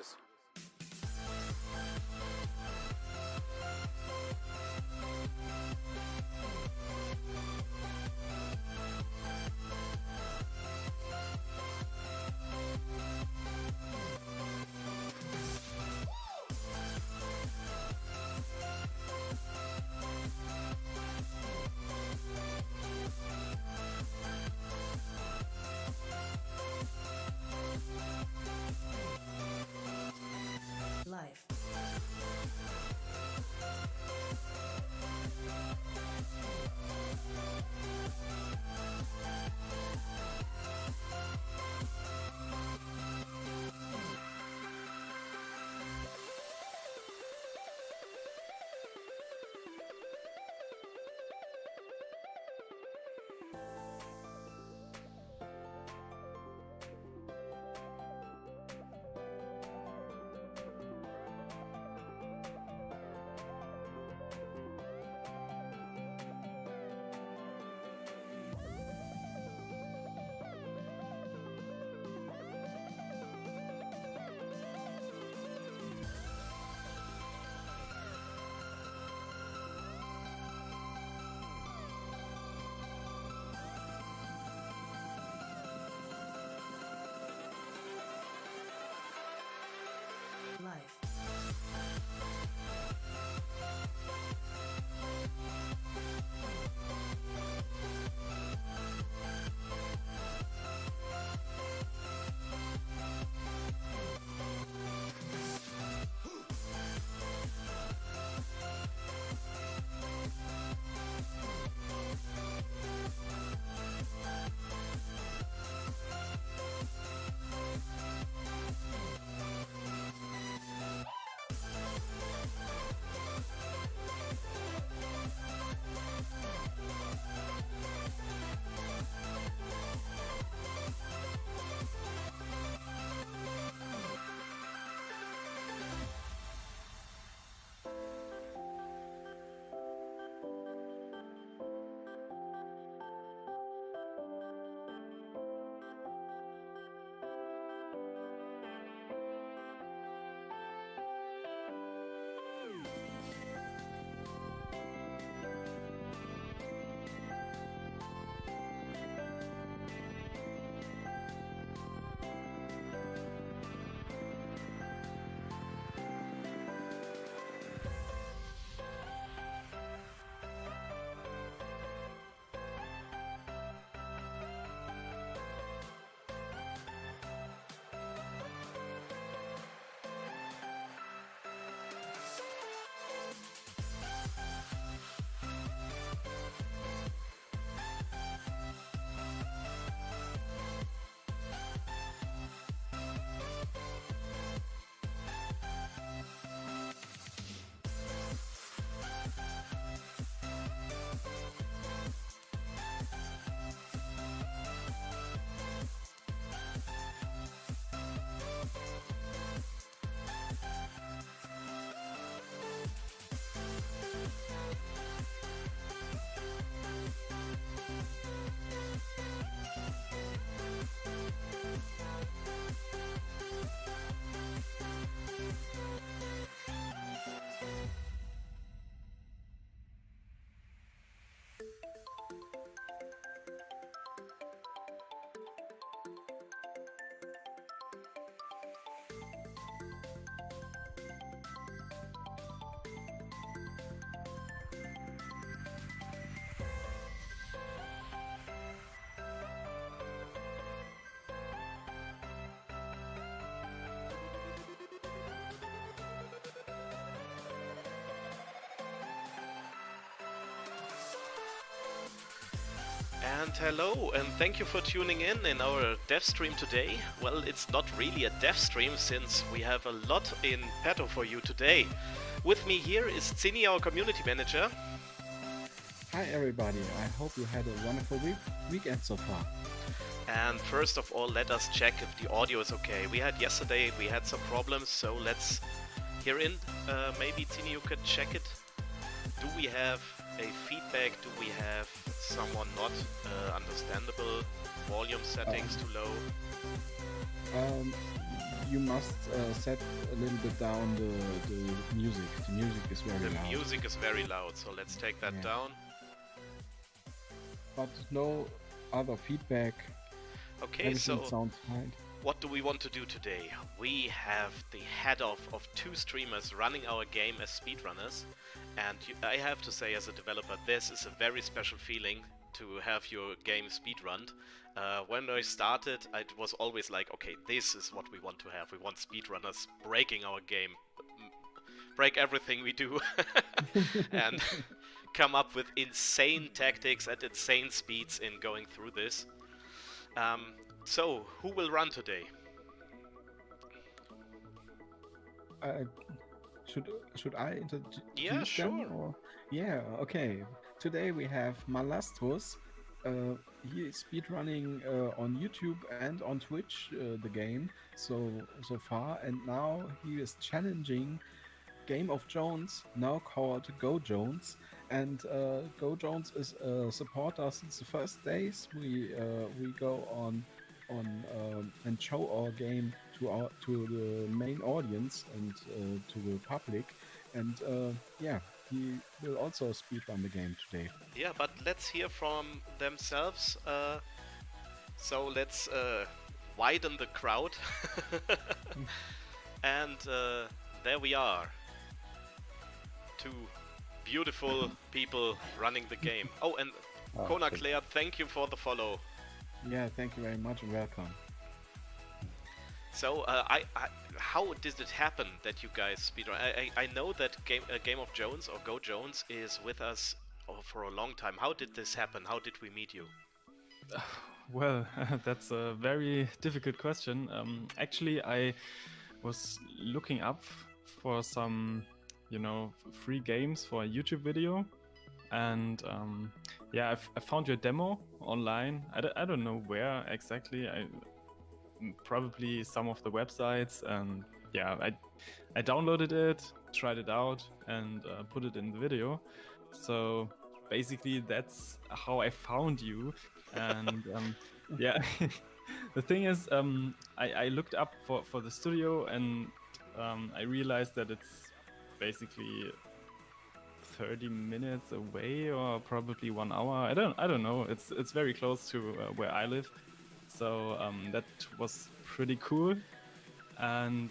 this. Life. Life. And hello, and thank you for tuning in our dev stream today. Well, it's not really a dev stream since we have a lot in petto for you today. With me here is Zini, our community manager. Hi everybody, I hope you had a wonderful weekend so far. And first of all, let us check if the audio is okay. We had some problems, so let's hear in. Maybe Zini, you could check it. Do we have a feedback? Do we have someone not understandable? Volume settings too low? you must set a little bit down the music. The music is very The loud. music is very loud, so let's take that Yeah. down. But no other feedback. Okay, Everything so sounds fine. what do we want to do today? We have the head-off of 2 streamers running our game as speedrunners, and I have to say, as a developer, this is a very special feeling to have your game speedrunned. When I started, it was always like, okay, this is what we want to have. We want speedrunners breaking our game, break everything we do, and come up with insane tactics at insane speeds in going through this. So, who will run today? Should I introduce Yeah, sure. them? Or? Yeah, okay. Today we have Malastos. He is speedrunning on YouTube and on Twitch the game so far, and now he is challenging Game of Jones, now called Go Jones. And Go Jones is a supporter since the first days. We go on and show our game to the main audience and to the public. And yeah, he will also speedrun the game today. Yeah, but let's hear from themselves. So let's widen the crowd. And there we are. 2 beautiful people running the game. Oh, and Kona Claire, thank you for the follow. Yeah, thank you very much and welcome. So, how did it happen that you guys speedrun? I know that Game of Jones or Go Jones is with us for a long time. How did this happen? How did we meet you? Well, that's a very difficult question. Actually, I was looking up for some, free games for a YouTube video, and yeah, I found your demo online. I don't know where exactly. Probably some of the websites, and yeah, I downloaded it, tried it out, and put it in the video. So basically, that's how I found you. And yeah, the thing is, I looked up for the studio, and I realized that it's basically 30 minutes away, or probably 1 hour. I don't know. It's very close to where I live. So that was pretty cool, and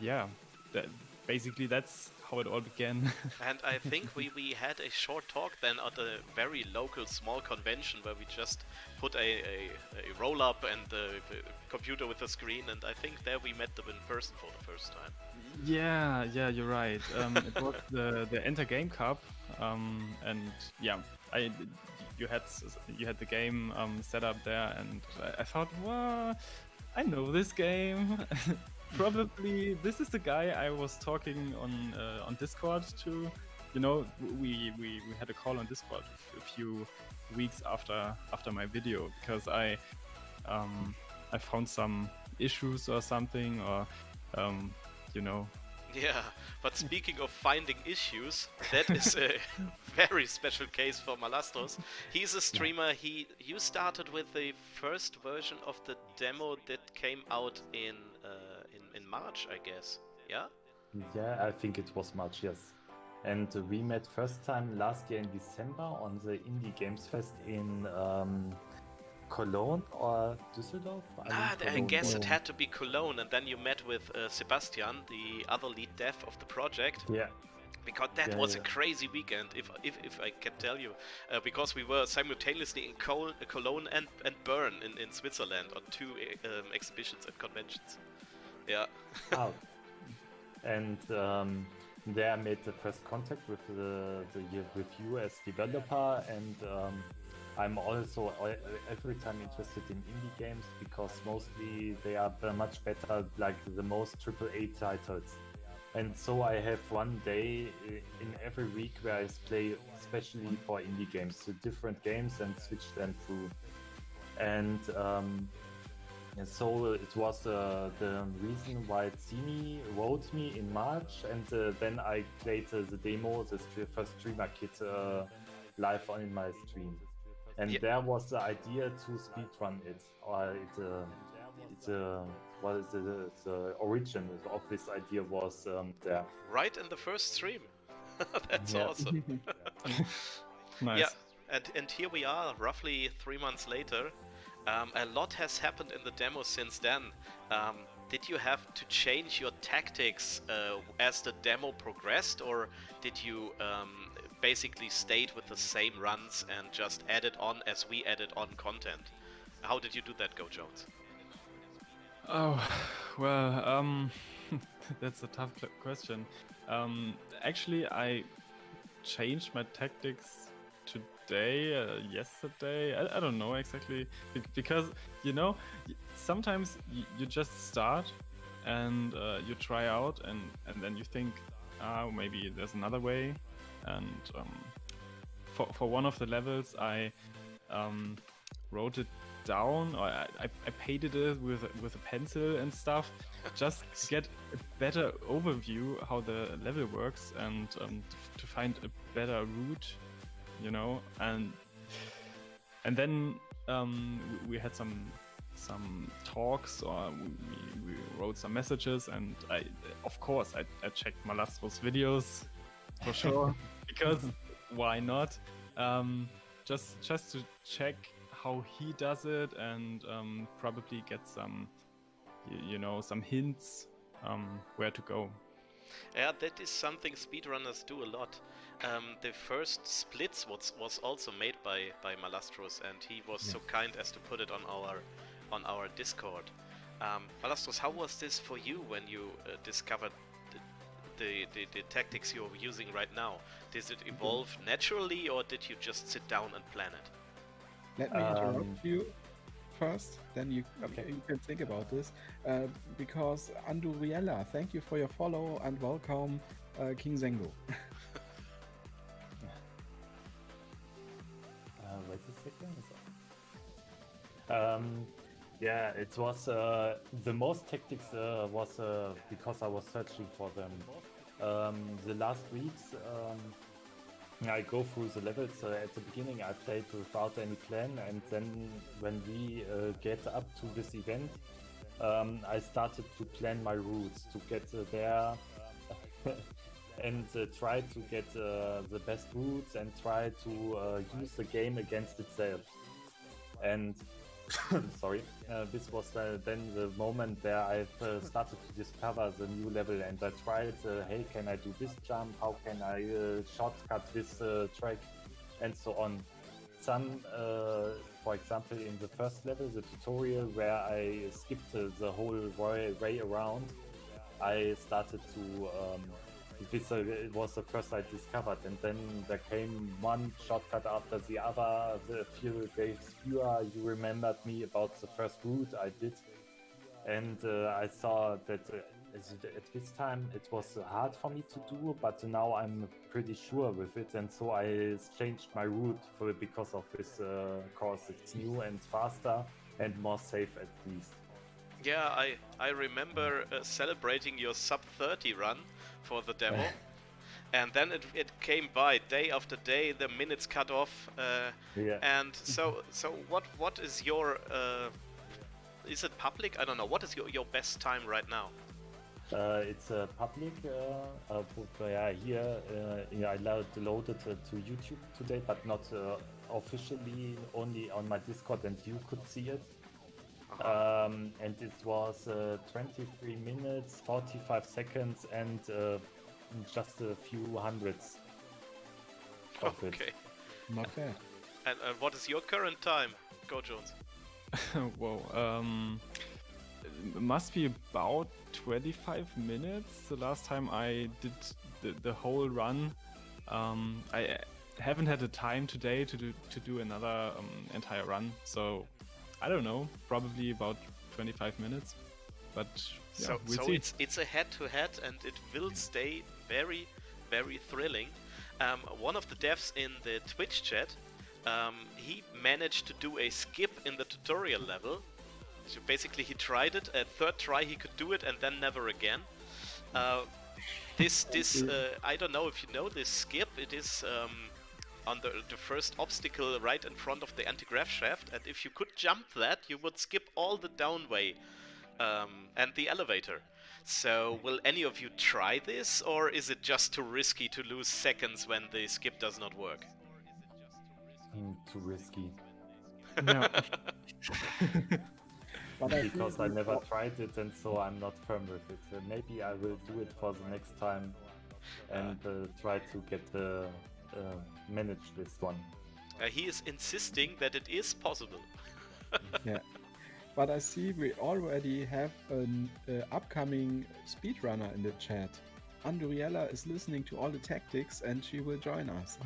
yeah, that's how it all began. And I think we had a short talk then at a very local small convention where we just put a roll up and the computer with a screen, and I think there we met them in person for the first time. Yeah, you're right. It was the Enter Game Cup, and yeah, you had the game set up there, and I thought, well, I know this game. Probably this is the guy I was talking on Discord to. We had a call on Discord a few weeks after my video, because I found some issues or something, or Yeah, but speaking of finding issues, that is a very special case for Malastos. He's a streamer. You started with the first version of the demo that came out in March, I guess. Yeah. Yeah, I think it was March, yes. And we met first time last year in December on the Indie Games Fest in Cologne or Düsseldorf? I guess it had to be Cologne, and then you met with Sebastian, the other lead dev of the project. Yeah. Because that was a crazy weekend, if I can tell you. Because we were simultaneously in Cologne and Bern in Switzerland on 2 exhibitions and conventions. Yeah. Oh. And there I made the first contact with with you as developer, and I'm also every time interested in indie games, because mostly they are much better, like the most AAA titles. And so I have one day in every week where I play especially for indie games, so different games, and switch them through. And so it was the reason why Tsini wrote me in March, and then I played the demo, the first streamer kit live on in my stream. And there was the idea to speedrun it, or was the origin of this idea was there. Right in the first stream. That's Yeah. awesome. Nice. Yeah, and here we are, roughly 3 months later. A lot has happened in the demo since then. Did you have to change your tactics as the demo progressed, or did you basically stayed with the same runs and just added on as we added on content? How did you do that, Go Jones? Oh, well, that's a tough question. Actually, I changed my tactics today, yesterday. I don't know exactly because sometimes you just start and you try out and then you think, maybe there's another way. And for one of the levels, I wrote it down, or I painted it with a pencil and stuff, just to get a better overview how the level works and to find a better route, and then we had some talks, or we wrote some messages, and of course I checked Malastro's videos for sure because why not? Just to check how he does it and probably get some some hints where to go. Yeah, that is something speedrunners do a lot. The first splits was also made by Malastros, and he was so kind as to put it on our Discord. Malastros, how was this for you when you discovered the tactics you're using right now? Did it evolve naturally, or did you just sit down and plan it? Let me interrupt you first, then you can think about this. Because Anduriella, thank you for your follow and welcome, King Zengo. Wait a second. Yeah, it was the most tactics was because I was searching for them. The last weeks, I go through the levels. At the beginning, I played without any plan, and then when we get up to this event, I started to plan my routes to get there and try to get the best routes and try to use the game against itself. And sorry, this was then the moment where I've started to discover the new level, and I tried, hey, can I do this jump? How can I shortcut this track? And so on. Some, for example, in the first level, the tutorial where I skipped the whole way around, I started to this it was the first I discovered, and then there came one shortcut after the other. The few days fewer, you remembered me about the first route I did, and I saw that at this time it was hard for me to do, but now I'm pretty sure with it, and so I changed my route because of this course. It's new and faster and more safe at least. Yeah, I remember celebrating your sub 30 run for the demo, and then it came by day after day, the minutes cut off, and so what is your is it public? I don't know. What is your best time right now? It's public. Here I loaded to YouTube today, but not officially. Only on my Discord, and you could see it. And it was 23 minutes, 45 seconds, and just a few hundreds of it. Not bad. And what is your current time, Go Jones? Whoa, it must be about 25 minutes. The last time I did the whole run, I haven't had the time today to do another entire run, so I don't know, probably about 25 minutes, but yeah, we'll see. It's a head-to-head, and it will stay very, very thrilling. One of the devs in the Twitch chat, he managed to do a skip in the tutorial level. So basically he tried it, a third try he could do it, and then never again. I don't know if you know this skip. It is on the first obstacle right in front of the anti-grav shaft, and if you could jump that, you would skip all the downway and the elevator. So, will any of you try this, or is it just too risky to lose seconds when the skip does not work? Too risky. Yeah. But I Because think I never all- tried it, and so I'm not firm with it. Maybe I will do it for the next time and try to get manage this one. He is insisting that it is possible. yeah. But I see we already have an upcoming speedrunner in the chat. Andriella is listening to all the tactics and she will join us.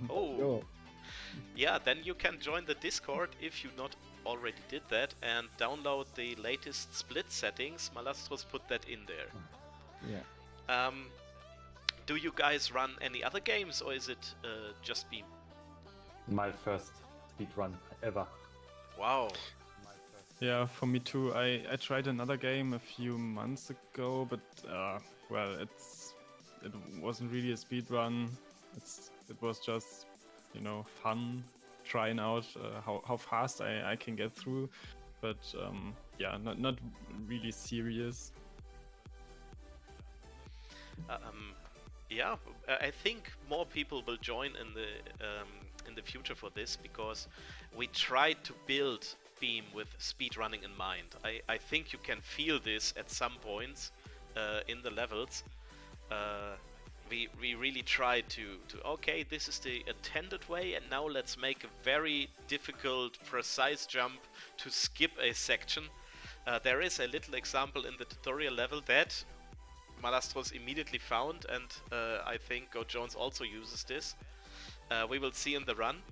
Oh, So, yeah, then you can join the Discord if you not already did that and download the latest split settings. Malastros put that in there. yeah. Do you guys run any other games, or is it just Beam? My first speedrun ever. Wow. Yeah, for me too. I tried another game a few months ago, but well, it wasn't really a speed run. It was just fun, trying out how fast I can get through, but yeah, not really serious. Yeah, I think more people will join in the future for this, because we tried to build Beam with speedrunning in mind. I think you can feel this at some points in the levels. We really tried to okay, this is the intended way, and now let's make a very difficult, precise jump to skip a section. There is a little example in the tutorial level that Malastros immediately found, and I think Go Jones also uses this. We will see in the run.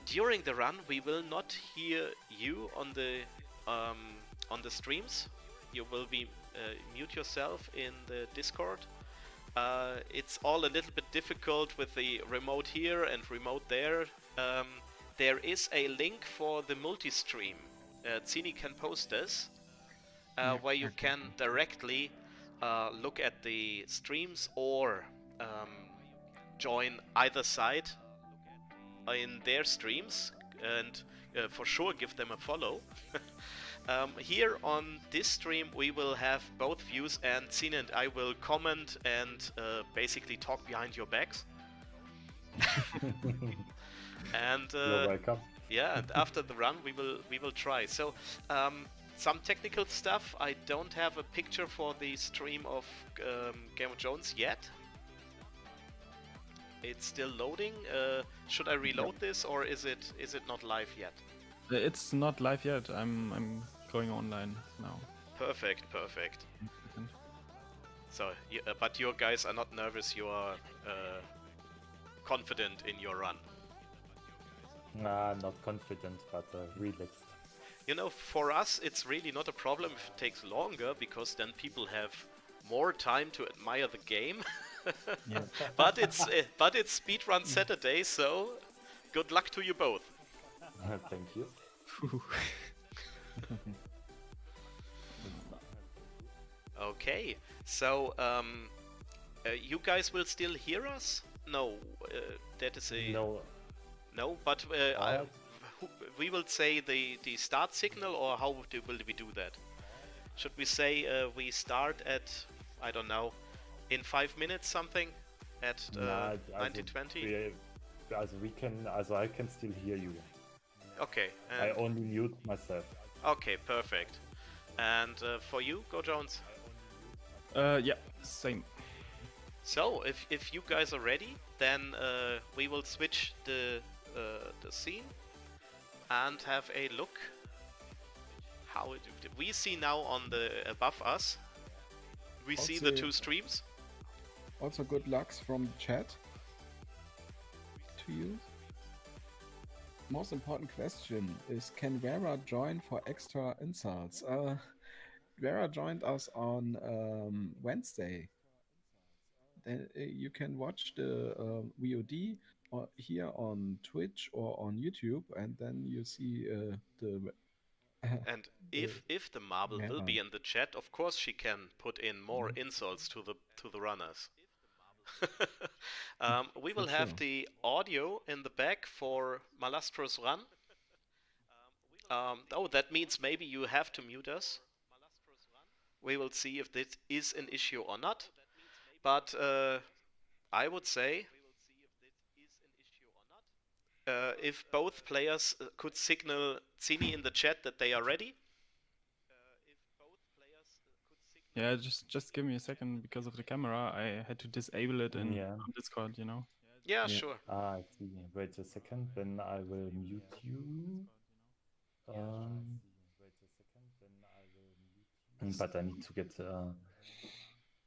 During the run, we will not hear you on the streams. You will be mute yourself in the Discord. It's all a little bit difficult with the remote here and remote there. There is a link for the multi-stream. Zini can post this, where you can directly look at the streams or join either side in their streams, and for sure give them a follow. Here on this stream we will have both views, and Zine and I will comment and basically talk behind your backs. And You're welcome. yeah, and after the run we will try. So some technical stuff. I don't have a picture for the stream of Game of Jones yet. It's still loading. Should I reload this, or is it not live yet? It's not live yet. I'm going online now. Perfect. So, but you guys are not nervous. You are confident in your run. Not confident, but relaxed. You know, for us, it's really not a problem if it takes longer, because then people have more time to admire the game. Yeah. But it's Speedrun Saturday, so good luck to you both. Thank you. Okay, so you guys will still hear us? No, that is a no. But we will say the start signal, or how will we do that? Should we say we start at, I don't know, in 5 minutes something, at 1920? I can still hear you. Okay. I only mute myself. Okay, perfect. And for you, Go Jones? Yeah, same. So, if you guys are ready, then we will switch the scene and have a look. How we see now on the above us. We see the two streams. Also, good luck from the chat to you. Most important question is, can Vera join for extra insults? Vera joined us on Wednesday. Then you can watch the VOD here on Twitch or on YouTube, and then you see the. And if the marble will be in the chat, of course she can put in more insults to the runners. We will have the audio in the back for Malastro's run. Oh, that means maybe you have to mute us. We will see if this is an issue or not. But I would say if both players could signal Zini in the chat that they are ready. Yeah, just give me a second because of the camera. I had to disable it in Yeah. on Discord, you know. Yeah, Yeah. sure. I see. Wait a second, then I will mute you. But I need to get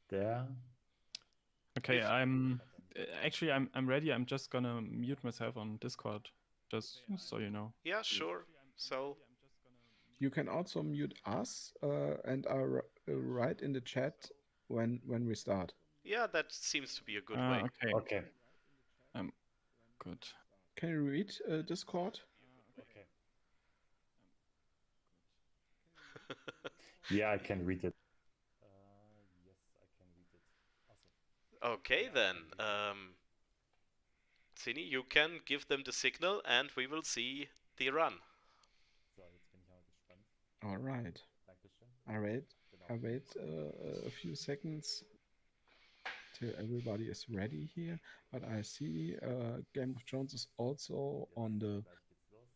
there. Okay, If- actually I'm ready. I'm just gonna mute myself on Discord, just so you know. Yeah, sure. So You can also mute us and write in the chat when we start. yeah, that seems to be a good way. Okay, Okay. good. Can you read Discord? Okay. Yeah, I can read it. Yes, I can read it. Awesome. Okay then. Zini, you can give them the signal and we will see the run. So, jetzt bin ich mal gespannt. All right. Dankeschön. I wait a few seconds till everybody is ready here. But I see Game of Thrones is also on the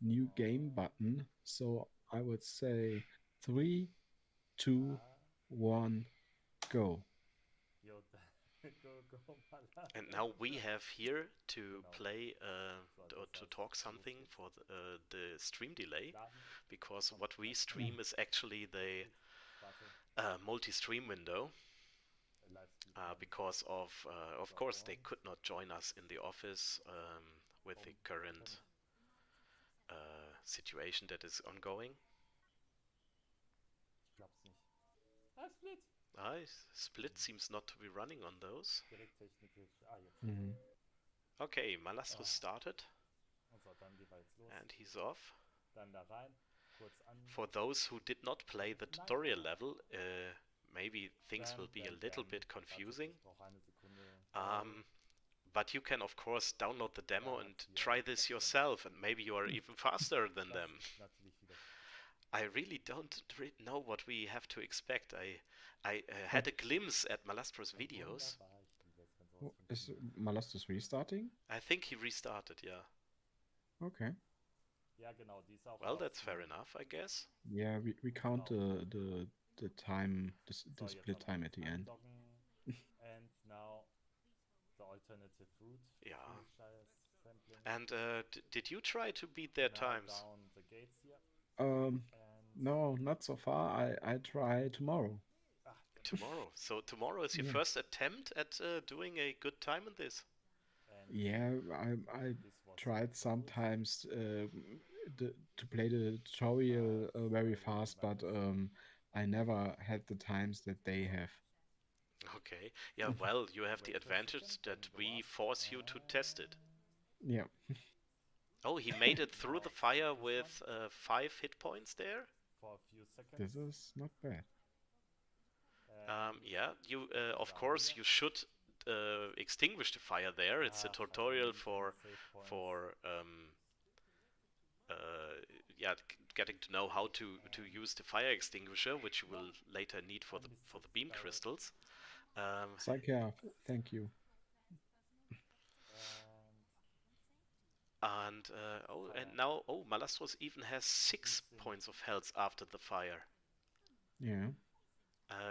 new game button. So I would say 3, 2, 1, go. Yo, go, Malas. And now we have here to play or to talk something for the stream delay, because what we stream is actually the multi-stream window. Because of course, they could not join us in the office with the current situation that is ongoing. Ich glaub's nicht. Ah, Split! Split seems not to be running on those. Direkt technisch. Ah, jetzt. Mhm. Okay, Malastus started Und so, dann gehen wir jetzt los. and he's off. Dann da rein. Kurz an. For those who did not play the tutorial level, maybe things will be a little bit confusing. Ich brauche eine Sekunde. But you can of course download the demo and try this yourself, and maybe you are even faster than them. Natürlich wieder. I really don't know what we have to expect. I had a glimpse at Malastro's videos. Wunderbar, ich bin jetzt ganz Oh, is Malastus restarting? I think he restarted, yeah. Okay. Ja, genau, die ist auch. Well, that's fair enough, I guess. Yeah, we count the time, the So, jetzt split aber time at the end. einloggen. And now the alternative route. Yeah. Sampling. And did you try to beat their Now times? down the gates here. Um, And no, not so far. I try tomorrow. Tomorrow. So tomorrow is your Yeah. first attempt at doing a good time in this. and Yeah, I this was tried close. sometimes to play the tutorial very fast, but I never had the times that they have. Okay. Yeah, well, you have the advantage that we force you to test it. Yeah. Oh, he made it through the fire with 5 hit points there. For a few seconds. This is not bad. Yeah, you of course you should extinguish the fire there. It's a tutorial for yeah, getting to know how to use the fire extinguisher, which you will later need for the beam crystals. Thank you. And now Malastros even has 6 points of health after the fire. Yeah.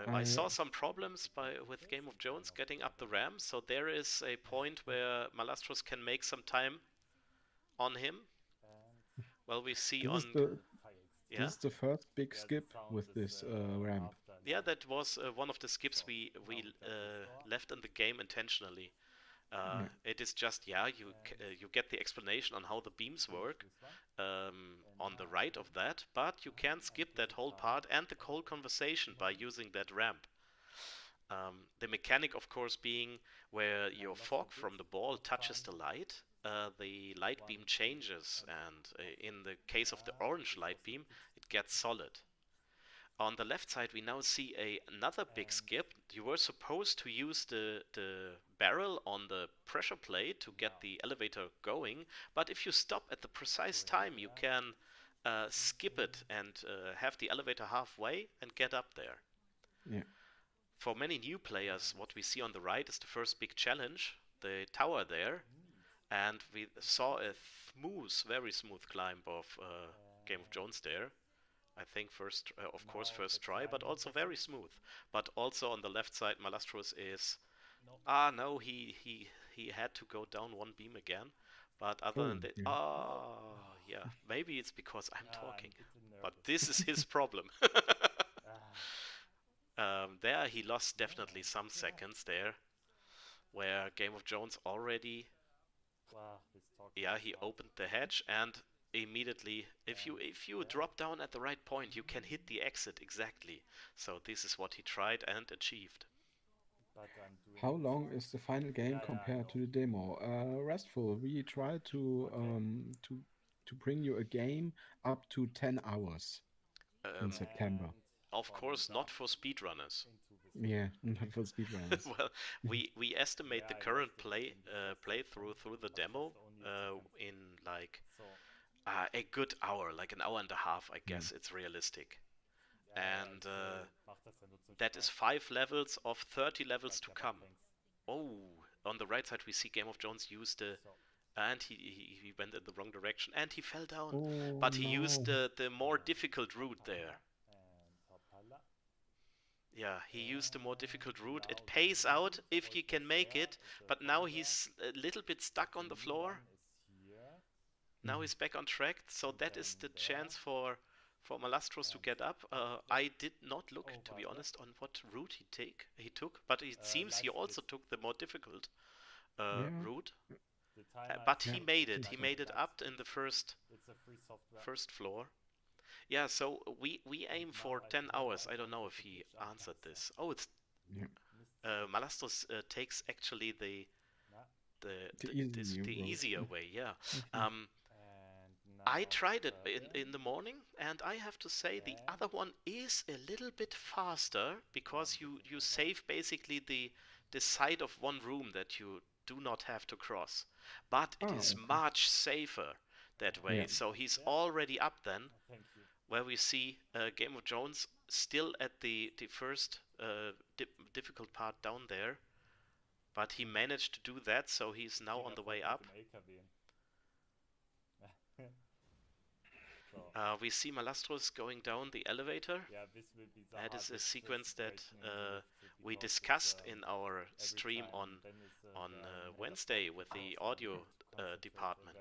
I saw some problems with Game of Jones getting up the ramp, so there is a point where Malastros can make some time on him. Well, we see This on is the yeah, this is the first big skip with this ramp. yeah, that was one of the skips we left in the game intentionally. It is just you get the explanation on how the beams work on the right of that, but you can skip that whole part and the whole conversation by using that ramp. The mechanic, of course, being where your fork from the ball touches the light beam changes, and in the case of the orange light beam, it gets solid. On the left side, we now see another big skip. You were supposed to use the barrel on the pressure plate to get the elevator going, but if you stop at the precise time, you can skip it and have the elevator halfway and get up there. Yeah. For many new players, what we see on the right is the first big challenge, the tower there, and we saw a very smooth climb of Game of Jones there. I think first, of course, first try, but also very smooth. But also on the left side, Malastros is no, he had to go down one beam again. But other than that, yeah, maybe it's because I'm talking, but this is his problem. There he lost definitely some seconds there, where Game of Jones already, yeah, he opened the hatch and immediately, if you drop down at the right point, you can hit the exit exactly. So this is what he tried and achieved. How long is the final game compared to the demo? Restful, we try to bring you a game up to 10 hours in September. Of course, not for speedrunners. Yeah, not for speedrunners. Well, we estimate the current playthrough through the demo in like a good hour, like an hour and a half, I guess it's realistic. And that is 5 levels of 30 levels to come. Oh, on the right side we see Game of Jones used and he went in the wrong direction and he fell down. Oh, But he no. used the more difficult route there. Yeah, he used the more difficult route. It pays out if you can make it, but now he's a little bit stuck on the floor. Now he's back on track, so that is the chance for Malastros to get up. I did not look, to be honest, on what route he took, but it seems he also took the more difficult route. But he made it. He made it up in the first floor. Yeah, so we aim for 10 hours. I don't know if he answered this. Oh, it's Malastros takes actually the easier way. Yeah. I tried it in the morning, and I have to say the other one is a little bit faster because you save basically the side of one room that you do not have to cross. But it is much safer that way. Yeah. So he's already up then, where we see Game of Jones still at the first difficult part down there. But he managed to do that, so he's now on the way up. We see Malastros going down the elevator. That is a sequence that we discussed in our stream on Wednesday with the audio department.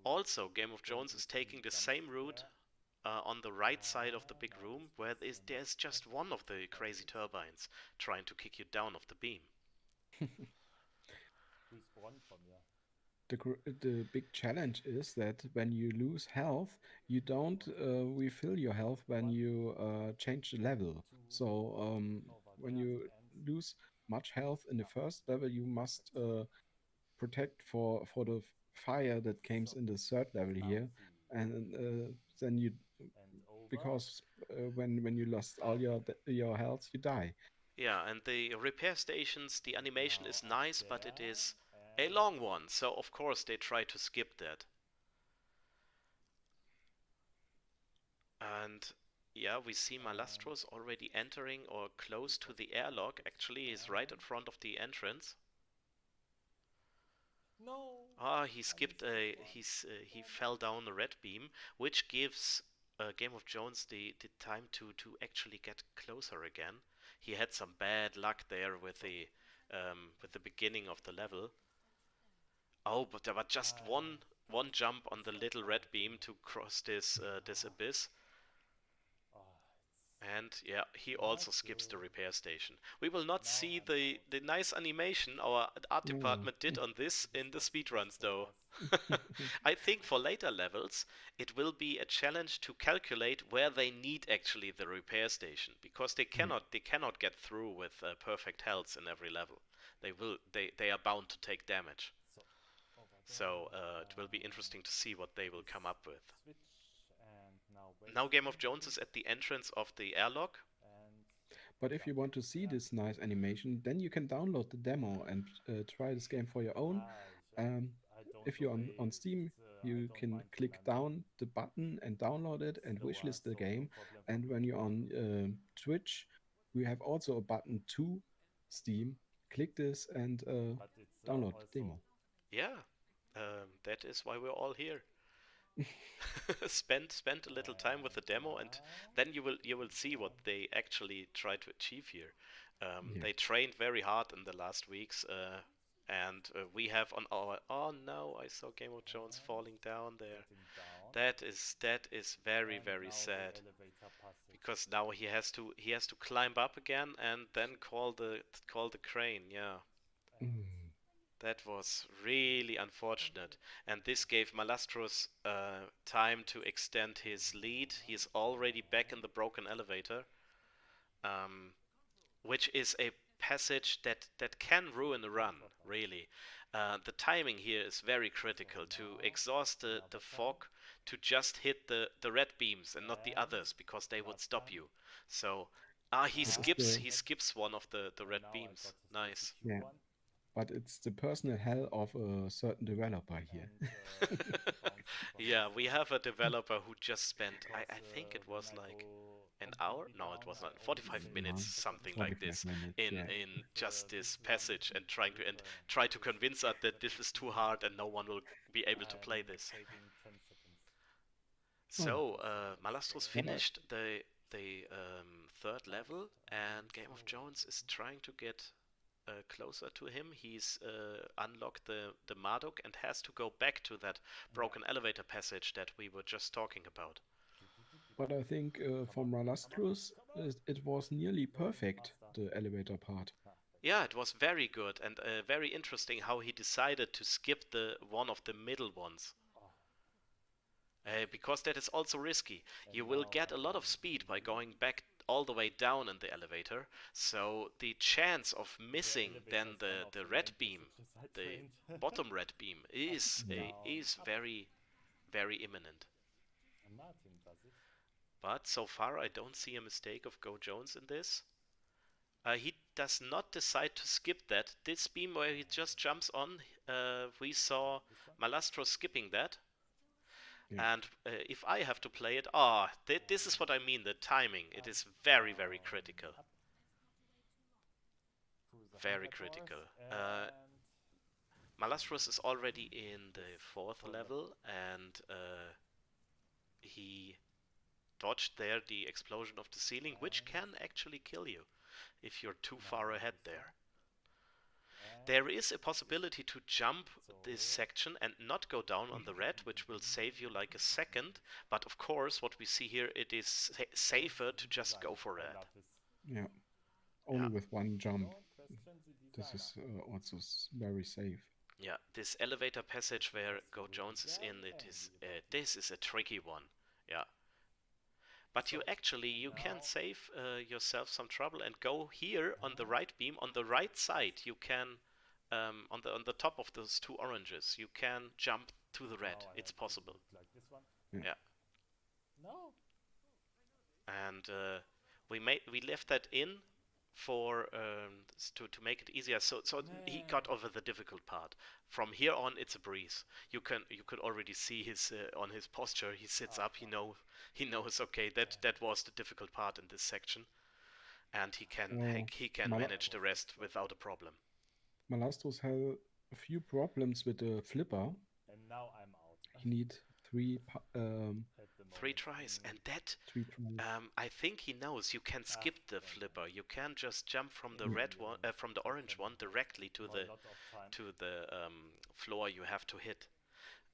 Also, Game of Jones is taking the same route on the right side of the big room, where there's just one of the crazy turbines trying to kick you down off the beam. The big challenge is that when you lose health, you don't refill your health when you change the level. So when you lose much health in the first level, you must protect for the fire that comes in the third level here, and then you, because when you lost all your health, you die. Yeah, and the repair stations, the animation is nice, but it is a long one, so of course they try to skip that. And yeah, we see Malastros already entering or close to the airlock. Actually, he's right in front of the entrance. He skipped he fell down a red beam, which gives Game of Jones the time to actually get closer again. He had some bad luck there with the beginning of the level. Oh, but there was just one jump on the little red beam to cross this abyss. And yeah, he also skips the repair station. We will not see the nice animation our art department did on this in the speedruns though. I think for later levels it will be a challenge to calculate where they need actually the repair station, because they cannot get through with perfect health in every level. They are bound to take damage. So it will be interesting to see what they will come up with. Now Game of Jones is at the entrance of the airlock. But if you want to see this nice animation, then you can download the demo and try this game for your own. If you're on Steam, You can click down the button and download it and wishlist the game. And when you're on Twitch, we have also a button to Steam. Click this and download the demo. Yeah, that is why we're all here. Spend a little time with the demo, and then you will see what they actually try to achieve here. Yeah. They trained very hard in the last weeks, and we have on our. Oh no! I saw Game of Jones falling down there. That is very very sad, because now he has to climb up again and then call the crane. Yeah. Mm. That was really unfortunate, and this gave Malastros time to extend his lead. He's already back in the broken elevator, which is a passage that can ruin a run, really. The timing here is very critical to exhaust the fog, to just hit the red beams and not the others, because they would stop you. So he skips one of the red beams. Nice. Yeah. But it's the personal hell of a certain developer here. Yeah, we have a developer who just spent, I think it was like an hour? No, it was not, 45 minutes, something like 45 this, minutes, in yeah. in just this passage, and try to convince us that this is too hard and no one will be able to play this. So Malastros finished the third level, and Game of Jones is trying to get closer to him. He's unlocked the Marduk and has to go back to that broken elevator passage that we were just talking about. But I think for Malastros, it was nearly perfect, the elevator part. Yeah, it was very good, and very interesting how he decided to skip the one of the middle ones. Because that is also risky. You will get a lot of speed by going back all the way down in the elevator, so the chance of missing then the red beam, the bottom red beam, is very, very imminent. But so far I don't see a mistake of Go Jones in this. He does not decide to skip that. This beam where he just jumps on, we saw Malastro skipping that. Yeah. And if I have to play it, this is what I mean, the timing. It is very, very critical. Very critical. Malastros is already in the fourth level, and he dodged there the explosion of the ceiling, which can actually kill you if you're too far ahead there. There is a possibility to jump this section and not go down on the red, which will save you like a second, but of course what we see here, it is safer to just go for red. Yeah. Only with one jump. This is also very safe. Yeah, this elevator passage where Go Jones is in, this is a tricky one. Yeah. But you can save yourself some trouble and go here on the right beam, on the right side. You can, on the top of those two oranges, you can jump to the red. It's possible. Yeah. And we left that in for to make it easier. So he got over the difficult part. From here on, it's a breeze. You could already see his on his posture. He sits up. He knows. Okay, that was the difficult part in this section, and he can manage the rest without a problem. Malastros had a few problems with the flipper. And now I'm out. He need three tries, and that 3 tries. I think he knows you can skip the flipper. You can just jump from the red one, from the orange one directly to the floor you have to hit,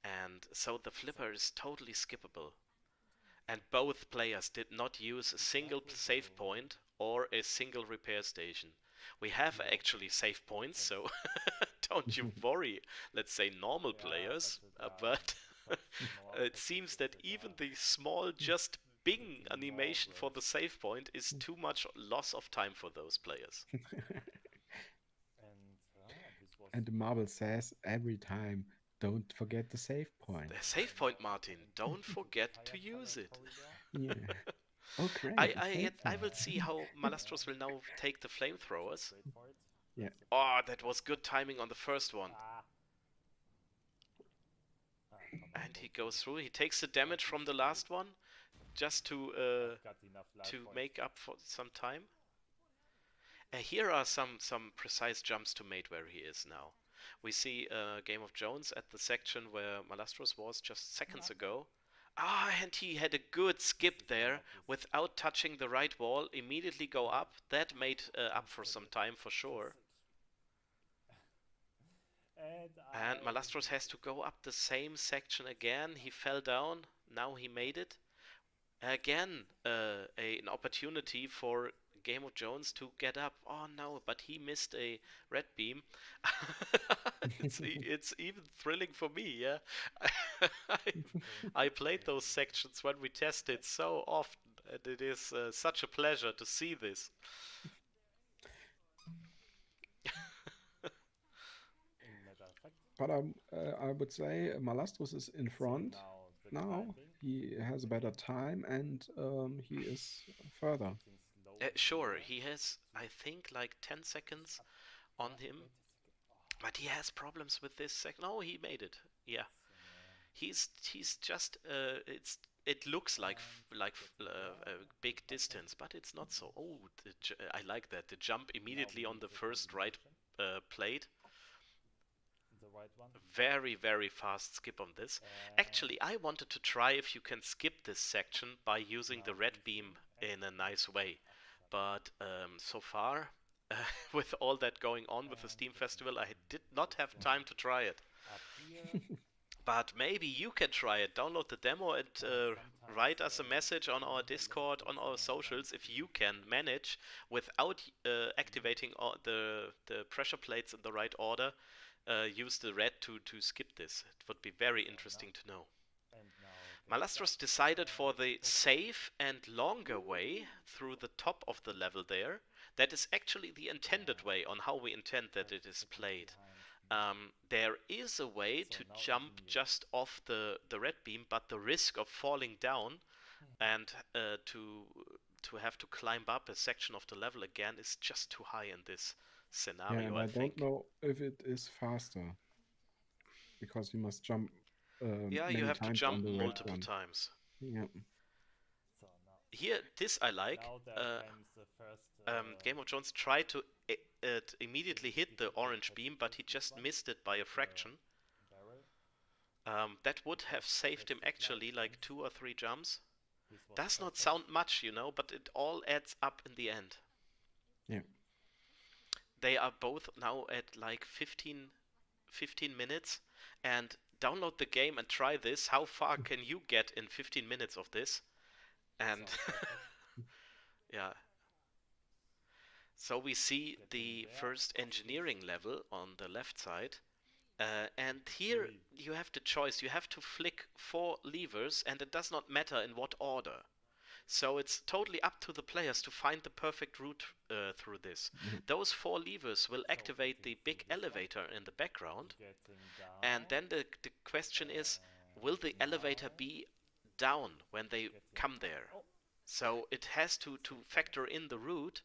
and so the flipper is totally skippable. And both players did not use a single save point or a single repair station. We have actually save points, so don't you worry. Let's say normal players, but it seems that even the small just bing animation for the save point is too much loss of time for those players. And the marble says every time, don't forget the save point. The save point, Martin. Don't forget to use it. Yeah. Oh, great. I will see how Malastros will now take the flamethrowers. Yeah. Oh, that was good timing on the first one. And And he goes through. He takes the damage from the last one, just to Got enough life to points. make up for some time. Here are some precise jumps to mate where he is now. We see Game of Jones at the section where Malastros was just seconds ago. And he had a good skip there without touching the right wall, immediately go up. That made up for some time for sure. And Malastros has to go up the same section again. He fell down, now he made it. Again, an opportunity for Game of Jones to get up. Oh no, but he missed a red beam. It's even thrilling for me, yeah. I played those sections when we tested so often, and it is such a pleasure to see this. Matter of fact, But I would say Malastros is in front now. He has a better time, and he is further. Sure, he has, I think, like 10 seconds on him, but he has problems with this second. Oh, he made it. Yeah, he's just it looks like a big distance, but it's not so. Oh, I like that, the jump immediately on the first right plate. The right one. Very, very fast skip on this. Actually, I wanted to try if you can skip this section by using the red beam in a nice way. But so far, with all that going on with the Steam Festival, I did not have time to try it. Up here. But maybe you can try it. Download the demo and write us a message on our Discord, on our socials, if you can manage, without activating all the pressure plates in the right order, use the red to skip this. It would be very interesting to know. And now Malastros decided for the safe and longer way through the top of the level there. That is actually the intended way on how we intend that it is played. There is a way to jump just off the red beam, but the risk of falling down and to have to climb up a section of the level again is just too high in this scenario, Yeah, and I think. don't know if it is faster, because you must jump Yeah, many you have to times jump on the red multiple one. times. Yeah. so now Here, this I like. there comes the first Game of Jones tried to immediately hit the orange beam, but he just missed it by a fraction. barrel. That would have saved him actually like 2 or 3 jumps. This was Does not perfect. sound much, you know, but it all adds up in the end. Yeah. They are both now at like 15 minutes, and download the game and try this. How far can you get in 15 minutes of this? And Sounds perfect. yeah. So we see the first engineering level on the left side. And here you have the choice. You have to flick 4 levers, and it does not matter in what order. So it's totally up to the players to find the perfect route through this. Those 4 levers will activate the big elevator in the background. Getting And down. then the question is, will the elevator be down when they come there? So it has to factor in the route.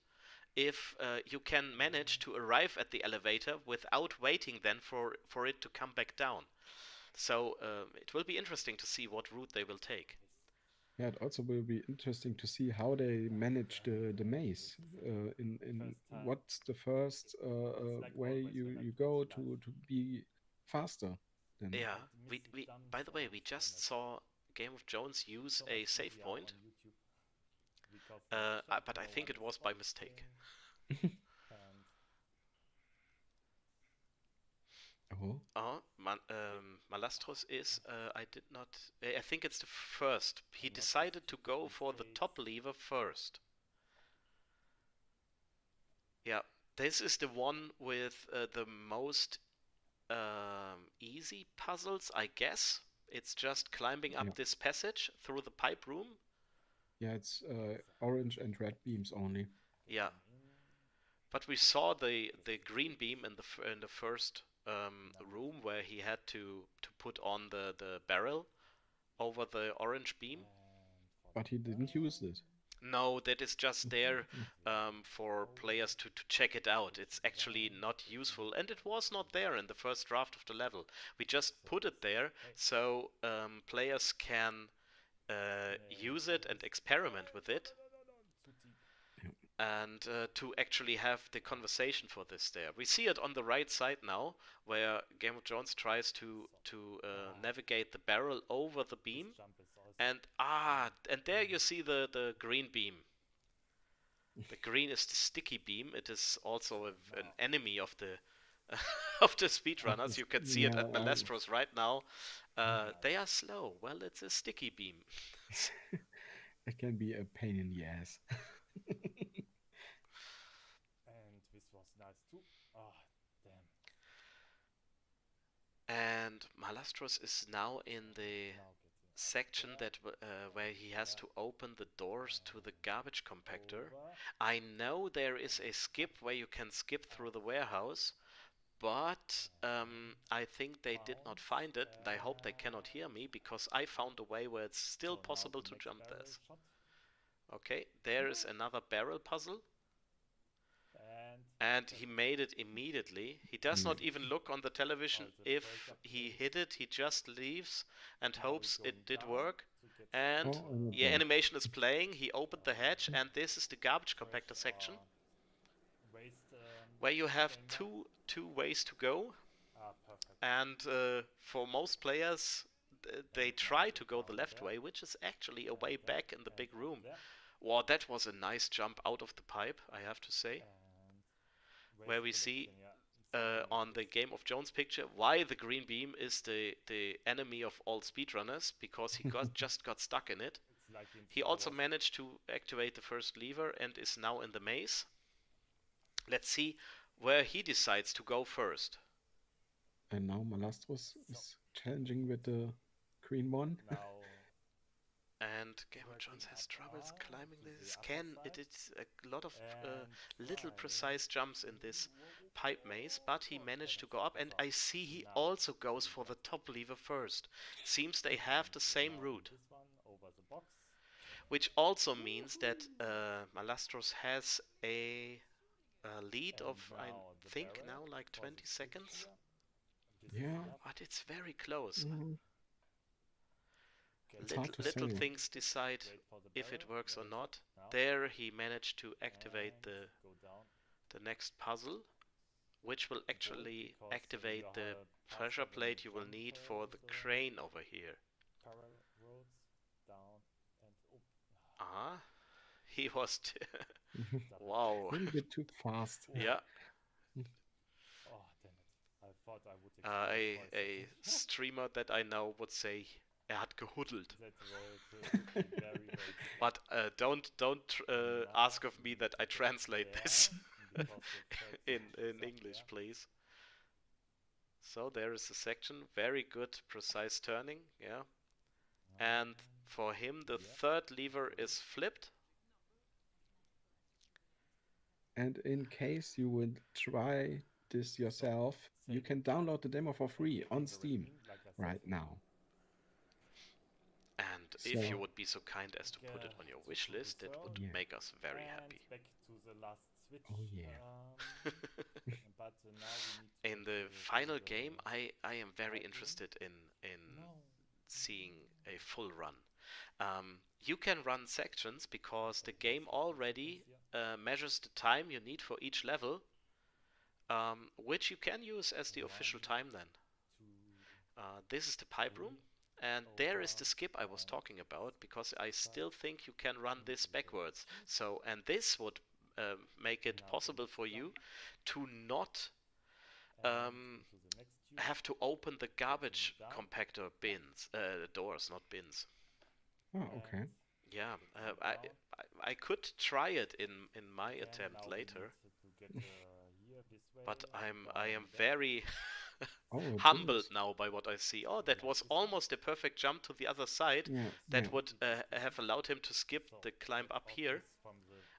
If you can manage to arrive at the elevator without waiting then for it to come back down. So it will be interesting to see what route they will take. Yeah, it also will be interesting to see how they manage the maze. In what's the first way you go to be faster than. Yeah, we by the way, we just saw Game of Jones use a save point, but I think it was by mistake. Oh, Malastros is, I think it's the first. He decided to go for the top lever first. Yeah, this is the one with the most easy puzzles, I guess. It's just climbing up this passage through the pipe room. Yeah, it's orange and red beams only. Yeah, but we saw the green beam in the first room where he had to put on the barrel over the orange beam. But he didn't use it. No, that is just there for players to check it out. It's actually not useful, and it was not there in the first draft of the level. We just put it there so players can use it and experiment with it, and to actually have the conversation for this there. We see it on the right side now, where Game of Thrones tries to navigate the barrel over the beam, and there you see the green beam. The green is the sticky beam. It is also an enemy of the of the speedrunners. You can see it at Malestros right now. They are slow. Well, it's a sticky beam. It can be a pain in the ass. And this was nice too. Ah, damn. And Malastros is now in the section that where he has to open the doors to the garbage compactor. I know there is a skip where you can skip through the warehouse, but I think they did not find it, and I hope they cannot hear me, because I found a way where it's still possible to jump this. Okay, there is another barrel puzzle. And he made it immediately. He does not even look on the television if he hit it. He just leaves and hopes it did work. And yeah, animation is playing. He opened the hatch, and this is the garbage compactor section, where you have two ways to go. And for most players, they try to go the left way, which is actually a way back in the big room. Wow, that was a nice jump out of the pipe, I have to say. Where we see on the Game of Jones picture why the green beam is the enemy of all speedrunners, because he just got stuck in it. He also managed to activate the first lever and is now in the maze. Let's see where he decides to go first. And now Malastros is challenging with the green one. And Game of Thrones has troubles climbing this. It is a lot of little precise jumps in this pipe maze, but he managed to go up, and I see he also goes for the top lever first. Seems they have the same route. Which also means that Malastros has a lead of, I think now, like 20 seconds. Yeah. But it's very close. Little things decide if it works or not. There he managed to activate the next puzzle, which will actually activate the pressure plate you will need for the crane over here. He was wow. A little bit too fast. Yeah. Oh, damn it. I thought I would a streamer that I know would say hat gehuddelt. But don't ask of me that I translate this in English, please. So there is a section, very good, precise turning, yeah. And for him, the third lever is flipped. And in case you would try this yourself, you can download the demo for free on Steam right now. And if you would be so kind as to put it on your wish list, it would make us very happy. Oh yeah. In the final game, I am very interested in seeing a full run. You can run sections because the game already measures the time you need for each level, which you can use as the official time then. This is the pipe room, and there is the skip I was talking about, because I still think you can run this backwards. So, and this would make it possible for you to not have to open the garbage compactor bins, doors, not bins. Oh, okay. Yeah, I could try it in my attempt later, but I am very humbled now by what I see. Oh, that was almost a perfect jump to the other side. That would have allowed him to skip the climb up here.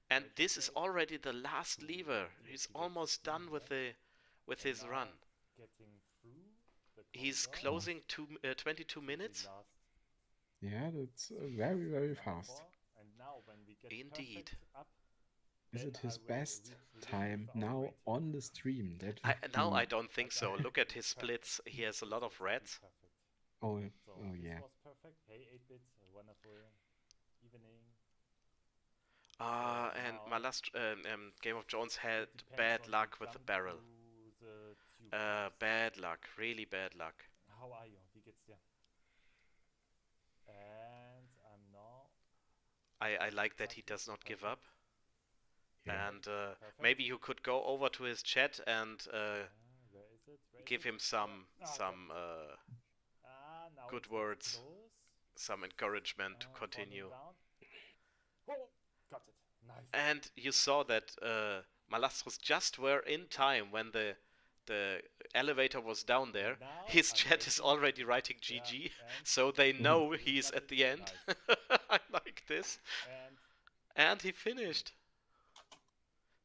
And this is already the last lever. He's almost done with his run. He's closing 22 minutes. Yeah, that's very, very fast. now when we get Indeed. perfect up, Is then it his I will best reach time with our now rating. on the stream? That would Now be... I don't think But so. I Look think at his it's perfect. splits. He has a It's lot of exactly reds. perfect. Oh, So oh this yeah. was perfect. Hey, 8-bit, a wonderful evening. And my now last Game of Jones had it depends bad on luck the with the jump barrel. through the tube cars. Bad luck. Really bad luck. How are you? Wie geht's dir? And I'm now. I like that he does not give up. Yeah. And Perfect. maybe you could go over to his chat and Where is it? Where is give it? him some now good it's words, close. some encouragement to Falling continue. down. Oh, got it. Nice. And you saw that Malastros just were in time when the elevator was down there. Now His I'm chat is waiting. already writing Yeah, GG, and so they know you he's got at it. the end. Nice. I like this. And And he finished.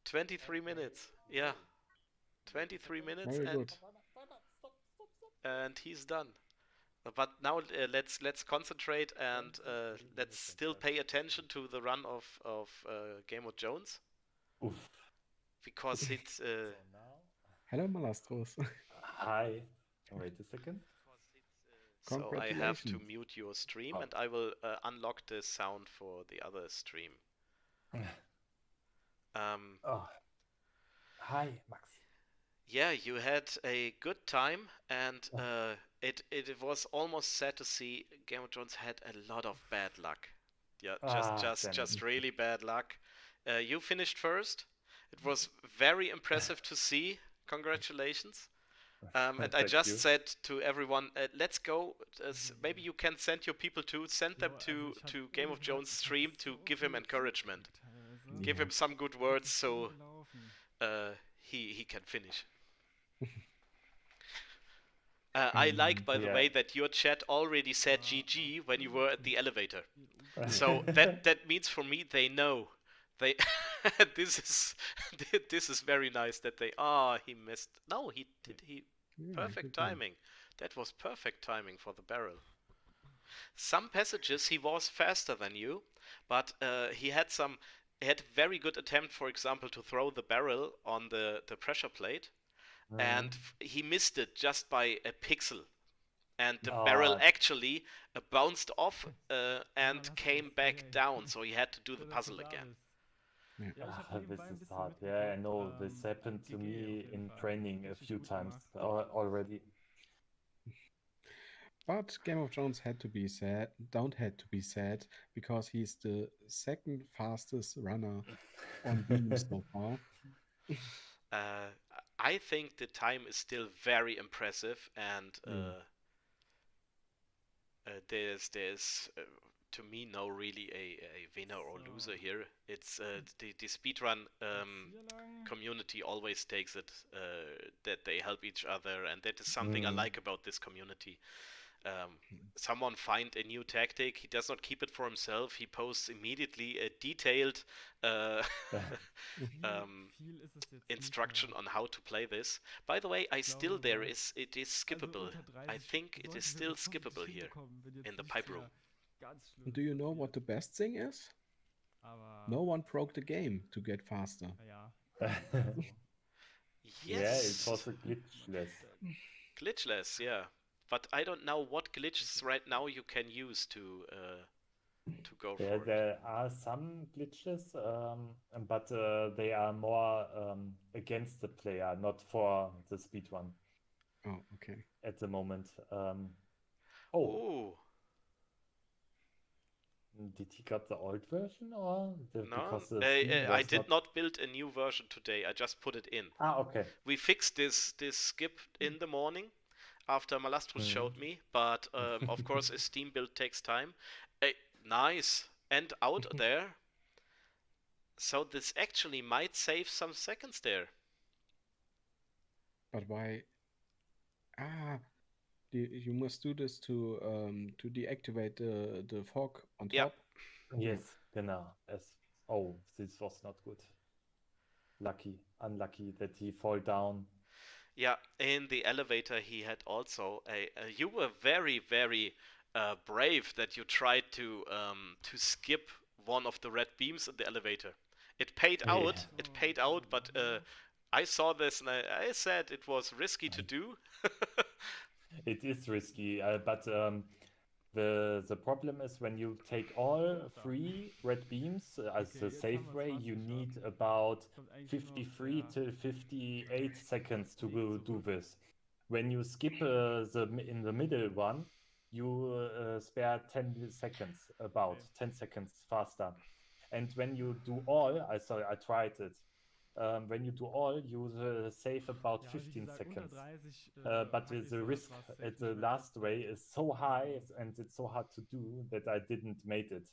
23 and minutes. wait. Yeah, Wait. 23 minutes, Very and good. Stop. and he's done. But now let's concentrate and 23 let's minutes still and pay 30 attention to the run of Game of Jones, Oof. because it's So now. Hello, Malastros. Hi. Wait a second. so I have to Congratulations. mute your stream, Oh. and I will unlock the sound for the other stream. Oh. Hi, Max. Yeah, you had a good time, and it was almost sad to see Game of Thrones had a lot of bad luck. Yeah, just really bad luck. You finished first. It was very impressive to see. Congratulations. And I just said to everyone, let's go. Maybe you can send your people too. Send them to Game of Jones stream to give him encouragement. Give him some good words so he can finish. I like, by the way, that your chat already said GG when you were at the elevator. So that means for me they know. They this is very nice that they he missed. No, he did Yeah, perfect good one. timing. That was perfect timing for the barrel. Some passages he was faster than you, but he had very good attempt, for example, to throw the barrel on the pressure plate, and he missed it just by a pixel. And the barrel actually bounced off and came back down, so he had to do the puzzle again. This is hard. Yeah, I know. This happened to me in training a few times already. But Game of Thrones had to be sad. Don't had to be sad because he's the second fastest runner on Beam so far. I think the time is still very impressive, and there's to me no really a winner or loser here. It's the speedrun community always takes it that they help each other, and that is something I like about this community. Someone find a new tactic, he does not keep it for himself, he posts immediately a detailed instruction on how to play this. By the way, it is skippable. I think it is still skippable here in the pipe room. Do you know what the best thing is? No one broke the game to get faster. Yes. Yeah, it was a glitchless. Glitchless, yeah. But I don't know what glitches right now you can use to go for it. There are some glitches, but they are more against the player, not for the speedrun Oh, okay. at the moment. Oh, Did he got the old version or no. because the Steam I was did not build a new version today. I just put it in. okay. We fixed this skip in the morning after Malastros showed me, but of course a Steam build takes time. Nice. And out there. So this actually might save some seconds there. But why? You must do this to deactivate the fog on top. Yep. Yes, genau. This was not good. Unlucky that he fall down. Yeah, in the elevator he had also you were very, very brave that you tried to skip one of the red beams in the elevator. It paid out. It paid out, but I saw this and I said it was risky to do. It is risky, but the problem is when you take all 3 red beams as a safe way, you need about 53 to 58 seconds to do this. When you skip in the middle one, you spare 10 seconds, about 10 seconds faster. And when you do all, I tried it. When you do all, you save about 15 seconds. But the risk at the last way is so high and it's so hard to do that I didn't make it.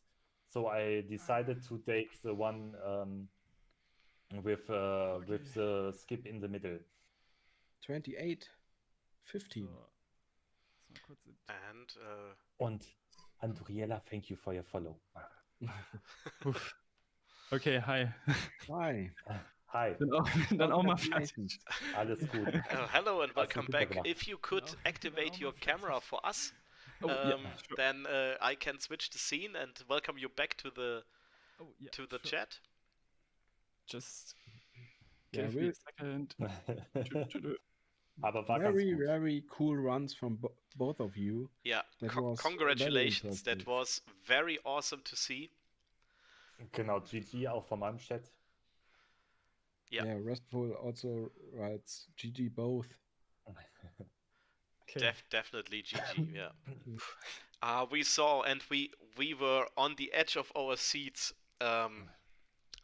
So I decided to take the one with the skip in the middle. 28, 15. And Und Andriela, thank you for your follow. Okay, hi. Hi. Hi. Dann auch mal fertig. Alles gut. Hello and welcome super back. gemacht. If you could activate your camera for us, Yeah, sure. then I can switch the scene and welcome you back to the Sure. chat. Just Yeah, give me a second. Aber war ganz Very, gut. very cool runs from both of you. Yeah, That was very congratulations. That impressive. was very awesome to see. Genau, GG auch von meinem Chat. Yeah. Yeah, Restful also writes GG both. Okay. Definitely GG. Yeah. We saw and we were on the edge of our seats.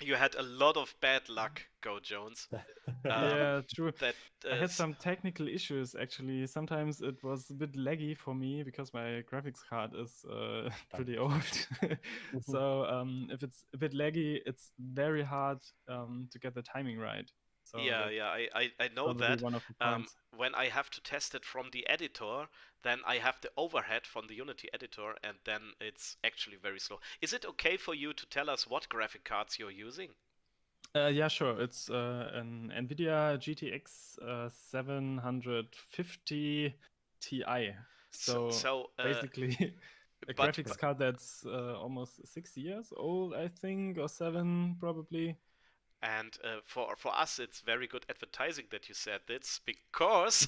You had a lot of bad luck, Go Jones. Yeah, true. That I had some technical issues actually. Sometimes it was a bit laggy for me because my graphics card is pretty old. So if it's a bit laggy, it's very hard to get the timing right. So yeah, I know probably that. one of the points. When I have to test it from the editor, then I have the overhead from the Unity editor, and then it's actually very slow. Is it okay for you to tell us what graphic cards you're using? Yeah, sure. It's an NVIDIA GTX 750 Ti. So basically, a graphics card that's almost 6 years old, I think, or 7 probably. And for us, it's very good advertising that you said this, because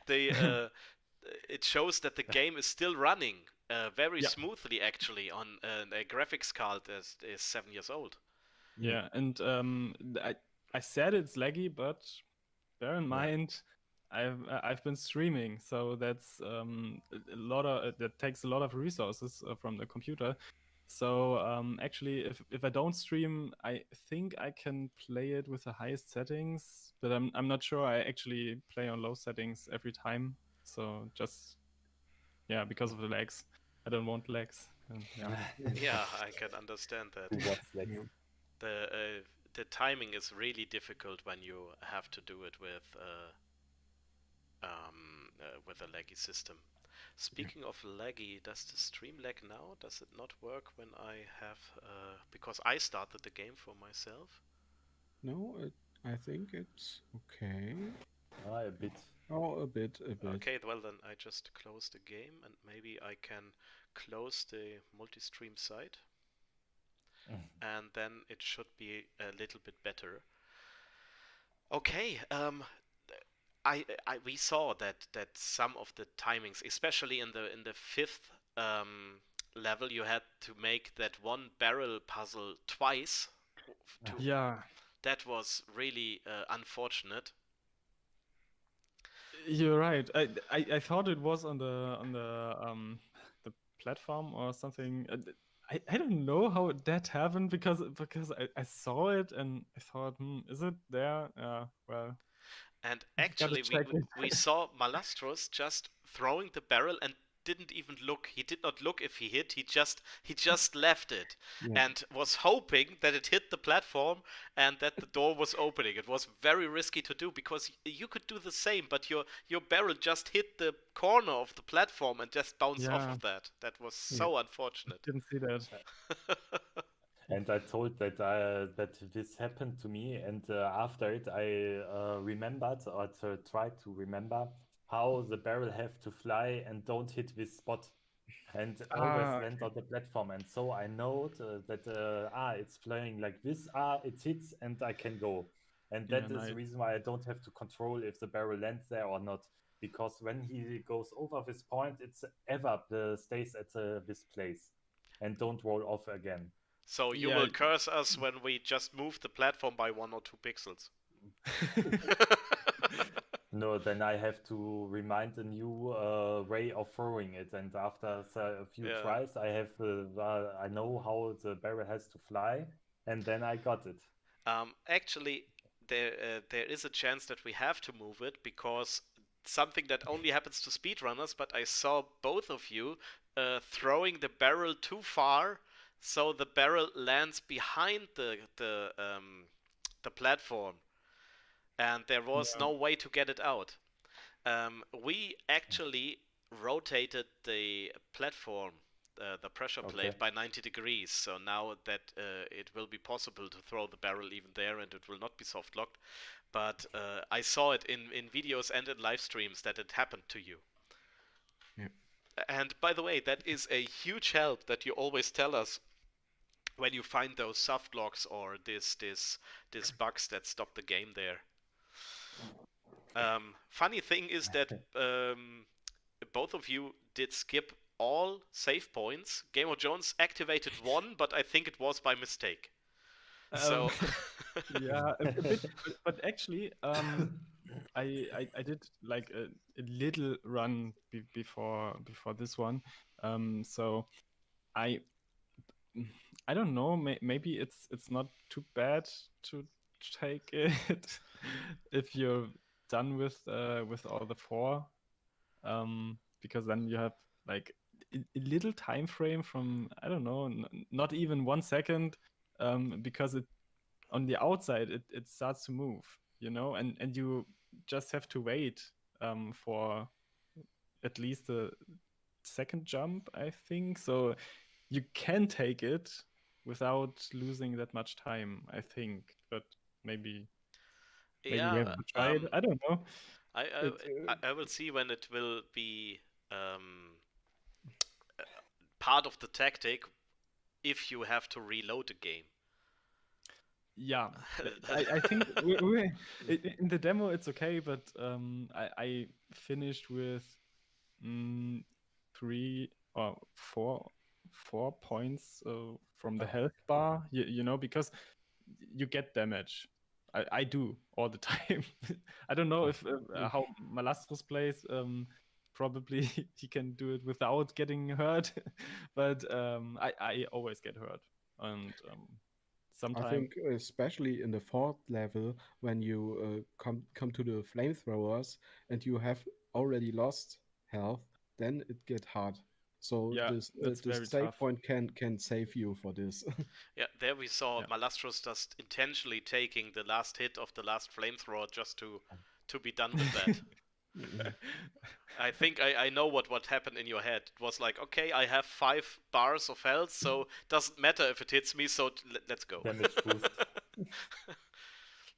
it shows that the game is still running very smoothly, actually, on a graphics card that is 7 years old. Yeah, and I said it's laggy, but bear in mind, I've been streaming, so that's a lot of that takes a lot of resources from the computer. So actually, if I don't stream, I think I can play it with the highest settings, but I'm not sure I actually play on low settings every time. So just because of the lags, I don't want lags. And, Yeah, I can understand that. Who wants legs? The timing is really difficult when you have to do it with a laggy system. Speaking of laggy, does the stream lag now? Does it not work when I have because I started the game for myself? No, I think it's okay. A bit. Oh, a bit. Okay, well then I just close the game and maybe I can close the multi-stream site. And then it should be a little bit better. Okay, we saw that some of the timings, especially in the 5th level, you had to make that one barrel puzzle twice. Yeah. That was really unfortunate. You're right. I thought it was on the platform or something. I don't know how that happened because I saw it and I thought, is it there? Well. And actually, we saw Malastros just throwing the barrel and didn't even look. He did not look if he hit. He just left it and was hoping that it hit the platform and that the door was opening. It was very risky to do because you could do the same, but your barrel just hit the corner of the platform and just bounced off of that. That was so unfortunate. Didn't see that. And I told that this happened to me, and after it, I remembered or tried to remember how the barrel have to fly and don't hit this spot. and always Ah, land okay. on the platform. And so I know that it's flying like this. It hits, and I can go. And Yeah, that is the nice. reason why I don't have to control if the barrel lands there or not. Because when he goes over this point, it's ever stays at this place and don't roll off again. So you Yeah. will curse us when we just move the platform by 1 or 2 pixels. No, then I have to remind a new way of throwing it, and after a few Yeah. tries, I know how the barrel has to fly, and then I got it. Actually, there is a chance that we have to move it because something that only happens to speedrunners. But I saw both of you throwing the barrel too far, so the barrel lands behind the platform, and there was Yeah. no way to get it out. We actually rotated the platform, the pressure Okay. plate, by 90 degrees. So now that it will be possible to throw the barrel even there and it will not be soft locked. But I saw it in videos and in live streams that it happened to you. Yeah. And by the way, that is a huge help that you always tell us when you find those soft locks or this bugs that stop the game there. Funny thing is that both of you did skip all save points. Game of Jones activated one, but I think it was by mistake. So Yeah, a bit, but actually, I did like a little run before this one. So I I don't know. Maybe it's not too bad to take it if you're done with all the four, because then you have like a little time frame from, I don't know, not even 1 second, because it on the outside it starts to move, and you just have to wait for at least a second jump, I think. So you can take it without losing that much time, I think. But maybe we have yeah, to try it. I don't know. I, I It, I will see when it will be um, part of the tactic if you have to reload the game. Yeah, I think in the demo it's okay, but I finished with mm, 3 or 4 points from the Oh, health bar, because you get damage. I do all the time. I don't know if how Malastros plays. Probably he can do it without getting hurt, but I always get hurt, and I sometimes. think especially in the fourth level, when you come to the flamethrowers and you have already lost health, then it get hard. So Yeah, that's this very save tough. point can save you for this. Yeah, there we saw Yeah. Malastros just intentionally taking the last hit of the last flamethrower just to be done with that. I think I know what happened in your head. It was like, okay, I have 5 bars of health, so doesn't matter if it hits me. So let's go. damage boost.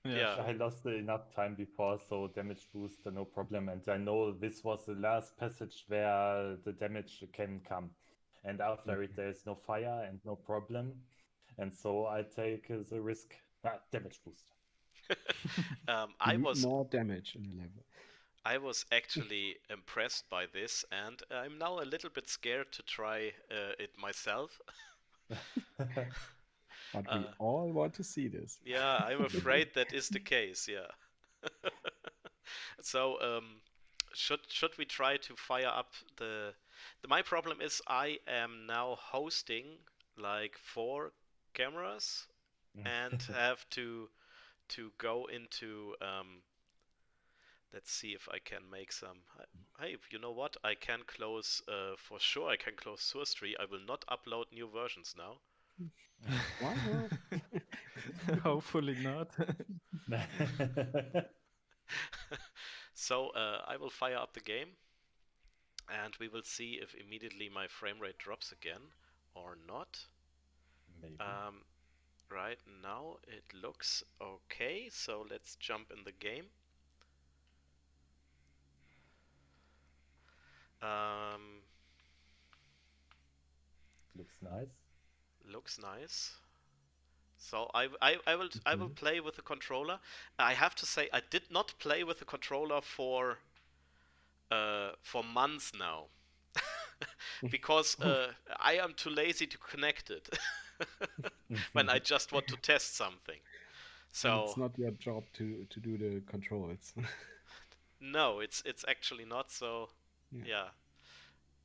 Yeah, Yeah. sure. I lost enough time before, so damage boost, no problem. And I know this was the last passage where the damage can come. And after it, there is no fire and no problem. And so I take the risk. Damage boost. I You need was more damage in the level. I was actually impressed by this, and I'm now a little bit scared to try it myself. But we all want to see this. Yeah, I'm afraid that is the case. Yeah. So should we try to fire up my problem is I am now hosting like 4 cameras and have to go into let's see if I can make some. Hey, you know what? I can close for sure. I can close Source Tree. I will not upload new versions now. Why not? Hopefully not. So I will fire up the game, and we will see if immediately my frame rate drops again or not. Maybe. Right now it looks okay, so let's jump in the game. Um, Looks nice. Looks nice. So I will play with the controller. I have to say I did not play with the controller for months now. Because I am too lazy to connect it when I just want to test something. And So it's not your job to do the controls. no, it's actually not. So Yeah.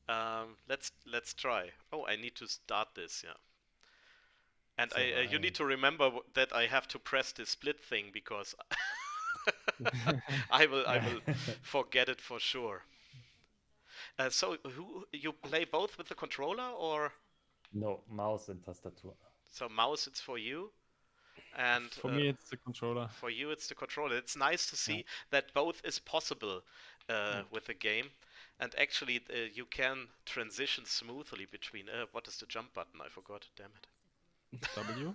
yeah, let's try. Oh, I need to start this. Yeah, and So you need to remember that I have to press the split thing because I will forget it for sure. So who you play both with the controller or No, mouse and Tastatur. so mouse it's for you and For me, it's the controller. for you it's the controller. It's nice to see Yeah. that both is possible Yeah. with the game, and actually you can transition smoothly between. What is the jump button? I forgot. Damn it. W.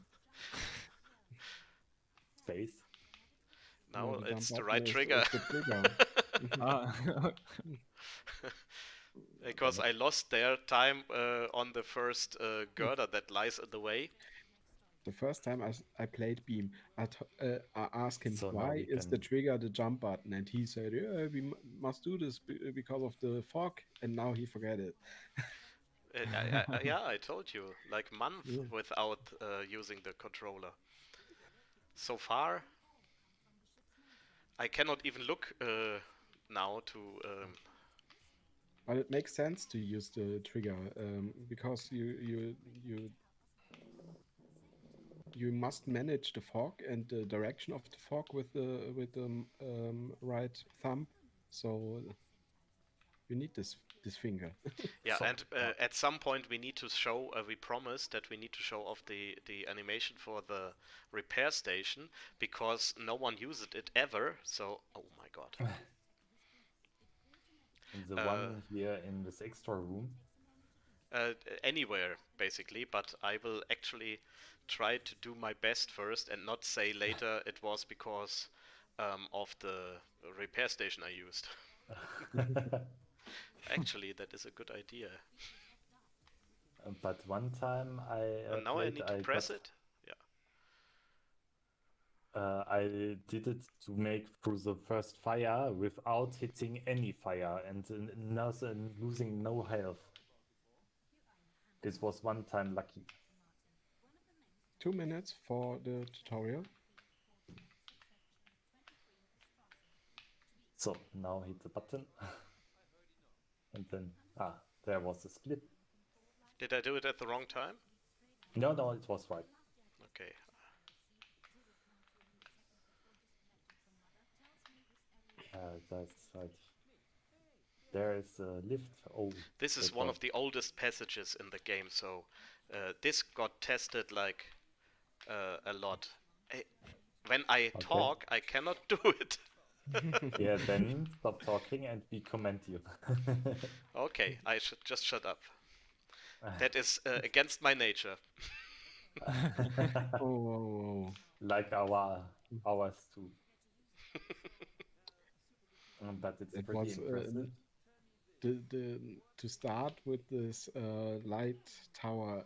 Space. Now No, the it's jump the button right is trigger. the trigger. Ah, Because I lost their time on the first girder that lies in the way. The first time I played Beam, I asked him So now why we is the can. trigger the jump button, and he said, "Yeah, we must do this because of the fog," and now he forget it. Yeah, I told you, like month Yeah. without using the controller. So far, I cannot even look now to. But it makes sense to use the trigger because you must manage the fog and the direction of the fog with the right thumb. So you need this finger. Yeah, So and at some point we need to show. We promised that we need to show off the animation for the repair station because no one used it ever. So, oh my god. and the one here in this extra room. Anywhere basically, but I will actually try to do my best first and not say later it was because of the repair station I used. Actually, that is a good idea. But one time And now I need to press it. Yeah. I did it to make through the first fire without hitting any fire and losing no health. This was one time lucky. 2 minutes for the tutorial. So now hit the button. And then, there was a split. Did I do it at the wrong time? No, it was right. Okay. That's right. There is a lift. Oh, This is that one was- of the oldest passages in the game, so this got tested like a lot. When I talk, I cannot do it. Yeah, then stop talking and we comment you. Okay, I should just shut up. That is against my nature. Oh. Like ours too. But it's It pretty was impressive. to start with this light tower.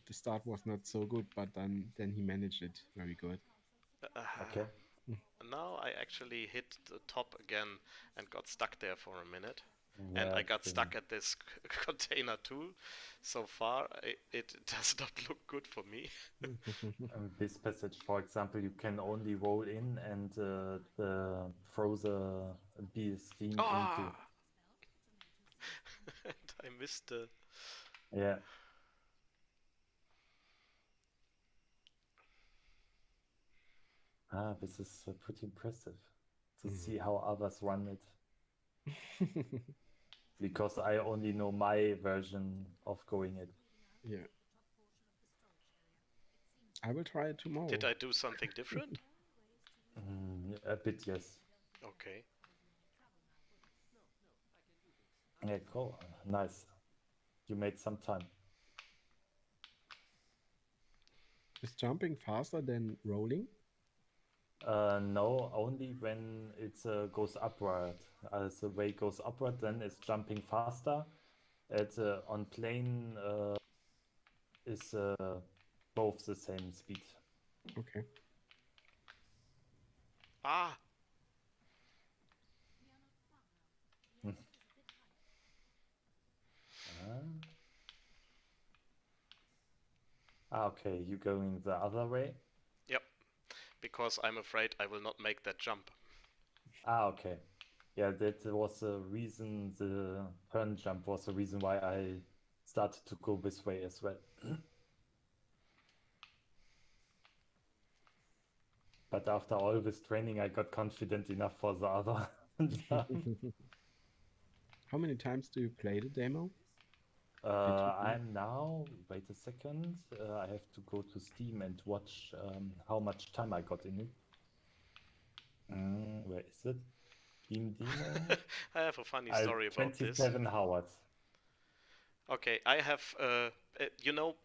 The start was not so good, but then he managed it very good. Okay. Now I actually hit the top again and got stuck there for a minute. Yeah, And I got then- stuck at this container too. So far, it does not look good for me. This passage, for example, you can only roll in and throw the bee steam into. Ah! And I missed the... Yeah. This is pretty impressive to see how others run it. Because I only know my version of going it. Yeah. I will try it tomorrow. Did I do something different? A bit, yes. Okay. Yeah, cool. Nice. You made some time. Is jumping faster than rolling? No, only when it goes upward. As the way goes upward, then it's jumping faster. On plane is both the same speed. Okay. Ah, Okay, you going the other way? yep. Because I'm afraid I will not make that jump. Okay. Yeah, that was the reason, the turn jump was the reason why I started to go this way as well. But after all this training, I got confident enough for the other jump. How many times do you play the demo? I'm now, wait a second, I have to go to Steam and watch how much time I got in it. Where is it? Steam demo? I have a funny story about this. 27 hours. Okay, I have,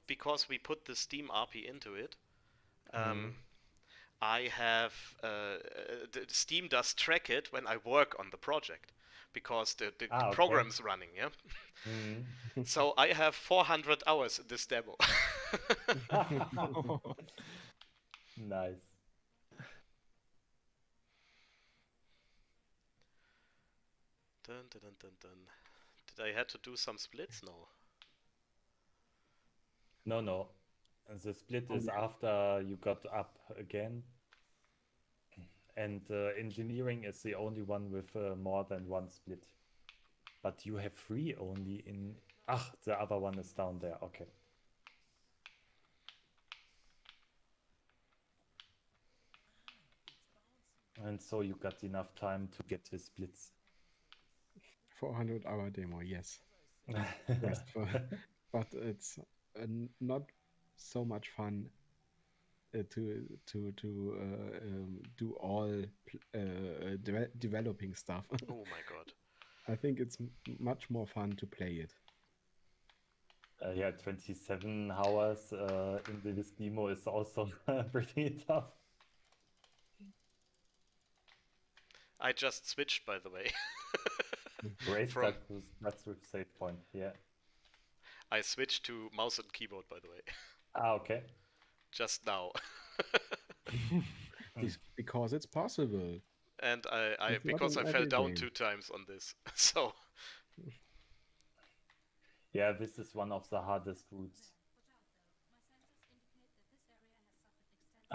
because we put the Steam API into it, I have, Steam does track it when I work on the project, because the Okay. program's running, yeah? So I have 400 hours in this demo. Nice. Dun, dun, dun, dun, dun. Did I had to do some splits? No. No. And the split is after you got up again. And engineering is the only one with more than one split. But you have 3 only in... the other one is down there. Okay. And so you got enough time to get the splits. 400-hour demo, yes. Yes, but it's not so much fun to do all developing stuff. Oh my god. I think it's much more fun to play it. Yeah, 27 hours in this demo is also pretty tough. I just switched, by the way. Great, From- that's with save point, yeah. I switched to mouse and keyboard, by the way. Okay. Just now. Because it's possible. And It's not because in I fell every down game. 2 times on this. So, Yeah, this is one of the hardest routes.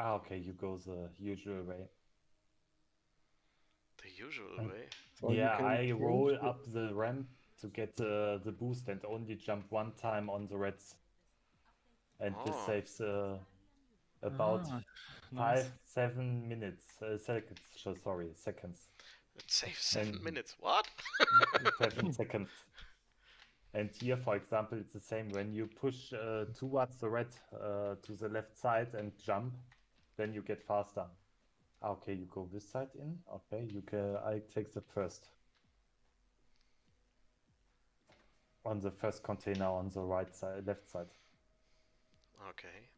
Okay, you go the usual way. the usual way. So you Yeah, can I change roll the- up the ramp to get the boost and only jump 1 time on the reds. And this Oh. saves about Nice. 5-7 minutes, seconds, sorry, seconds. It saves 7 And- minutes. What? 7 seconds. And here, for example, it's the same. When you push towards the red to the left side and jump, then you get faster. Okay, you go this side in. Okay, I take the first. On the first container on the right side, left side. Okay.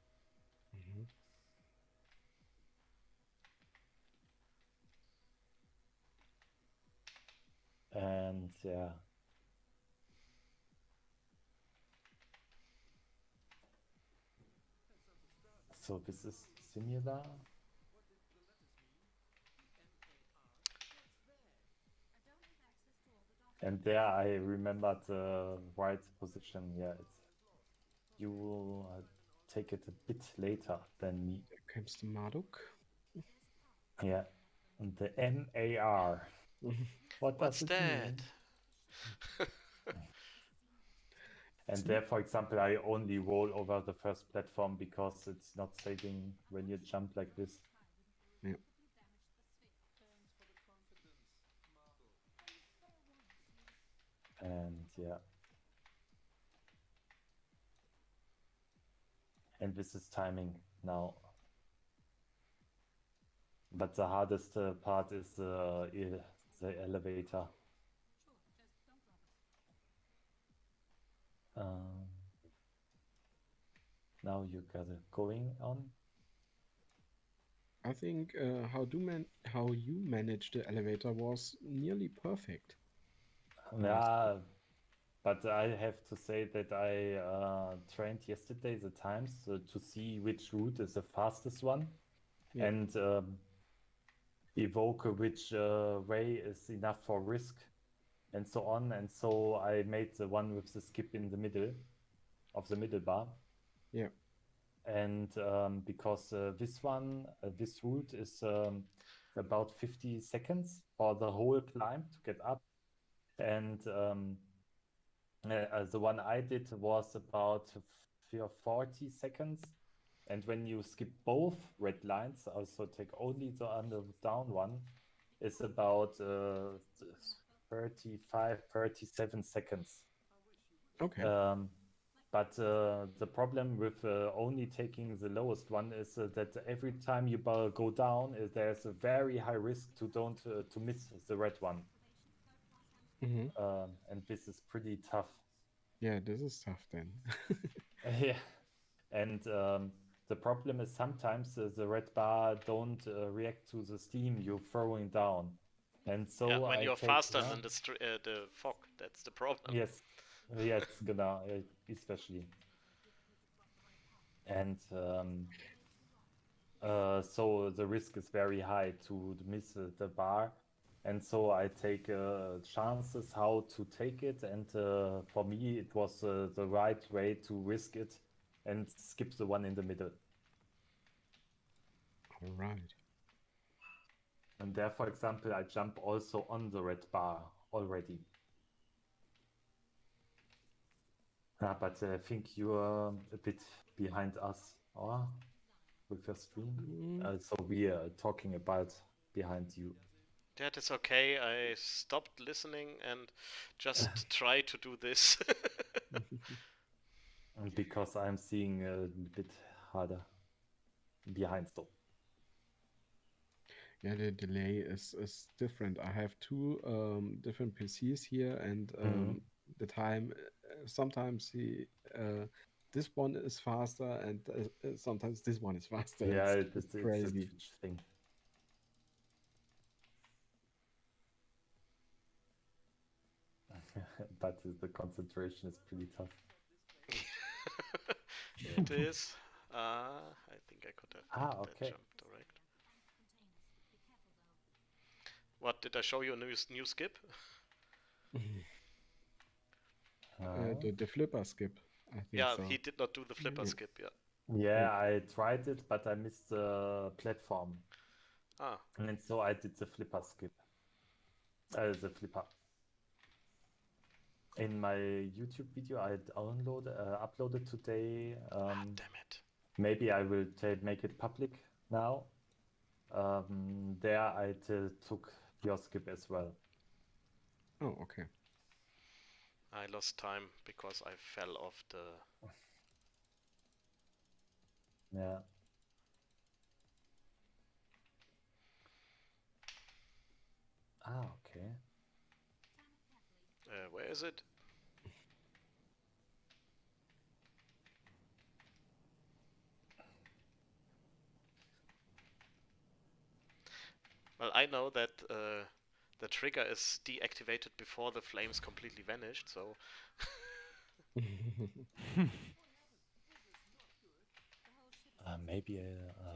And yeah. So this is similar. And there I remembered the right position. Yeah, you will take it a bit later than me. There comes the Marduk. Yeah, and the MAR. What What's does it that? mean? And there, for example, I only roll over the first platform because it's not saving when you jump like this. Yeah. And yeah. And this is timing now. But the hardest part is the elevator. Now you got it going on. I think how you managed the elevator was nearly perfect. Yeah, But I have to say that I trained yesterday the times to see which route is the fastest one Yeah. and evoke which way is enough for risk and so on. And so I made the one with the skip in the middle of the middle bar. Yeah. And because this route is about 50 seconds for the whole climb to get up. And the one I did was about 40 seconds. And when you skip both red lines, also take only the down one, it's about 35, 37 seconds. Okay. But the problem with only taking the lowest one is that every time you go down, there's a very high risk to miss the red one. And this is pretty tough. Yeah, this is tough then. Yeah. And the problem is sometimes the red bar don't react to the steam you're throwing down. And so Yeah, when I you're take faster than the fog, that's the problem. yes, yes, genau, especially. And so the risk is very high to miss the bar. And so I take chances how to take it. And for me, it was the right way to risk it and skip the one in the middle. All right. And there, for example, I jump also on the red bar already. But I think you are a bit behind us with your stream. So we are talking about behind you. That is okay. I stopped listening and just try to do this. And because I'm seeing a bit harder behind so. Yeah, the delay is different. I have two different PCs here, and the time sometimes this one is faster, and sometimes this one is faster. Yeah, It's it's a crazy. Twitch thing. But the concentration is pretty tough. It is. I think I could have put that Okay. jump direct. What, did I show you a new skip? The flipper skip, I think Yeah, so. he did not do the flipper skip, yeah. Yeah, I tried it, but I missed the platform. Ah, And so I did the flipper skip. The flipper. In my YouTube video I uploaded today. damn it. Maybe I will make it public now. There I took your skip as well. Oh, okay. I lost time because I fell off the... Yeah. Okay. Where is it? Well, I know that the trigger is deactivated before the flames completely vanished, so... Maybe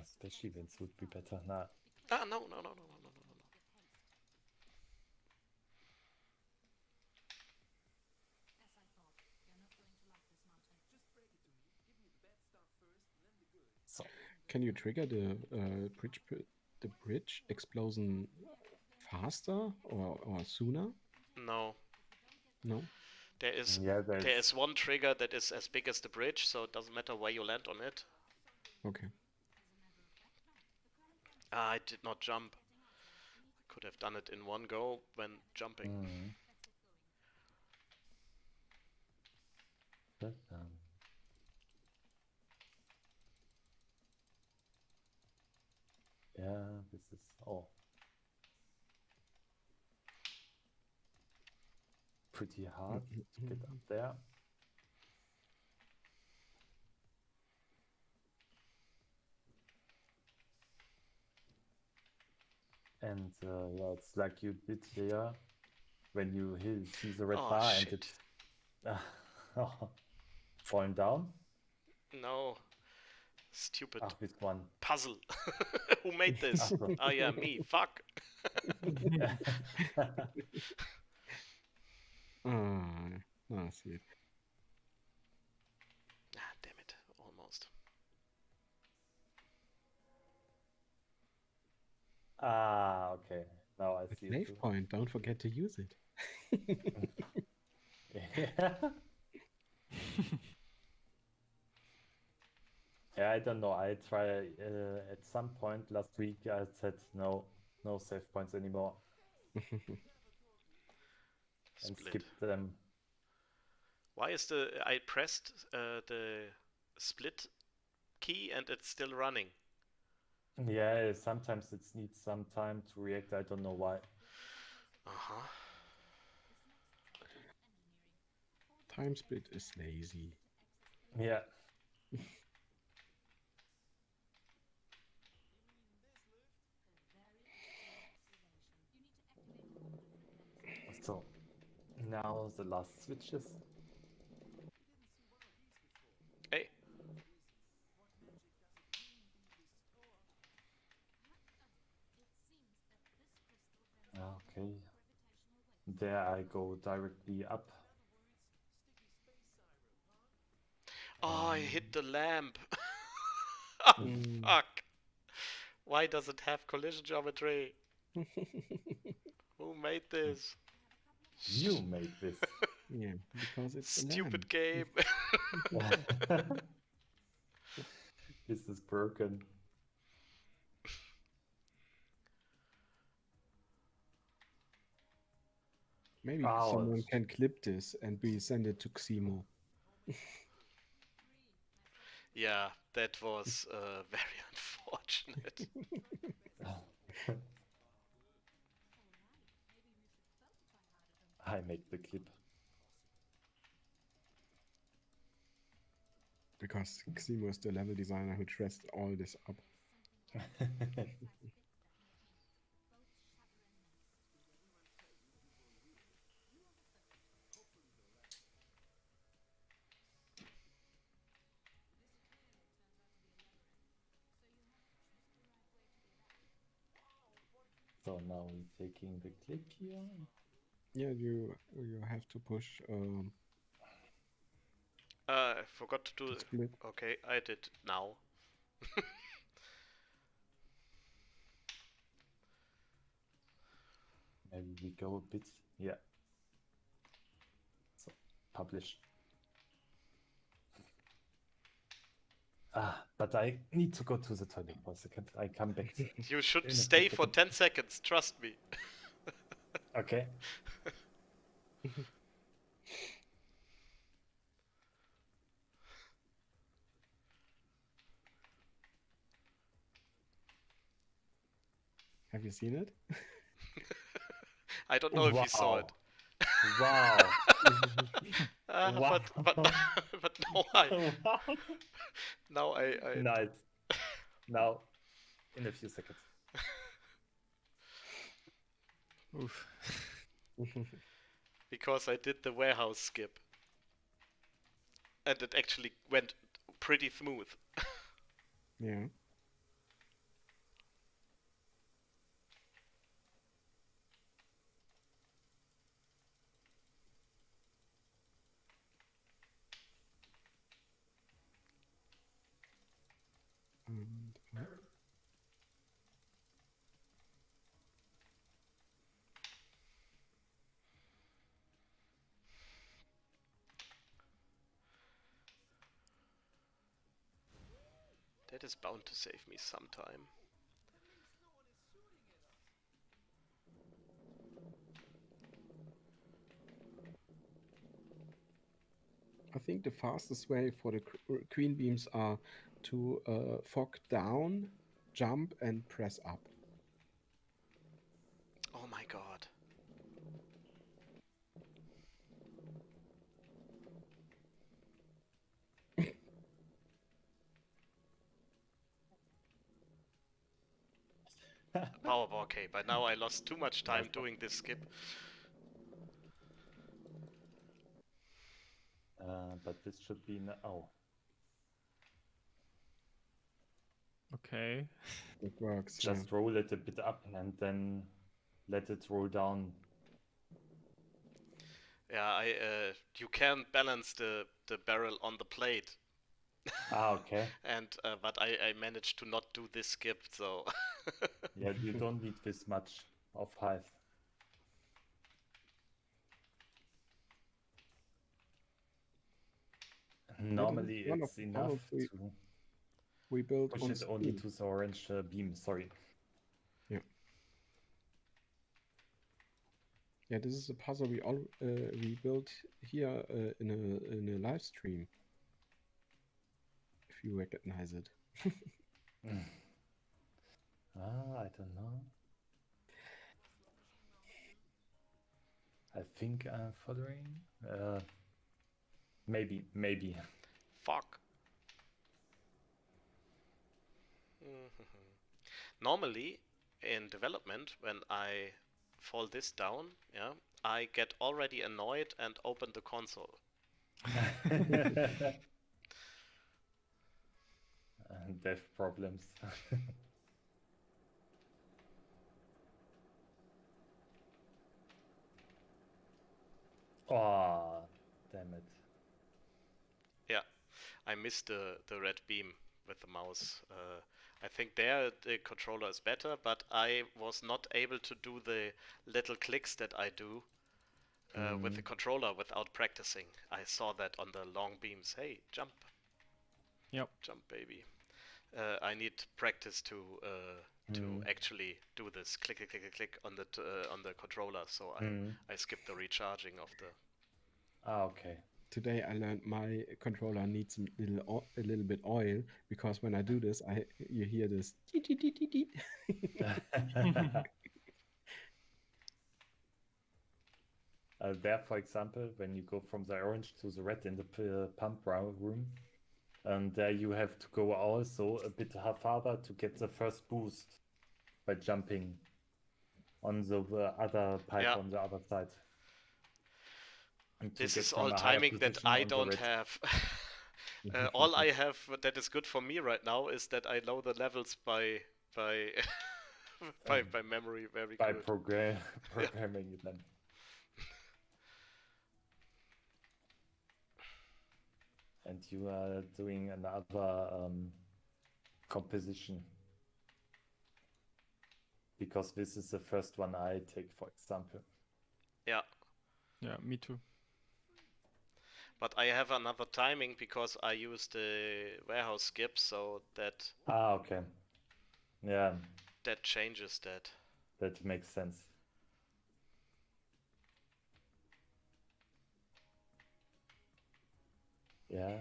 special events would be better. Nah. Ah, no. So. Can you trigger the bridge explosion faster or sooner? No. No. There is one trigger that is as big as the bridge, so it doesn't matter where you land on it. Okay. Ah, I did not jump. I could have done it in one go when jumping. But, yeah, this is pretty hard to get up there. And yeah, it's like you did here when you see the red bar and Falling down? No. Stupid Ah, which one? puzzle. Who made this? Ach so. Oh yeah, me. Fuck. I see it. Ah, damn it. Almost. Ah, okay. Now I The see it save too. point, don't forget to use it. Yeah, I don't know. I try at some point last week. I said no save points anymore and Split. skipped them. Why is I pressed the split key and it's still running? Yeah, sometimes it needs some time to react. I don't know why. Uh-huh. Time split is lazy. Yeah. So now the last switches. Hey. Okay. There I go directly up. Oh, I hit the lamp. Oh, Mm. fuck. Why does it have collision geometry? Who made this? You made this. Yeah, because it's Stupid a game. This is broken. Maybe Ouch. someone can clip this and we send it to Ximo. Yeah, that was very unfortunate. I make the clip. Because Ximo is the level designer who dressed all this up. So now we're taking the clip here. Yeah, you have to push I forgot to do the split. Okay, I did now. Maybe we go a bit. Yeah. So publish. But I need to go to the toilet for a second. I come back. You should In a stay few for 10 seconds, trust me. Okay. Have you seen it? I don't know if you saw it. Wow. Wow. But now I Nice. Now, in a few seconds. Oof. because I did the warehouse skip. And it actually went pretty smooth. Yeah. And, That is bound to save me some time. I think the fastest way for the queen beams are to fog down, jump, and press up. Oh my god. Powerball, okay, by now I lost too much time doing this skip. But this should be oh. Okay. It works. Just roll it a bit up and then let it roll down. Yeah, you can balance the barrel on the plate, Okay. and but I managed to not do this skip, so Yeah, you don't need this much of height. Normally one of it's the enough tunnels to we built push on it only Steam. to the orange beam. Sorry. Yeah, this is a puzzle we built here in a live stream. If you recognize it. I don't know. I think I'm following. Maybe. fuck. Normally, in development, when I fall this down, yeah, I get already annoyed and open the console. Dev problems. Oh, damn it. Yeah, I missed the red beam with the mouse. I think there the controller is better, but I was not able to do the little clicks that I do with the controller without practicing. I saw that on the long beams. Hey, jump. Yep. Jump, baby. I need practice to actually do this click click click click click on the controller. So I skipped the recharging of the. Okay. Today I learned my controller needs a little bit oil because when I do this, you hear this. There, for example, when you go from the orange to the red in the pump room, and there you have to go also a bit farther to get the first boost by jumping on the other pipe on the other side. This is all timing that I don't have. All I have that is good for me right now is that I know the levels by memory very by good. programming them. And you are doing another composition. Because this is the first one I take, for example. Yeah. Yeah, me too. But I have another timing because I use the warehouse skip, so that. Okay. Yeah. That changes that. That makes sense. Yeah.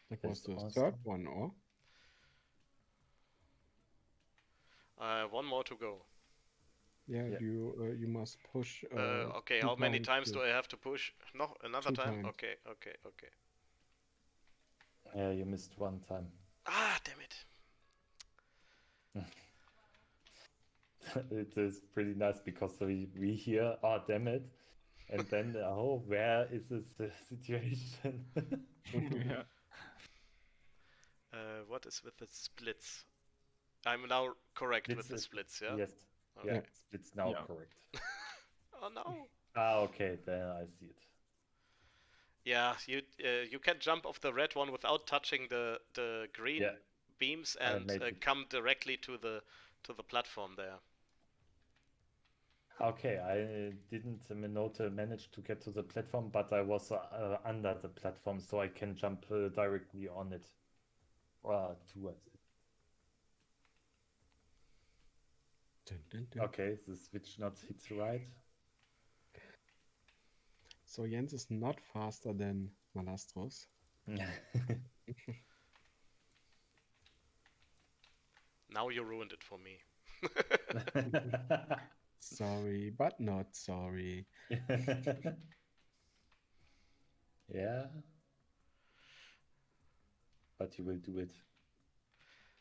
That was the third one, or? One more to go. Yeah. You must push. Okay, how many times do I have to push? No, another time? Times. Okay. Yeah, you missed one time. Ah, damn it. It is pretty nice because we hear, oh, damn it. And then, oh, where is this situation? Yeah. What is with the splits? I'm now correct with the splits, yeah? Yes. Okay. Yeah, splits now correct. Oh no. Okay, then I see it. Yeah, you can jump off the red one without touching the green beams and come directly to the platform there. Okay, I didn't manage to get to the platform, but I was under the platform, so I can jump directly on it towards it. Okay, the switch not hits right. So Jens is not faster than Malastros. Now you ruined it for me. Sorry, but not sorry. Yeah. But you will do it.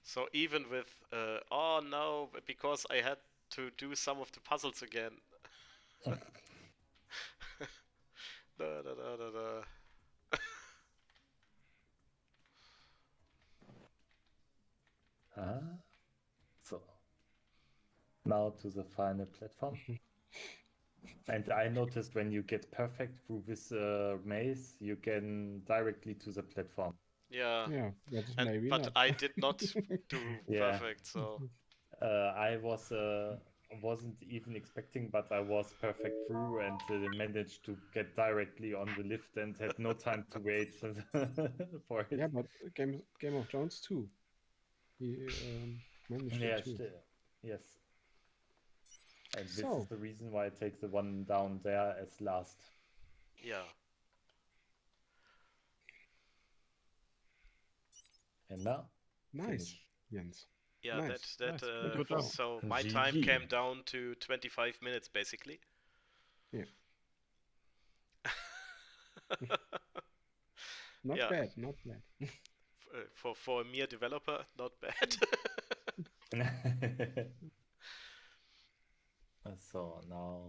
So even with, oh no, because I had to do some of the puzzles again. Da, da, da, da, da. So now to the final platform. And I noticed when you get perfect through this maze, you can directly to the platform. Yeah, Yeah, but and maybe but not. I did not do Yeah. perfect, so I wasn't even expecting, but I was perfect through and managed to get directly on the lift and had no time to wait for it. Yeah, but Game of Thrones too. He managed it Yeah, too. yes. And this is So the reason why I take the one down there as last. yeah. And now, nice, finish. Jens. Yeah, Nice. Nice. Good job. so my time GG. came down to 25 minutes basically. Yeah. Not Yeah, bad, not bad. for a mere developer, not bad. So now,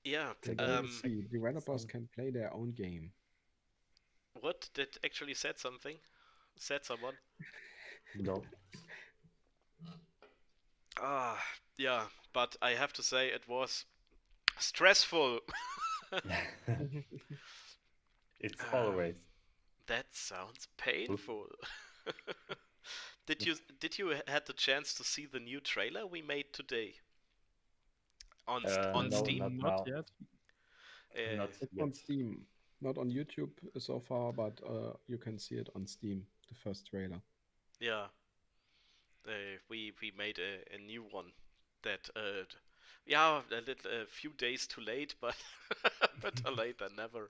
Yeah, Today we um, see developers some- can play their own game. what did actually said something? Said someone? no. Ah, yeah, but I have to say it was stressful. It's Ah, always. that sounds painful. Did you had the chance to see the new trailer we made today on No, Steam? not Not now. yet. Not It's yet. on Steam, not on YouTube so far, but you can see it on Steam, the first trailer. Yeah, we made a new one that yeah, a few days too late, but better late than never.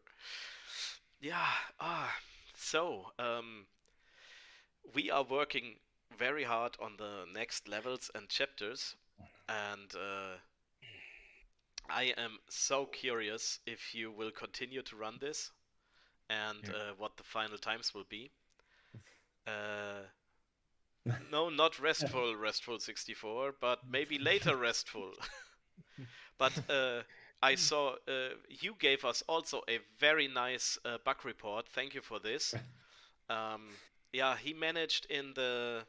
Yeah. So we are working very hard on the next levels and chapters, and I am so curious if you will continue to run this and Yeah. what the final times will be. No, not restful 64, but maybe later restful. But I saw you gave us also a very nice bug report. Thank you for this. Yeah, he managed in the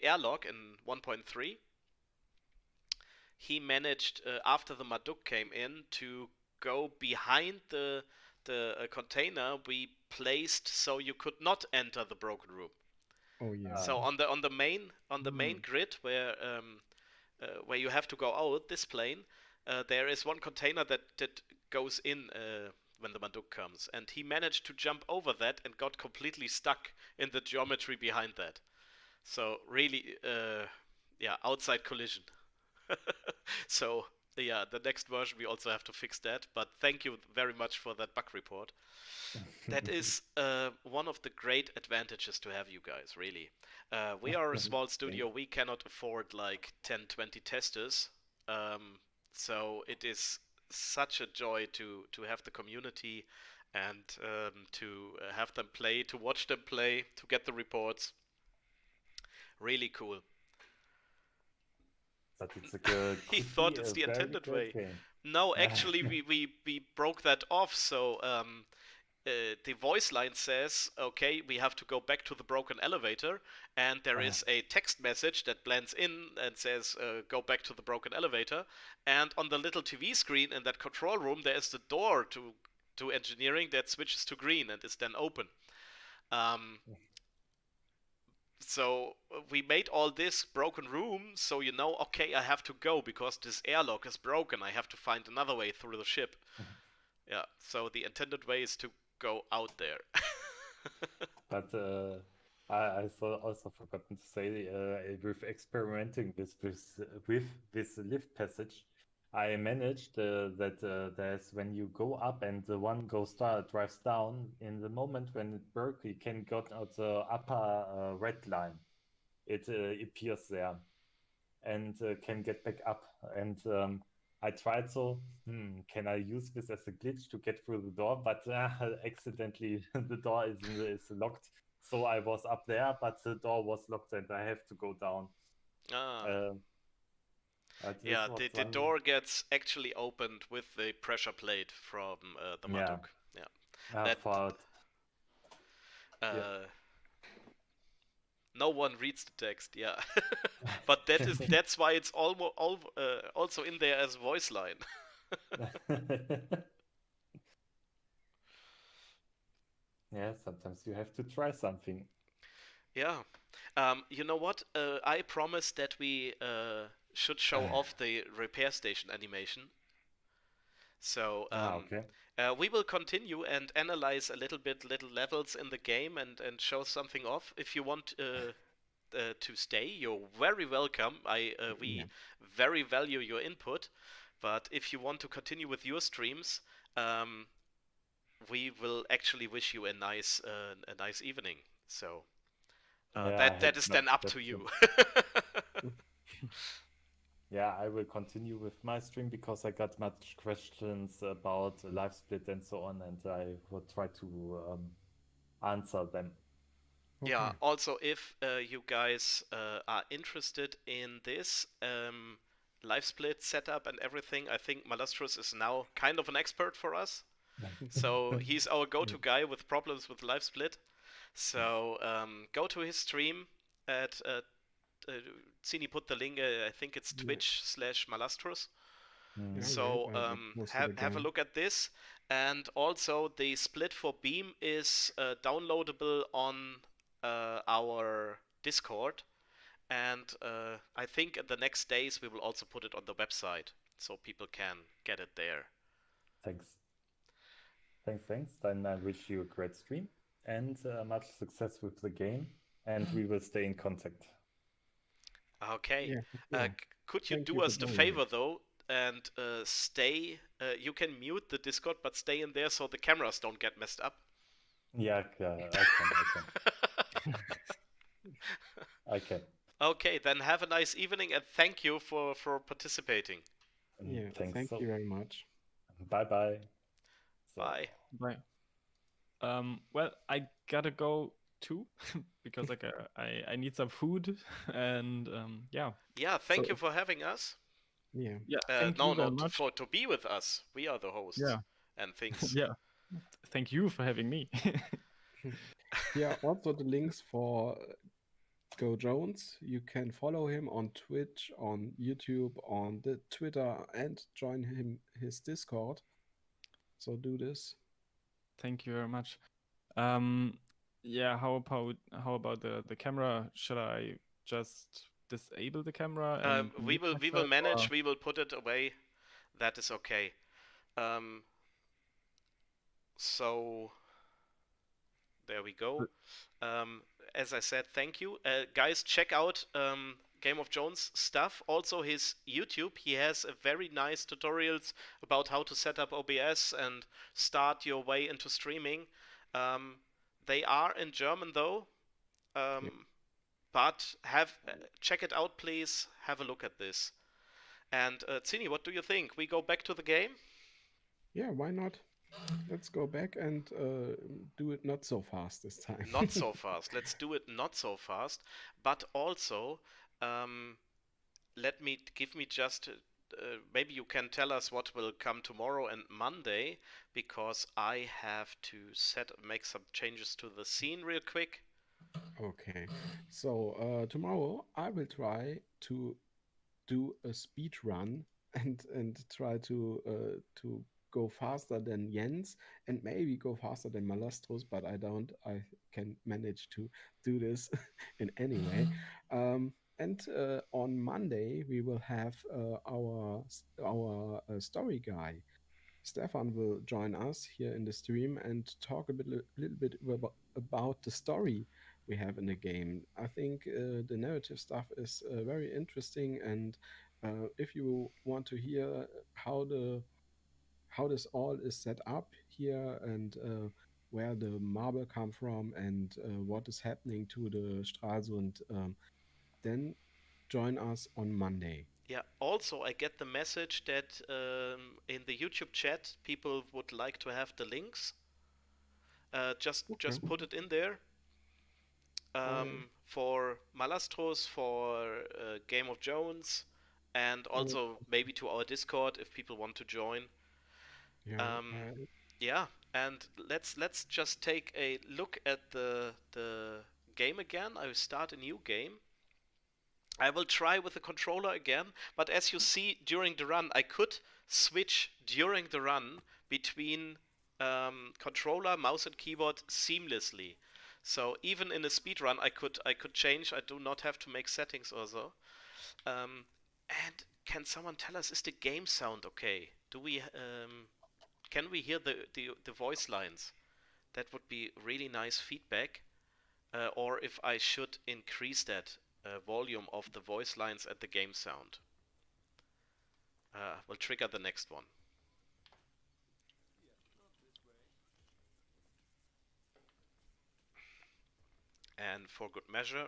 airlock in 1.3. He managed after the Maduk came in to go behind the container we placed so you could not enter the broken room. Oh yeah. So on the main grid where you have to go out this plane, there is one container that goes in when the Manduk comes, and he managed to jump over that and got completely stuck in the geometry behind that. So really, yeah, outside collision. So yeah, the next version we also have to fix that. But thank you very much for that bug report. That is one of the great advantages to have you guys, really. We are a small studio, we cannot afford like 10, 20 testers. So it is such a joy to have the community and to have them play, to watch them play, to get the reports. Really cool. But it's a He could thought be it's a the very intended great way. game. No, actually, we broke that off. So the voice line says, okay, we have to go back to the broken elevator, and there is a text message that blends in and says, go back to the broken elevator. And on the little TV screen in that control room, there is the door to engineering that switches to green and is then open. So we made all this broken room, so you know, okay, I have to go because this airlock is broken. I have to find another way through the ship. Yeah, so the intended way is to go out there. But I also forgotten to say with experimenting with this lift passage, I managed that there's when you go up and the one drives down. In the moment when it broke, you can get out the upper red line. It appears there and can get back up. And I tried can I use this as a glitch to get through the door? But accidentally the door is locked. So I was up there, but the door was locked and I have to go down. Ah, Uh, This Yeah, was the one. door gets actually opened with the pressure plate from the Yeah, Marduk. Yeah, I that thought. Yeah. no one reads the text. Yeah, but that's why it's also in there as voice line. Yeah, sometimes you have to try something. Yeah. You know what? I promised that we should show off the repair station animation. So Okay. we will continue and analyze a little bit little levels in the game and show something off. If you want to stay, you're very welcome. We Yeah. very value your input. But if you want to continue with your streams, um, we will actually wish you a nice evening. So Yeah, I that hope is not. then up That's to true. you. Yeah, I will continue with my stream because I got much questions about live split and so on, and I will try to answer them. Yeah, Okay. also, if you guys are interested in this live split setup and everything, I think Malastros is now kind of an expert for us. So he's our go-to guy with problems with live split. So go to his stream at Zini put the link. I think it's Yeah. Twitch/Malastros. Mm. Yeah, great. So I posted have a again. look at this, and also the split for Beam is downloadable on our Discord, and I think in the next days we will also put it on the website so people can get it there. Thanks. Thanks. Then I wish you a great stream and much success with the game, and we will stay in contact. Okay. Yeah, for sure. Could you Thank do you for us the joining. favor though and stay? You can mute the Discord, but stay in there so the cameras don't get messed up. Yeah, I can. I can. Okay, then have a nice evening and thank you for participating. Yeah, Thanks. thank you very much. Bye. Bye. Bye. Well, I gotta go too because like I need some food and yeah. Yeah, thank So- you for having us. Yeah. Yeah, thank No, you very no, much. to be with us. We are the hosts Yeah. and things. Yeah. Thank you for having me. Yeah, also the links for Go Jones. You can follow him on Twitch, on YouTube, on the Twitter, and join his Discord. So do this. Thank you very much. Yeah, how about the camera? Should I just disable the camera and We mute will myself, manage. or- We will put it away. That is okay. So there we go. As I said, thank you, guys. Check out Game of Jones stuff. Also his YouTube. He has a very nice tutorials about how to set up OBS and start your way into streaming. They are in German though. But check it out, please. Have a look at this. And Zini, what do you think? We go back to the game? Yeah, why not? Let's go back and do it not so fast this time. Not so fast. Let's do it not so fast. But also, give me just. Maybe you can tell us what will come tomorrow and Monday, because I have to make some changes to the scene real quick. Okay, so tomorrow I will try to do a speed run and try to go faster than Jens and maybe go faster than Malastros, but I can manage to do this in any way. And on Monday we will have our story guy. Stefan will join us here in the stream and talk little bit about the story we have in the game. I think the narrative stuff is very interesting, and if you want to hear how this all is set up here and where the marble come from and what is happening to the Stralsund, then join us on Monday. Yeah, also I get the message that in the YouTube chat people would like to have the links. Just put it in there. For Malastros, for Game of Jones, and also maybe to our Discord if people want to join. Yeah. Yeah, and let's just take a look at the game again. I will start a new game. I will try with the controller again, but as you see during the run, I could switch during the run between controller, mouse, and keyboard seamlessly. So even in a speed run, I could change. I do not have to make settings or so. And can someone tell us, is the game sound okay? Do we can we hear the voice lines? That would be really nice feedback. Or if I should increase that volume of the voice lines and the game sound. We'll trigger the next one. And for good measure,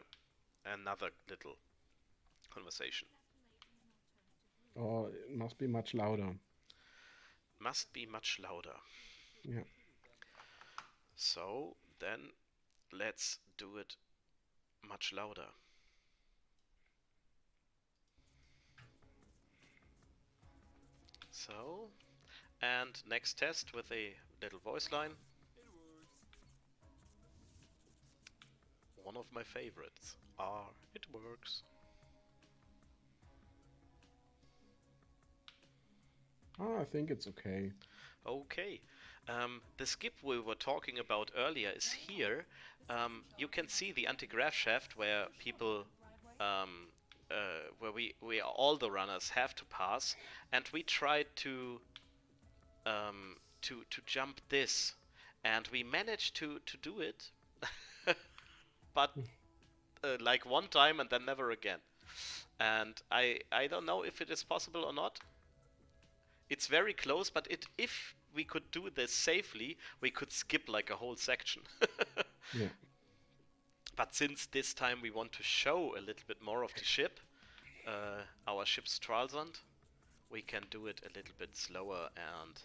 another little conversation. Or it must be much louder. Must be much louder. Yeah. So then let's do it much louder. So, and next test with a little voice line. One of my favorites. It works. I think it's okay. Okay. The skip we were talking about earlier is here. You can see the anti-grav shaft where people, where we all the runners have to pass, and we tried to jump this, and we managed to do it, but like one time and then never again. And I don't know if it is possible or not. It's very close, but if we could do this safely, we could skip like a whole section. Yeah. But since this time we want to show a little bit more of the ship, our ship's Stralsund, we can do it a little bit slower and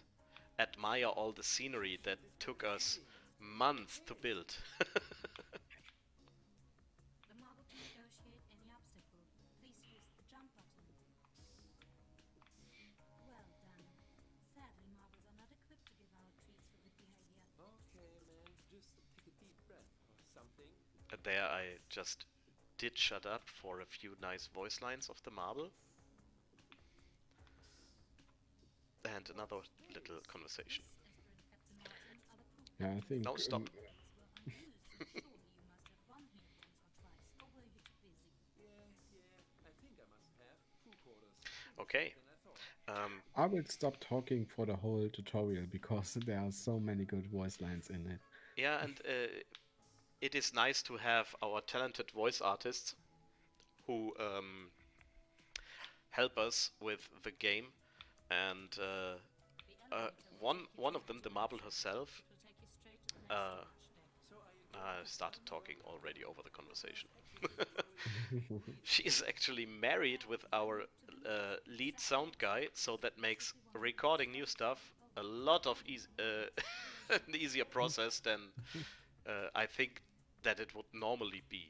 admire all the scenery that took us months to build. The marble can negotiate any obstacle. Please use the jump button. Well done. Sadly, marbles are not equipped to give out treats for good behavior. Okay, man, just take a deep breath or something. There I just did shut up for a few nice voice lines of the marble. And another little conversation. Yeah, I think. No, stop. Surely you must have won here once or twice, or were you too busy? Yeah, I think I must have. Crew quarters. Okay. Than I thought. I will stop talking for the whole tutorial because there are so many good voice lines in it. Yeah, and it is nice to have our talented voice artists who help us with the game. And one of them, the marble herself, It'll take you straight to the next launch day. I started talking already over the conversation. She is actually married with our lead sound guy, so that makes recording new stuff a lot of an easier process than I think that it would normally be.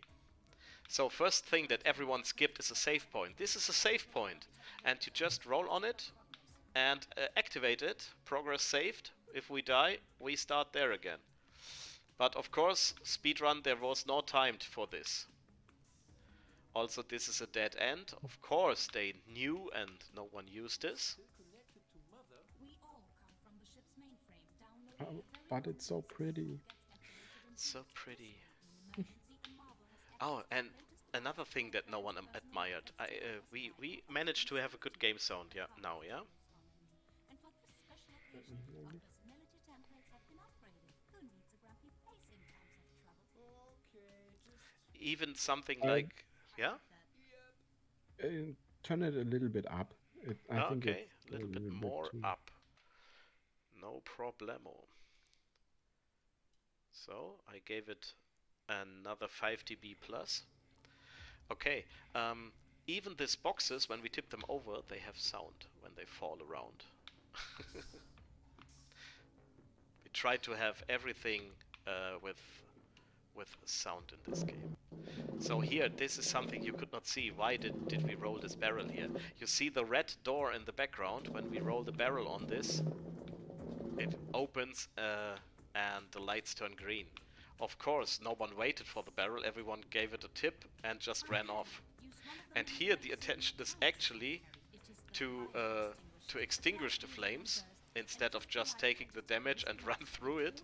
So first thing that everyone skipped is a save point. This is a save point, and you just roll on it and activate it. Progress saved. If we die, we start there again. But of course, speedrun, there was no time for this. Also, this is a dead end. Of course, they knew and no one used this. Still connected to Mother. We all come from the ship's mainframe. Download Oh, but it's so pretty. So pretty. Oh, and another thing that no one admired. We managed to have a good game sound, yeah, now, yeah? And for this special occasion, our personality templates have been upgraded. Who needs a grumpy face in times of trouble? Okay, just Even something like, yeah? Turn it a little bit up. I think Okay, it's a little bit bit more too- up. No problemo. So, I gave it another 5 dB plus. Okay, even these boxes, when we tip them over, they have sound when they fall around. We try to have everything with with sound in this game. So here, this is something you could not see. Why did we roll this barrel here? You see the red door in the background. When we roll the barrel on this, it opens and the lights turn green. Of course, no one waited for the barrel. Everyone gave it a tip and just ran off. And here the intention is actually to extinguish the flames instead of just taking the damage and run through it.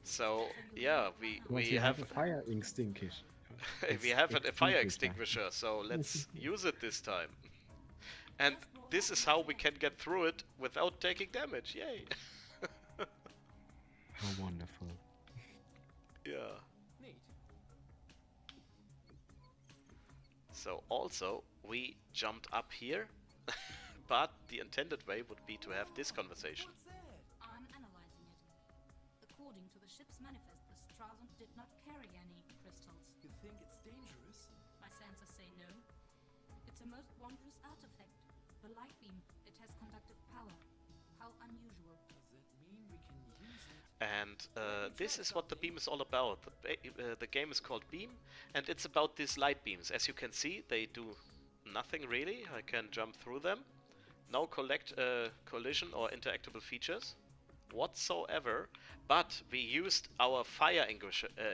So yeah, we have a fire extinguisher. we have a fire extinguisher, so let's use it this time. And this is how we can get through it without taking damage. Yay! How wonderful. Yeah. Neat. So also we jumped up here, but the intended way would be to have this conversation. What's that? I'm analyzing it. According to the ship's manifest, the Stralsund did not carry any crystals. You think it's dangerous? My sensors say no. It's a most wondrous artifact. The light beam, it has conductive power. How unusual. Does that mean we can use it? And this is what the beam is all about. The game is called Beam, and it's about these light beams. As you can see, they do nothing really. I can jump through them. No collision or interactable features whatsoever, but we used our fire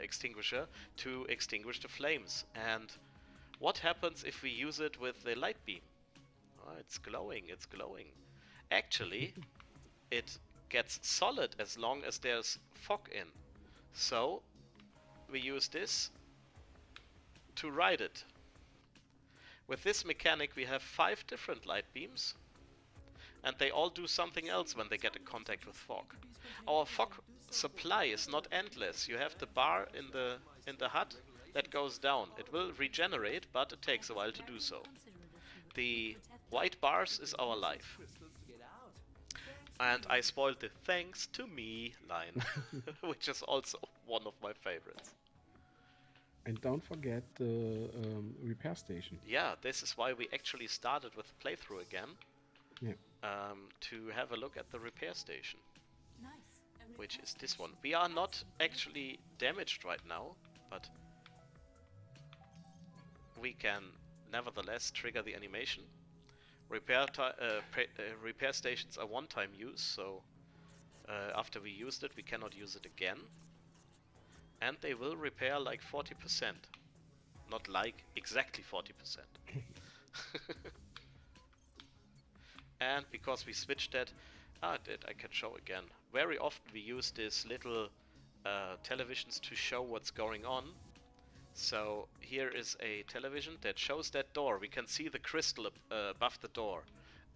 extinguisher to extinguish the flames. And what happens if we use it with the light beam? Oh, it's glowing, it's glowing. Actually, it gets solid as long as there's fog in. So we use this to ride it. With this mechanic we have 5 different light beams, and they all do something else when they get in contact with fog. Our fog supply is not endless. You have the bar in the hut that goes down. It will regenerate, but it takes a while to do so. The white bars is our life. Crystals to get out. And I spoiled the thanks to me line, which is also one of my favorites. And don't forget the repair station. Yeah, this is why we actually started with the playthrough again. Yeah. To have a look at the repair station, Nice. A which repair is this station. one. We are not actually damaged right now, but we can nevertheless trigger the animation. Repair stations are one-time use, so after we used it, we cannot use it again. And they will repair like 40%. Not like, exactly 40%. And because we switched that, I can show again. Very often we use these little televisions to show what's going on. So here is a television that shows that door. We can see the crystal above the door.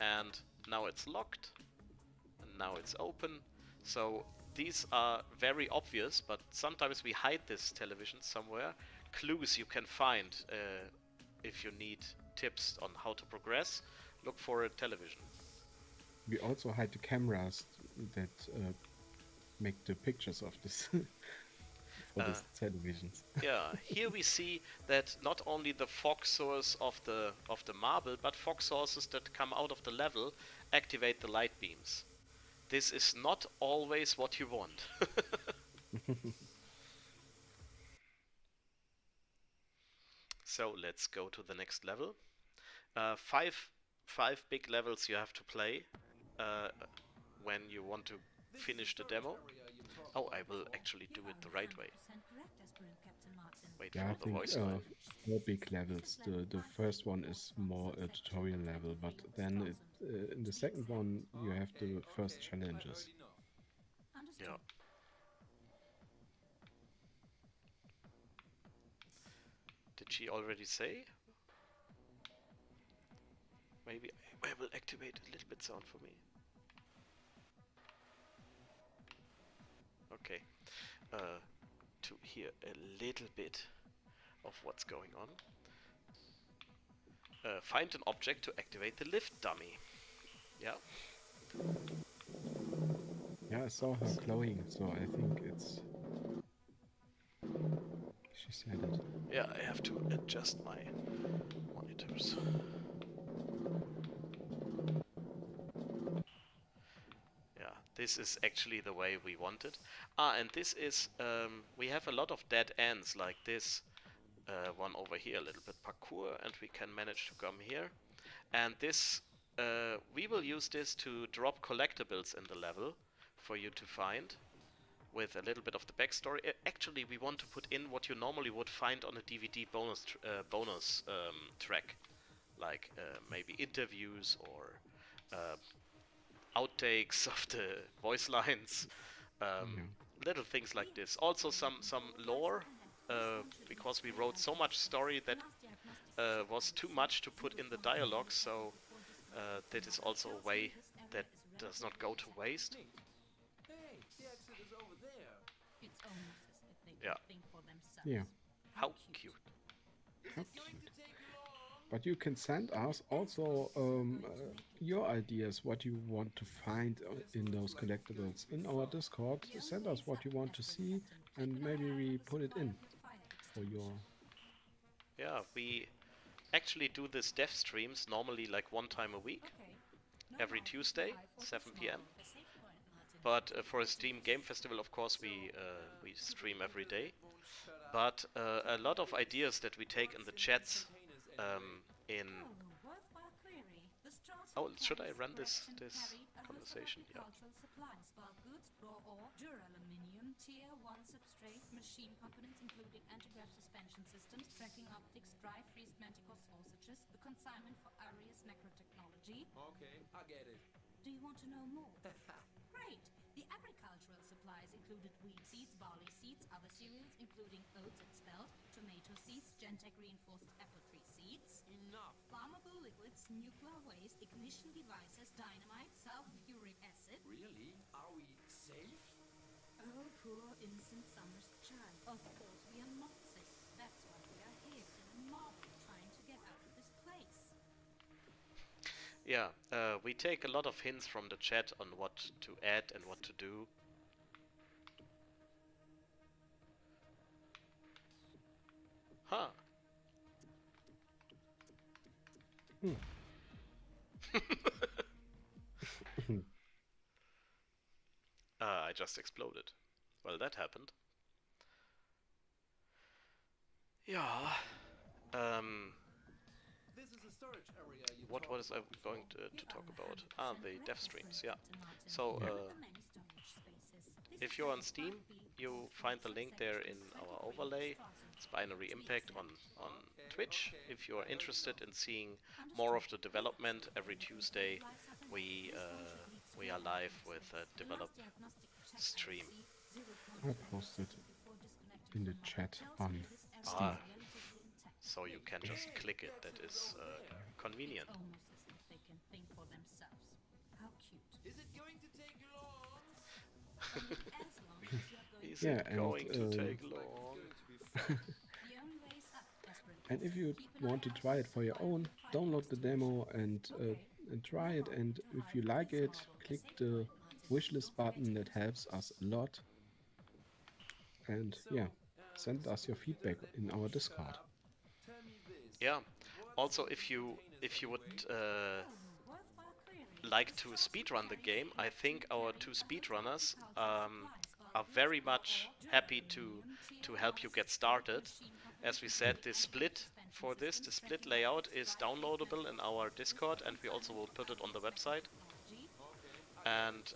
And now it's locked. And now it's open. So these are very obvious, but sometimes we hide this television somewhere. Clues you can find if you need tips on how to progress. Look for a television. We also hide the cameras that make the pictures of this for these televisions. Yeah, here we see that not only the fog source of the marble, but fog sources that come out of the level activate the light beams. This is not always what you want. So let's go to the next level. Five big levels you have to play when you want to finish the demo. Oh, I will actually do it the right way. 100% correct, as per Captain Martin. Wait Yeah, I for the think voice line. 4 big levels. The first one is more a tutorial level, but then in the second one you have the first challenges. Understood. Yeah. Did she already say? Maybe I will activate a little bit sound for me. Okay. To hear a little bit of what's going on. Find an object to activate the lift dummy. Yeah. Yeah, I saw her glowing, so I think it's... She said it. Yeah, I have to adjust my monitors. Yeah, this is actually the way we want it. And this is, we have a lot of dead ends like this one over here, a little bit parkour, and we can manage to come here. And this, we will use this to drop collectibles in the level for you to find with a little bit of the backstory. Actually, we want to put in what you normally would find on a DVD bonus track, like maybe interviews or outtakes of the voice lines, little things like this. Also some lore, because we wrote so much story that was too much to put in the dialogue, so that is also a way that does not go to waste. Hey, the exit is over there. It's almost as if they Yeah. can think for themselves. Yeah. How cute. How cute. But you can send us also your ideas, what you want to find in those collectibles in our Discord. Send us what you want to see, and maybe we put it in for your. Yeah, we actually do this dev streams normally like one time a week, every Tuesday, 7 p.m. But for a Steam Game Festival, of course, we stream every day. But a lot of ideas that we take in the chats in... Oh, should I run this conversation? Yeah. Duraluminum, tier 1 substrate, machine components including anti-grav suspension systems, tracking optics, dry freeze manticore sausages, the consignment for Arius macrotechnology. Okay, I get it. Do you want to know more? Great! The agricultural supplies included wheat seeds, barley seeds, other cereals including oats and spelt, tomato seeds, Gentech reinforced apple tree seeds, Enough. flammable liquids, nuclear waste, ignition devices, dynamite, sulfuric acid. Really? Are we safe? Oh, poor innocent summer's child. Of course we are not safe. That's why we are here in a marble trying to get out of this place. Yeah, we take a lot of hints from the chat on what to add and what to do. Huh. I just exploded. Well, that happened. Yeah. This is a storage area you What was I going to talk about? Ah, the dev streams, yeah. So, if you're on Steam, you find the link there in our overlay. It's Binary Impact on Twitch. If you're interested in seeing more of the development, every Tuesday we are live with a develop stream. I posted in the chat on Steam. Ah, so you can just click it. That is convenient. Almost as if they can think for themselves. How cute. Is it going to take long? As long as you're going Is Yeah, it and, going to take long? Going to be fun. the only way is up, desperate. And if you want to try it for your own, download the demo and try it. And if you like it, click the wishlist button. That helps us a lot. And yeah, send us your feedback in our Discord. Tell me this. Yeah. Also, if you would like to speedrun the game, I think our two speedrunners are very much happy to help you get started. As we said, the split for this, the split layout is downloadable in our Discord, and we also will put it on the website. And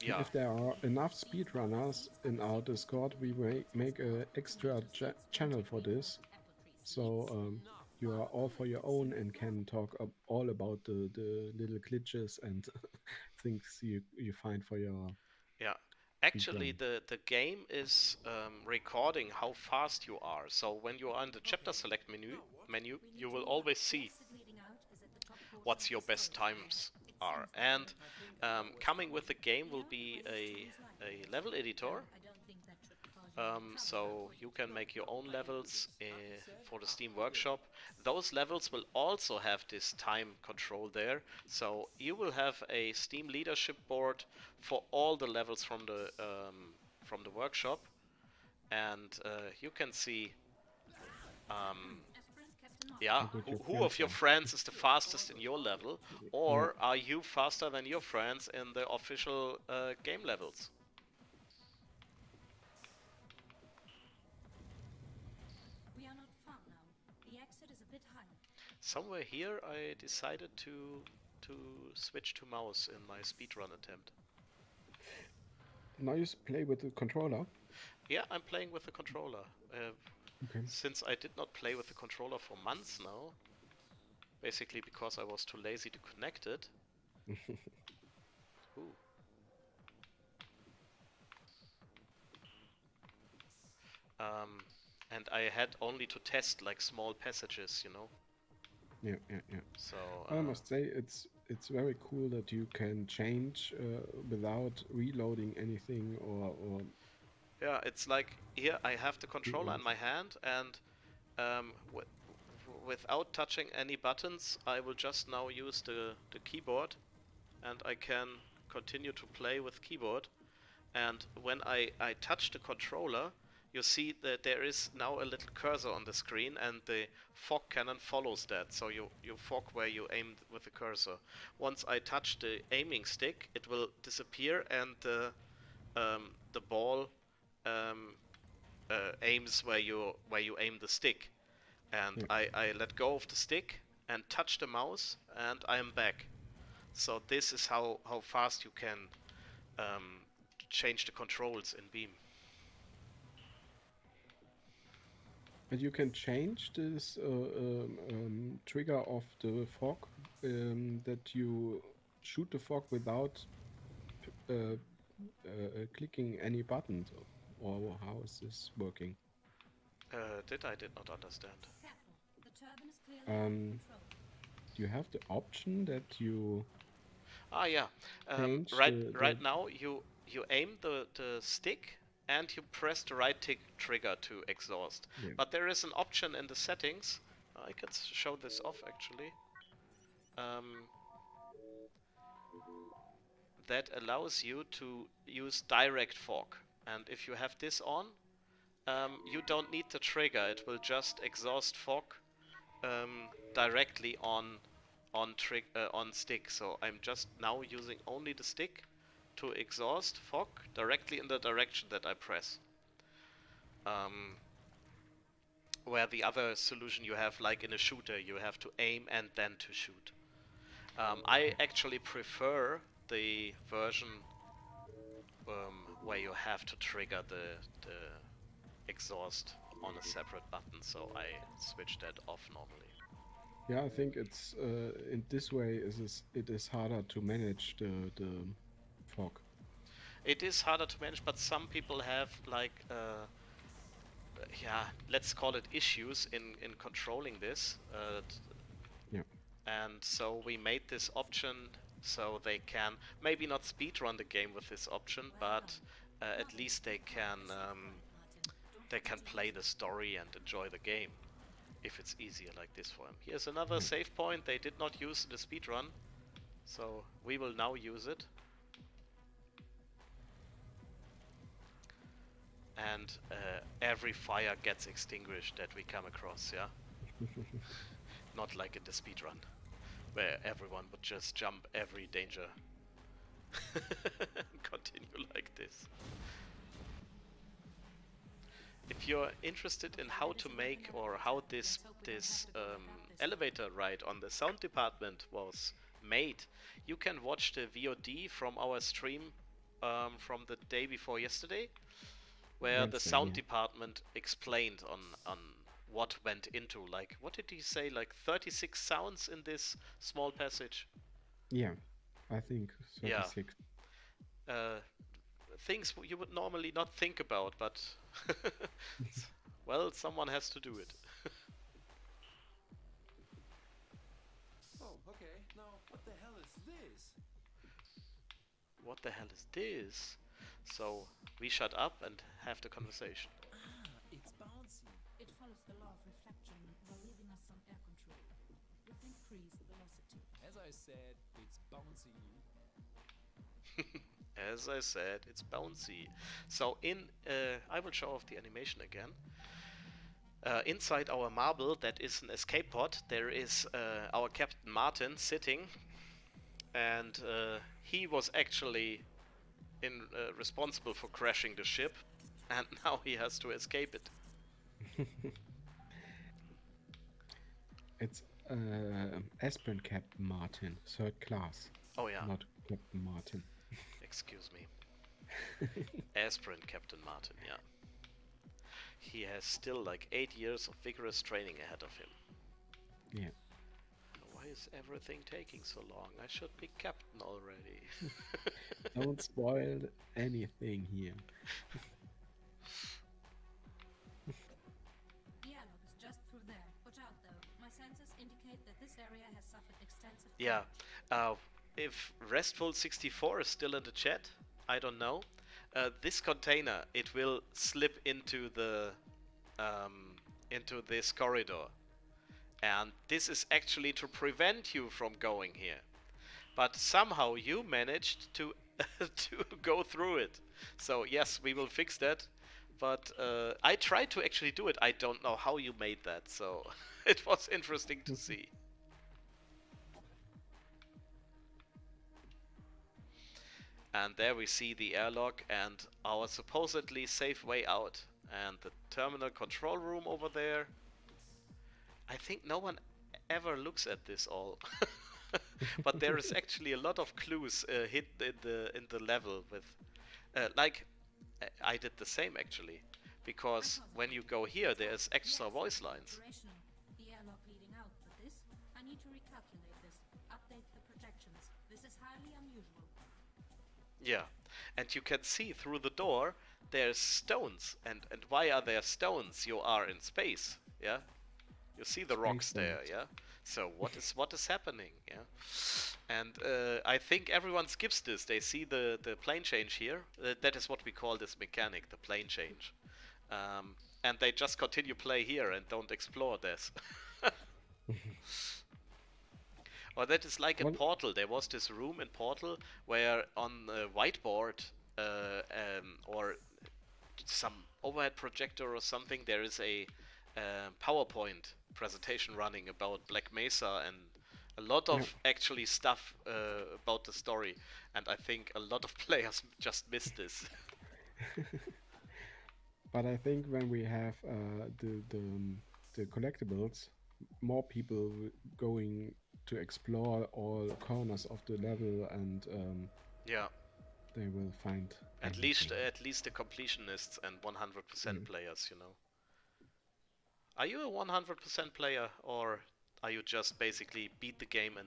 yeah, If there are enough speedrunners in our Discord, we may make an extra channel for this. So you are all for your own and can talk all about the little glitches and things you find for your... yeah. Actually, the game is recording how fast you are. So when you are in the chapter select menu, you will always see what's your best times are. And coming with the game will be a level editor. So you can make your own levels for the Steam Workshop. Those levels will also have this time control there. So you will have a Steam leadership board for all the levels from the workshop, and you can see Yeah, with your who of your are. friends is the fastest in your level, or are you faster than your friends in the official game levels? We are not far now. The exit is a bit higher. Somewhere here I decided to switch to mouse in my speedrun attempt. Now you play with the controller. Yeah, I'm playing with the controller. Okay. Since I did not play with the controller for months now, basically because I was too lazy to connect it. Ooh. And I had only to test like small passages, you know. Yeah. So I must say it's very cool that you can change without reloading anything or yeah, it's like here I have the controller in my hand, and without touching any buttons, I will just now use the keyboard, and I can continue to play with keyboard. And when I touch the controller, you see that there is now a little cursor on the screen, and the fog cannon follows that. So you fog where you aimed with the cursor. Once I touch the aiming stick, it will disappear, and the ball aims where you aim the stick. And I let go of the stick and touch the mouse, and I am back. So this is how fast you can change the controls in Beam. and you can change this trigger of the fog that you shoot the fog without clicking any buttons, or how is this working? I did not understand. Careful. The turbine is clearly out of control. You have the option that you Ah, yeah. change Right now, you aim the stick and you press the right trigger to exhaust. Yeah. But there is an option in the settings. I can show this off actually. That allows you to use direct fog. And if you have this on, you don't need the trigger. It will just exhaust fog directly on stick. So I'm just now using only the stick to exhaust fog directly in the direction that I press. Where the other solution you have, like in a shooter, you have to aim and then to shoot. I actually prefer the version where you have to trigger the exhaust on a separate button, so I switch that off normally. Yeah, I think it's in this way it is harder to manage the fog. It is harder to manage, but some people have like yeah, let's call it issues in controlling this. Yeah. And so we made this option so they can maybe not speedrun the game with this option, but at least they can play the story and enjoy the game if it's easier like this for them. Here's another save point they did not use in the speedrun, so we will now use it. And every fire gets extinguished that we come across, yeah? Not like in the speedrun, where everyone would just jump every danger. Continue like this. If you're interested in how to make or how this elevator ride on the sound department was made, you can watch the VOD from our stream from the day before yesterday, where the sound department explained on what went into, like, what did he say, like 36 sounds in this small passage? Yeah, I think 36. Yeah. Things you would normally not think about, but well, someone has to do it. Oh, okay. Now, what the hell is this? What the hell is this? So we shut up and have the conversation. Ah, it's bouncy. It follows the law of reflection while leaving us some air control. With increased velocity. As I said, it's bouncy. As I said, it's bouncy. So in I will show off the animation again. Inside our marble, that is an escape pod, there is our Captain Martin sitting, and he was actually responsible for crashing the ship, and now he has to escape it. It's aspirin Captain Martin, third class, Oh yeah, not Captain Martin. excuse me. Aspirin Captain Martin, yeah. He has still like 8 years of vigorous training ahead of him. Yeah. Why is everything taking so long? I should be captain already. Don't spoil anything here. The airlock is just through there. Watch out though. My sensors indicate that this area has suffered extensive Yeah. damage. If Restful64 is still in the chat, I don't know. This container, it will slip into this corridor, and this is actually to prevent you from going here. But somehow you managed to to go through it. So yes, we will fix that. But I tried to actually do it. I don't know how you made that. So it was interesting to see. And there we see the airlock and our supposedly safe way out. And the terminal control room over there. I think no one ever looks at this all. But there is actually a lot of clues hid in the level with I did the same actually, because when you go here there's extra voice lines. Operational. The airlock leading out, but this, I need to recalculate this. Update the projections. This is highly unusual. Yeah, and you can see through the door there's stones, and why are there stones? You are in space, yeah. You see the rocks there, yeah. So what is happening, yeah? And I think everyone skips this. They see the plane change here. That is what we call this mechanic, the plane change. And they just continue play here and don't explore this. Or that is like in Portal. There was this room in Portal where on the whiteboard or some overhead projector or something, there is a PowerPoint presentation running about Black Mesa and a lot of actually stuff about the story, and I think a lot of players just missed this. But I think when we have the collectibles, more people going to explore all corners of the level, and yeah, they will find at least the completionists and 100% players, you know. Are you a 100% player, or are you just basically beat the game and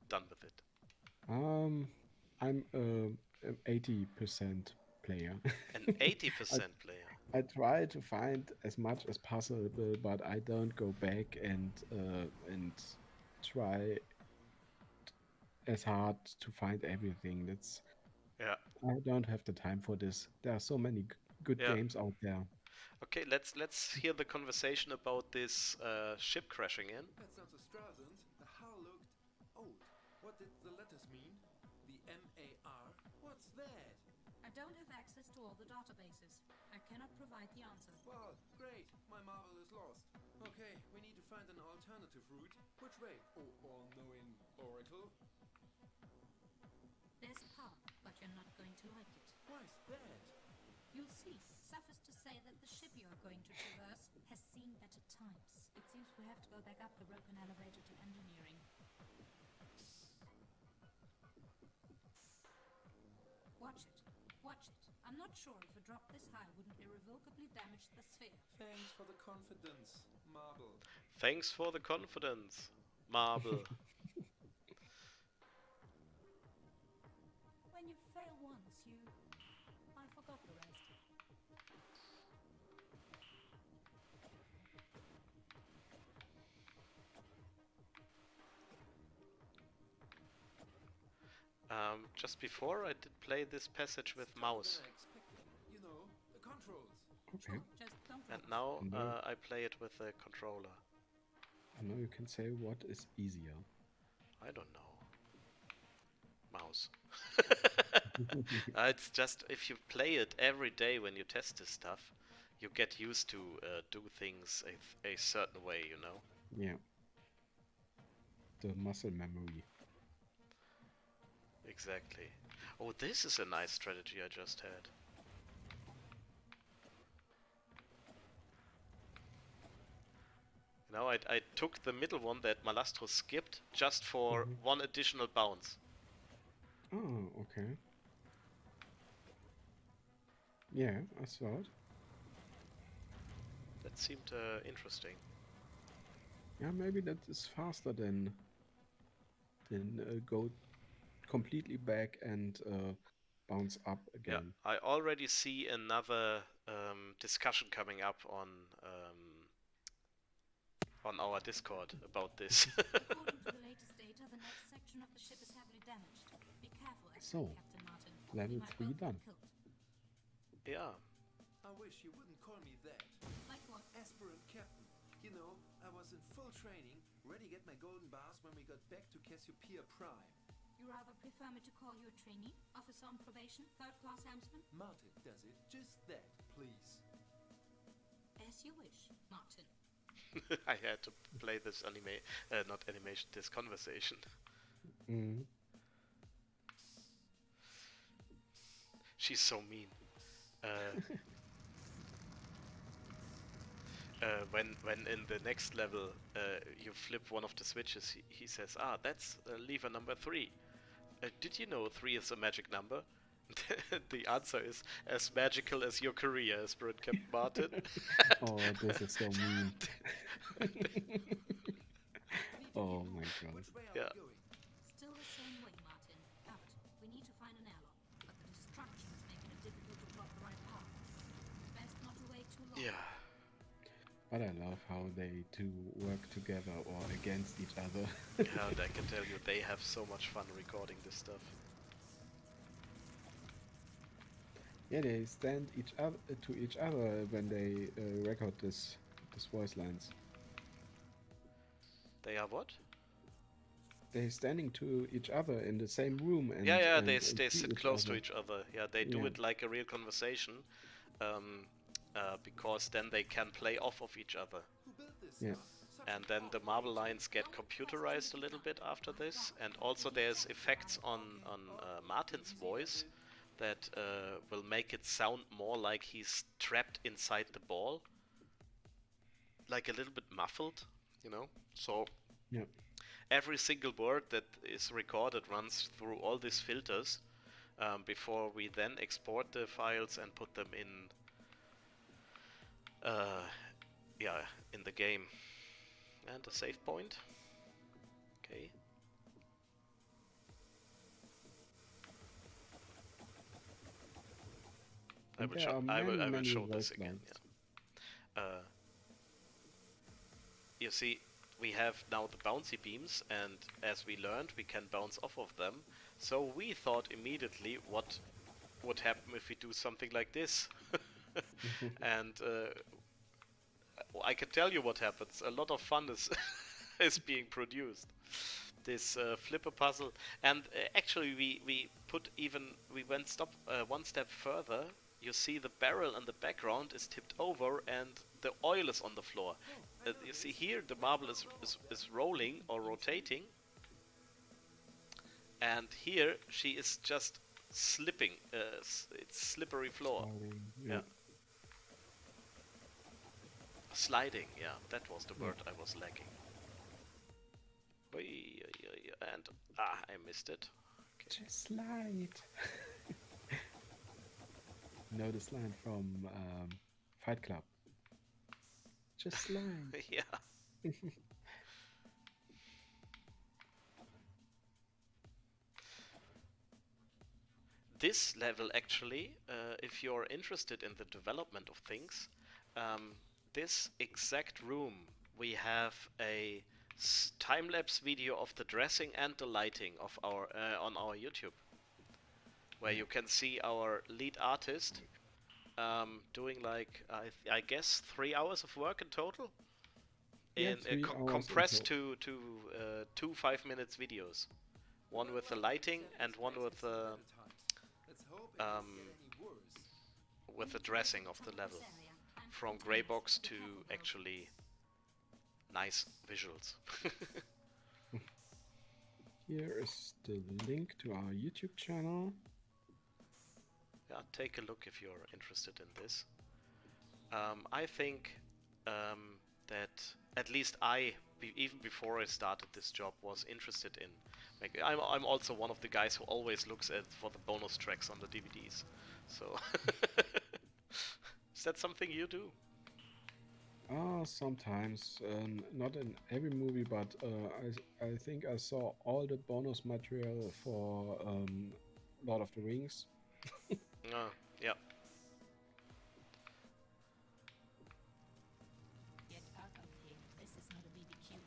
done with it? I'm an 80% player. An 80% player. I try to find as much as possible, but I don't go back and try as hard to find everything. Yeah. I don't have the time for this. There are so many good games out there. Okay, let's hear the conversation about this ship crashing in. That's not the Stralsund. The hull looked old. What did the letters mean? The MAR? What's that? I don't have access to all the databases. I cannot provide the answer. Well, great. My marvel is lost. Okay, we need to find an alternative route. Which way? All-knowing Oracle? There's a path, but you're not going to like it. Why's that? You'll see. Suffice to say that the ship you are going to traverse has seen better times. It seems we have to go back up the broken elevator to engineering. Watch it. Watch it. I'm not sure if a drop this high wouldn't irrevocably damage the sphere. Thanks for the confidence, Marble. Thanks for the confidence, Marble. When you fail once, I forgot the rest. Just before I did play this passage with mouse. You know, the controls. Okay. Just don't And now I play it with a controller. And now you can say what is easier. I don't know. Mouse. It's just if you play it every day when you test this stuff, you get used to do things a certain way, you know. Yeah. The muscle memory. Exactly. Oh, this is a nice strategy I just had. Now I took the middle one that Malastro skipped just for one additional bounce. Oh, okay. Yeah, I saw it. That seemed interesting. Yeah, maybe that is faster than go completely back and bounce up Yeah, again. I already see another discussion coming up on our Discord about this. According to the latest data, the next section of the ship is heavily damaged. Be careful, So, Captain Martin. level We might 3 both get done. killed. Yeah. I wish you wouldn't call me that. Like what? Aspirant captain. You know, I was in full training, ready to get my golden bars when we got back to Cassiopeia Prime. You rather prefer me to call you a trainee, officer on probation, third-class helmsman? Martin does it just that, please. As you wish, Martin. I had to play this not animation, this conversation. Mm. She's so mean. When in the next level you flip one of the switches, he says, that's lever number 3. Did you know 3 is a magic number? The answer is as magical as your career, Spirit Captain Martin. Oh, this is so mean. Oh my god. Which way are Yeah. we going? Still the same way, Martin. But we need to find an airlock. But the destruction is making it difficult to plot the right path. Best not to wait too long. Yeah. But I love how they two work together or against each other. Yeah, and I can tell you, they have so much fun recording this stuff. Yeah, they stand each other to each other when they record this voice lines. They are what? They're standing to each other in the same room and Yeah, and they see sit close to other. each other. Yeah, they do Yeah. it like a real conversation, because then they can play off of each other. Who built this Yeah. stuff? Such And a then the powerful marble lines get computerized a little bit after this, and also there's effects on Martin's voice that will make it sound more like he's trapped inside the ball, like a little bit muffled, you know. So Yeah. every single word that is recorded runs through all these filters before we then export the files and put them in in the game. And a save point. Okay. I And will there show. are I will many show voice this again. lines. Yeah. You see, we have now the bouncy beams, and as we learned, we can bounce off of them. So we thought immediately, what would happen if we do something like this? And I can tell you what happens. A lot of fun is is being produced. This flipper puzzle, and actually we went one step further. You see the barrel in the background is tipped over, and the oil is on the floor. You see here the marble is rolling or rotating, and here she is just slipping. It's slippery floor. Yeah. Sliding, yeah, that was the word I was lacking. And I missed it. Okay. Just slide. You know this line from Fight Club. Just slide. Yeah. This level actually, if you're interested in the development of things, this exact room we have a time-lapse video of the dressing and the lighting of our on our YouTube, where you can see our lead artist doing like I guess 3 hours of work in total, Yeah, in 3 hours in compressed total. to 2 5-minute videos, one with the lighting and one with the Let's hope it doesn't get any worse. dressing of the level. from gray box to actually nice visuals. Here is the link to our YouTube channel. Yeah, take a look if you're interested in this. I think that at least even before I started this job, was interested in. Like, I'm also one of the guys who always looks for the bonus tracks on the DVDs. So, is that something you do? Sometimes, not in every movie, but I think I saw all the bonus material for Lord of the Rings. Yeah. Get out of here. This is not a BBQ.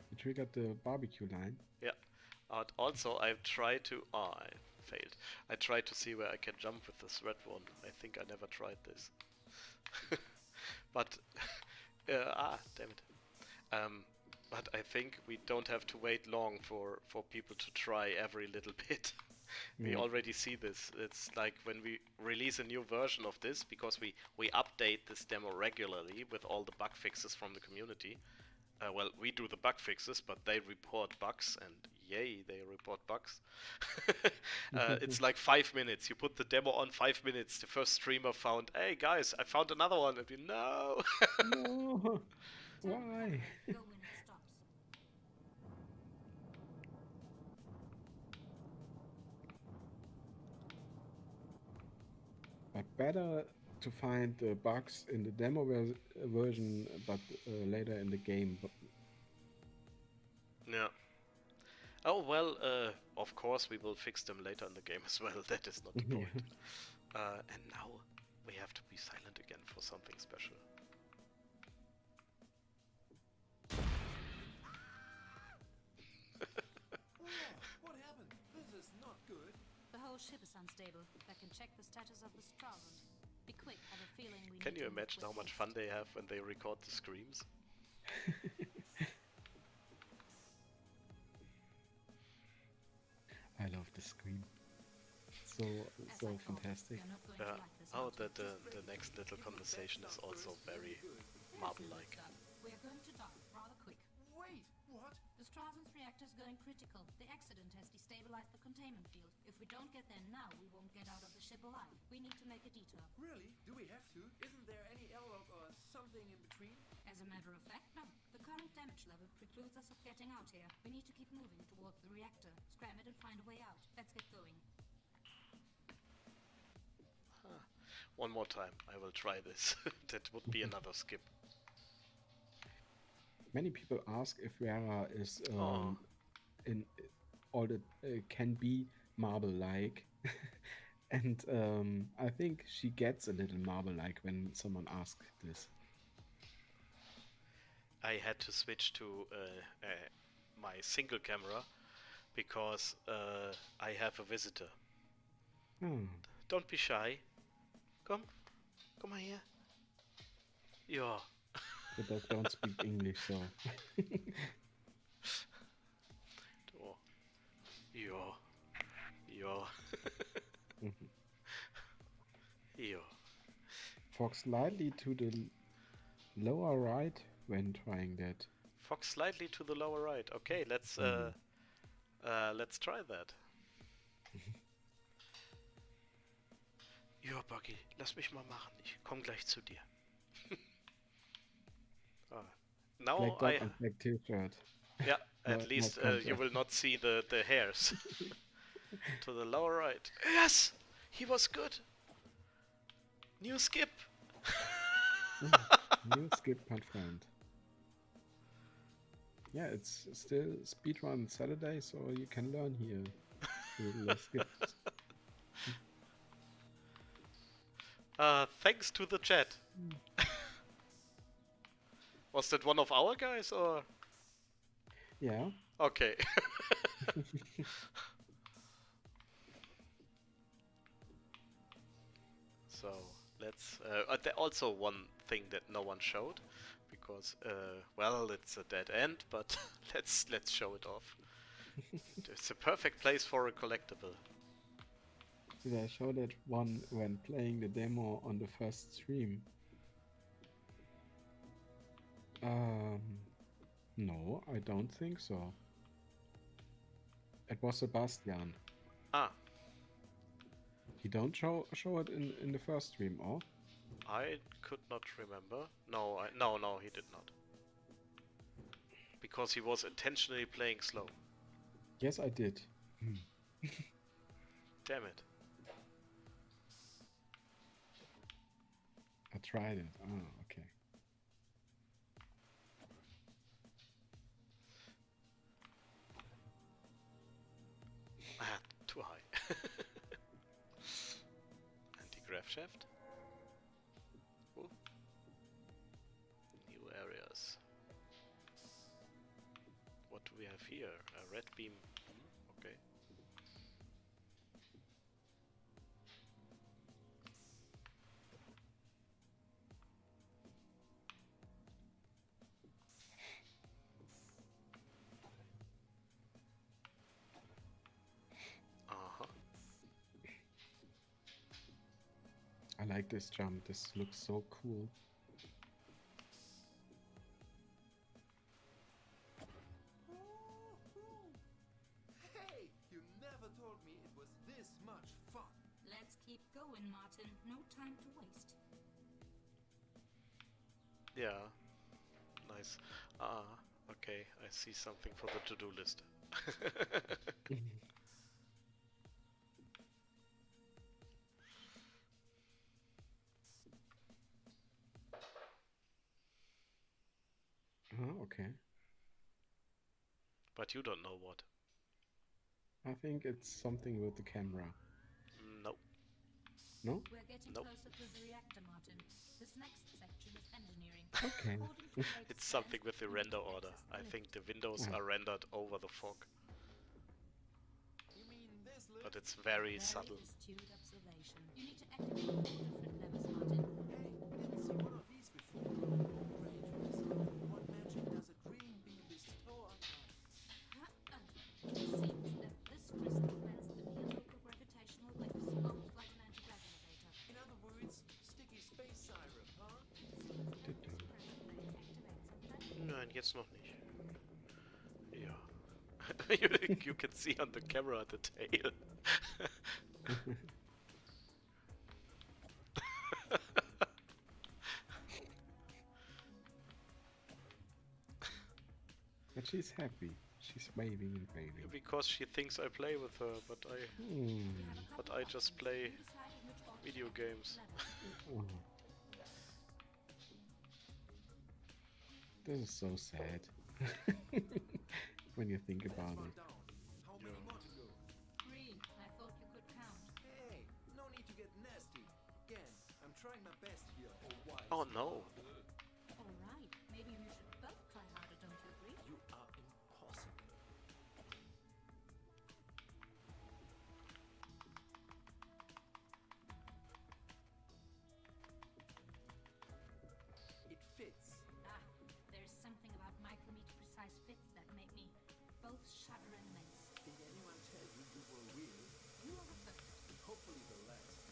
You triggered the barbecue line. Yeah. Also, I tried to. Oh, I failed. I tried to see where I can jump with this red one. I think I never tried this. But damn it. But I think we don't have to wait long for people to try every little bit. We already see this. It's like when we release a new version of this, because we update this demo regularly with all the bug fixes from the community. Well, we do the bug fixes, but they report bugs, and yay, they report bugs. It's like 5 minutes. You put the demo on 5 minutes. The first streamer found, hey guys, I found another one. And we, no! No! Why? Go when it stops. But better to find the bugs in the demo version, but later in the game. Yeah. Oh, well, of course we will fix them later in the game as well. That is not the point. And now we have to be silent again for something special. What happened? This is not good. The whole ship is unstable. I can check the status of the Stralsund. Be quick, have a feeling we Can need you to move imagine how with much haste. fun they have when they record the screams? I love the screen. So As I thought, fantastic. you're not going Yeah. to like this Oh, one. the next little conversation is also very marble-like. We are going to dock rather quick. Wait, what? The Stralsund's reactor is going critical. The accident has destabilized the containment field. If we don't get there now, we won't get out of the ship alive. We need to make a detour. Really? Do we have to? Isn't there any airlock or something in between? As a matter of fact, no. The current damage level precludes us of getting out here. We need to keep moving towards the reactor, scram it and find a way out. Let's get going. One more time, I will try this. That would be another skip. Many people ask if Vera is Oh. in all that can be marble-like, and I think she gets a little marble-like when someone asks this. I had to switch to my single camera because I have a visitor. Oh, Don't be shy. Come on here. Yeah. the dog don't speak English, so Oh. Yeah. Yeah. Yeah. fog slightly to the lower right when trying that. Fox slightly to the lower right. Okay, let's try that. Ja, Buggy, lass mich mal machen. Ich komm gleich zu dir. Now Black dog and black t-shirt. yeah, at Not least you contrast. will not see the hairs. To the lower right. Yes, he was good. New skip. New skip confirmed. Yeah, it's still speedrun Saturday, so you can learn here. Little skips. Thanks to the chat. Was that one of our guys or? Yeah. Okay. So let's. Also, one thing that no one showed, because well, it's a dead end, but let's show it off. It's a perfect place for a collectible. Did I show that one when playing the demo on the first stream? No, I don't think so. It was Sebastian. Ah, He don't show it in the first stream, or? I could not remember. No, no, he did not. Because he was intentionally playing slow. Yes, I did. Damn it. I tried it. Oh, okay. Ah, too high. Anti-grav shaft. Ooh. New areas. What do we have here? A red beam. Okay. Uh-huh. I like this jump. This looks so cool. Hey, you never told me it was this much fun. Let's keep going, Martin. No time to waste. Yeah. Nice. Ah, okay. I see something for the to-do list. Okay. But you don't know what. I think it's something with the camera. Nope. No? We're getting Nope. closer to the reactor, Martin. This next section is engineering. Okay. According to latest It's something plans, with the we need render to order. access I the think lift. the windows Ah. are rendered over the fog. You mean this lift? But it's very Very subtle. astute observation. You need to activate 4 different levers, Martin. Hey, didn't see one of these before. Already interesting. What magic does a green beam bestow on us? It seems that this crystal bends the near-local gravitational waves, almost like an anti-grav elevator. In other words, sticky space syrup, huh? This pressure plate activates a platform. Nein, jetzt noch nicht. Ja. You can see on the camera the tail. But she's happy. She's waving and waving. Because she thinks I play with her, but I Hmm. I just play video games. Oh. This is so sad. When you think about One it. down. How many more to go? 3. I thought you could count. Hey, no need to get nasty. Again, I'm trying my best here. Oh, why? Oh no. Alright, maybe we should both try harder, don't you agree? You are impossible. It fits. Ah, there's something about micrometer precise fits that make me both shudder and wince. Did anyone tell you you were real? You are the first. Hopefully the last.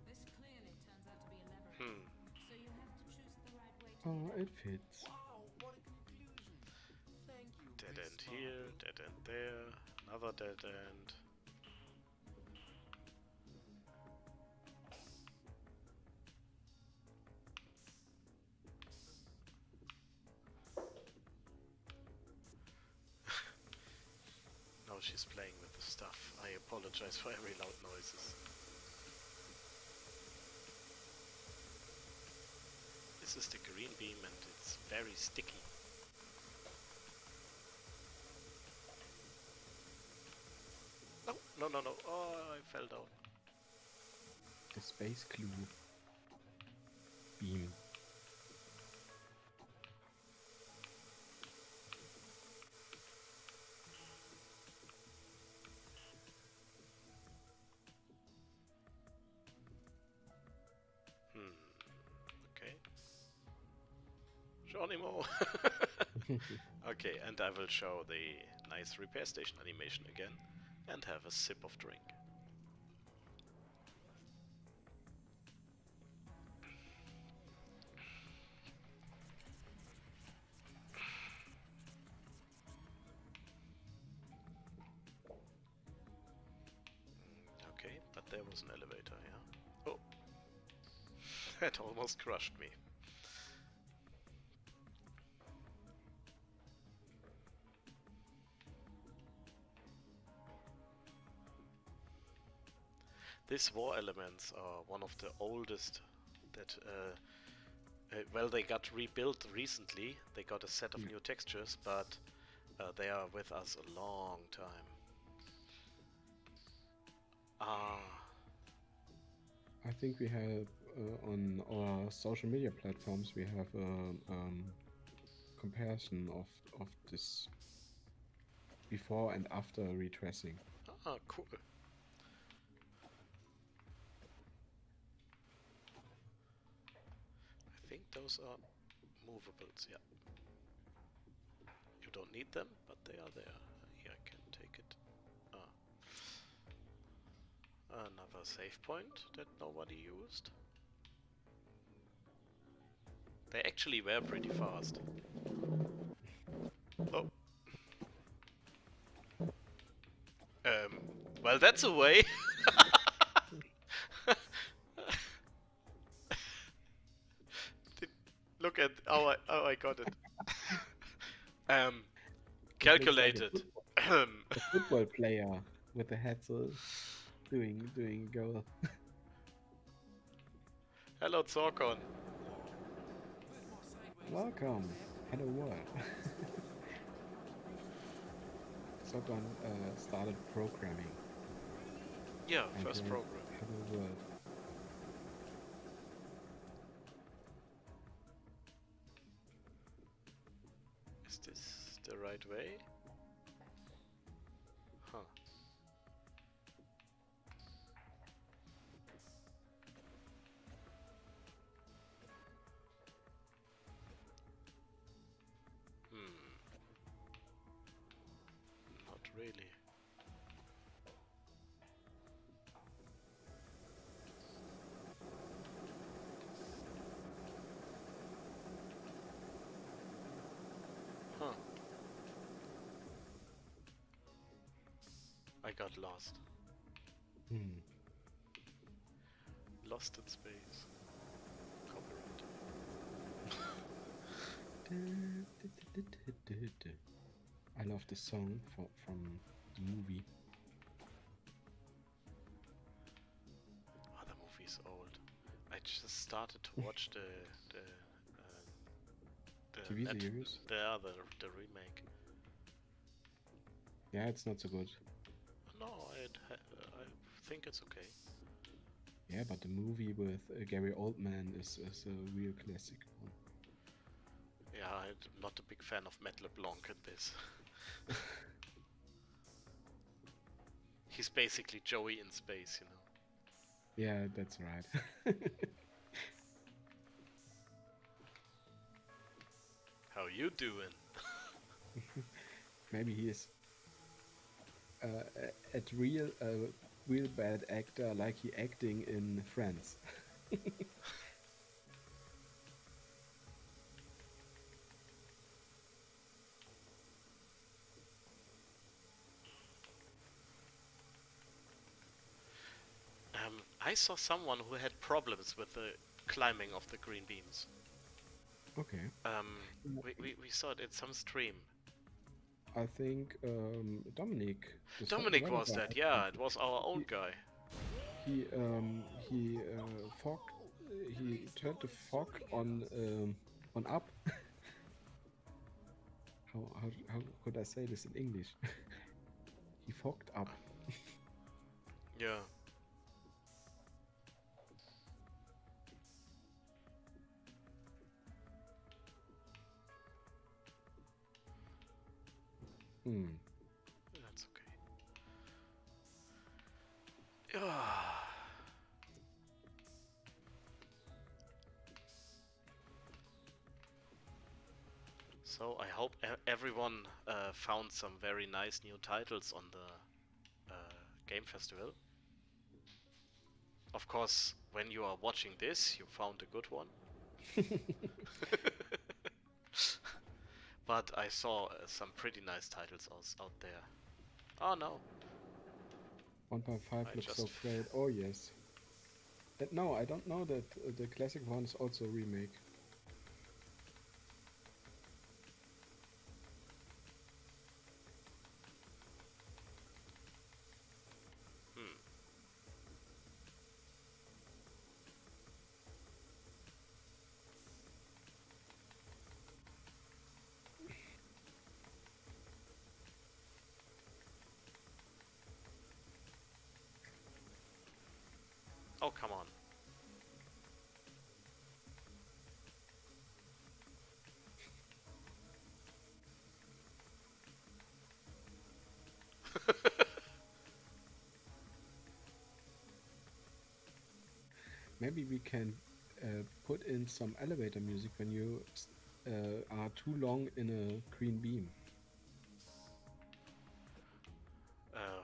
This clearly turns out to be a labyrinth. Hmm. So you have to choose the right way to Oh, get it fits. Wow, what a conclusion. Thank you. Dead Miss end here, Marple. dead end there, another dead end. Now she's playing with the stuff. I apologize for every loud noises. This is the green beam and it's very sticky. No, no, no, no. Oh, I fell down. The space clue beam. Geronimo! Okay, and I will show the nice repair station animation again and have a sip of drink. Okay, but there was an elevator, yeah? Oh! That almost crushed me. These war elements are one of the oldest that, well, they got rebuilt recently. They got a set of new textures, but they are with us a long time. Ah, I think we have on our social media platforms we have a comparison of this before and after retracing. cool. I think those are movables, yeah. You don't need them, but they are there. Here I can take it. Ah. Another save point that nobody used. They actually were pretty fast. Oh. Well, that's a way. Look at how I got it. Calculated. A football player with a hat doing goal. Hello, Zorkon. Welcome. Hello world. Someone started programming. Yeah, and first wrote program. Hello world. Is this the right way? Huh. Not really. Huh. I got lost. Lost in space. Copyright. I love the song from the movie. Oh, the movie's old. I just started to watch the TV series? the remake. Yeah, it's not so good. No, I think it's okay. Yeah, but the movie with Gary Oldman is a real classic one. Yeah, I'm not a big fan of Matt LeBlanc in this. He's basically Joey in space, you know. Yeah, that's right. How you doing? Maybe he is a real bad actor, like he acting in Friends. I saw someone who had problems with the climbing of the green beams. Okay. We saw it in some stream. I think Dominic. Dominic was developer, that, yeah, it was our own guy. He turned the fog on up. how could I say this in English? He fogged up. Yeah. That's okay. So I hope everyone found some very nice new titles on the game festival. Of course, when you are watching this, you found a good one. But I saw some pretty nice titles out there. Oh no, 1.5 I looks so just great. Oh yes. No, I don't know that the classic one is also a remake. Hmm. Oh, come on. Maybe we can put in some elevator music when you are too long in a green beam.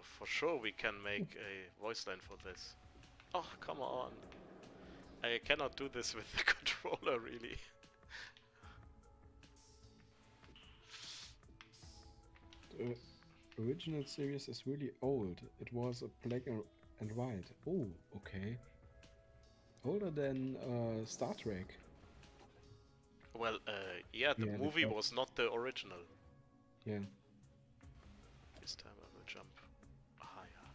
For sure we can make a voice line for this. Oh, come on. I cannot do this with the controller, really. The original series is really old. It was a black and white. Oh, okay. Older than Star Trek. Well, yeah, the Yeah, movie because- was not the original. Yeah, This time I will jump higher.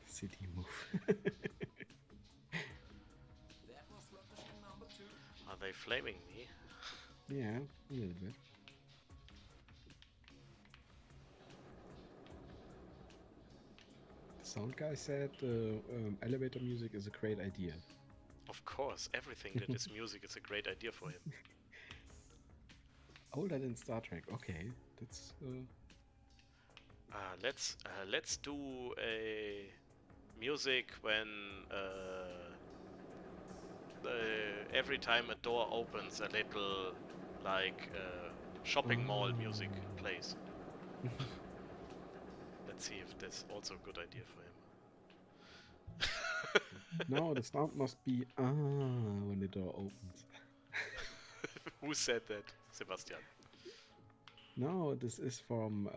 city move. That was slot machine number 2. Are they flaming me? Yeah, a little bit. The sound guy said elevator music is a great idea. Of course, everything that is music is a great idea for him. Older than Star Trek. Okay, that's Let's do a music when every time a door opens, a little like shopping mall music plays. Let's see if that's also a good idea for him. no. The sound must be when the door opens. Who said that? Sebastian. No, this is from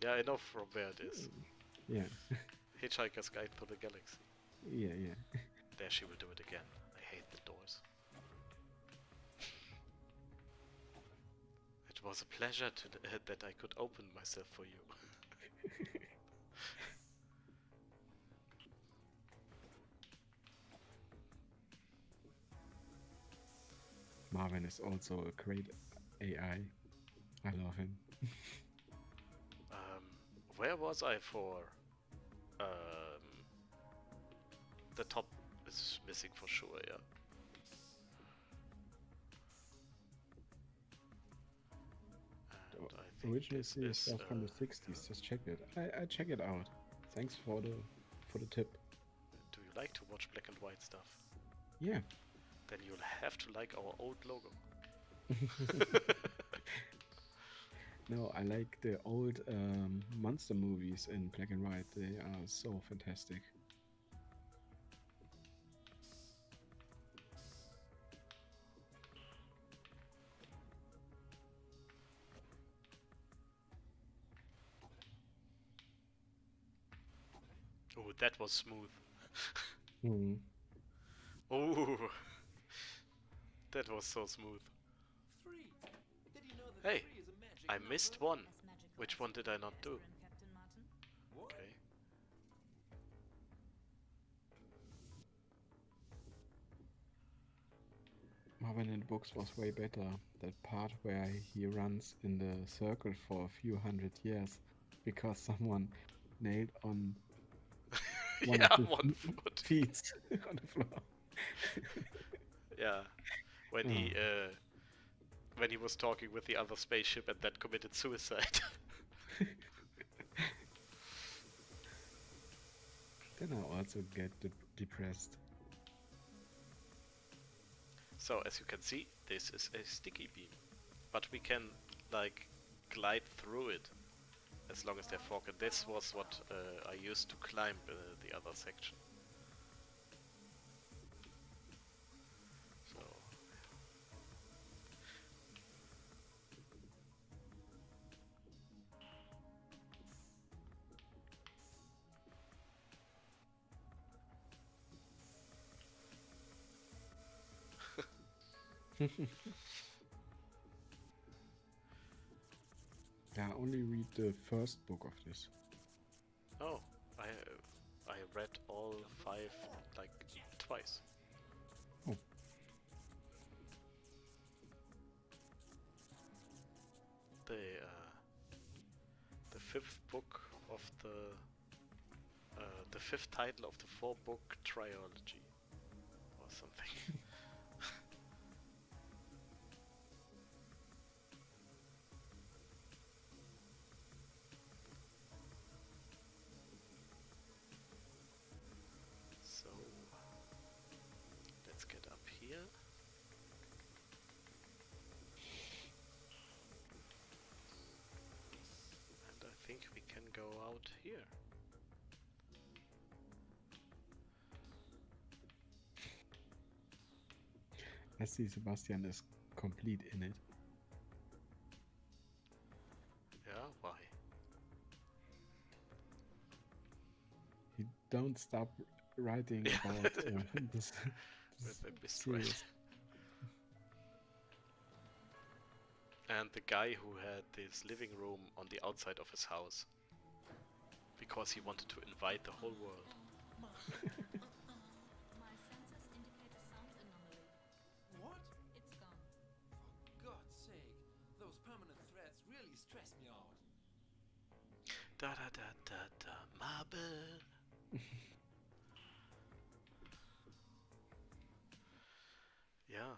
Yeah, I know from where it is. yeah, Hitchhiker's Guide to the Galaxy. yeah. There she will do it again. I hate the doors. It was a pleasure that I could open myself for you. Marvin is also a great AI. I love him. Where was I for? The top is missing for sure, yeah. And I think Original this series is, stuff from the 60s. Just check it. I check it out. Thanks for the tip. do you like to watch black and white stuff? Yeah. Then you'll have to like our old logo. No, I like the old monster movies in black and white. They are so fantastic. Oh, that was smooth. Hmm. Oh, that was so smooth. 3. Did you know that Hey, 3 is a magic I number? missed one. As magical Which as one did I not do? Ezra and Captain Martin. What? Okay. Marvin in the books was way better. That part where he runs in the circle for a few hundred years because someone nailed on one Yeah, of his 1 foot. feet on the floor. Yeah, when he was talking with the other spaceship and then committed suicide. Then I also get depressed. So as you can see, this is a sticky beam. but we can like glide through it as long as they're forked. This was what I used to climb the other section. So Yeah, only read the first book of this. oh, I read all 5 like twice. Oh. The 5th book of the 5th title of the 4-book trilogy or something. So let's get up here. And I think we can go out here. I see Sebastian is complete in it. Yeah, why? He don't stop writing about this With the series. mistress. And the guy who had this living room on the outside of his house. Because he wanted to invite the whole world. My sensors indicate a sound anomaly. What? It's gone. For God's sake, those permanent threats really stress me out. Da da da da da, marble. Yeah.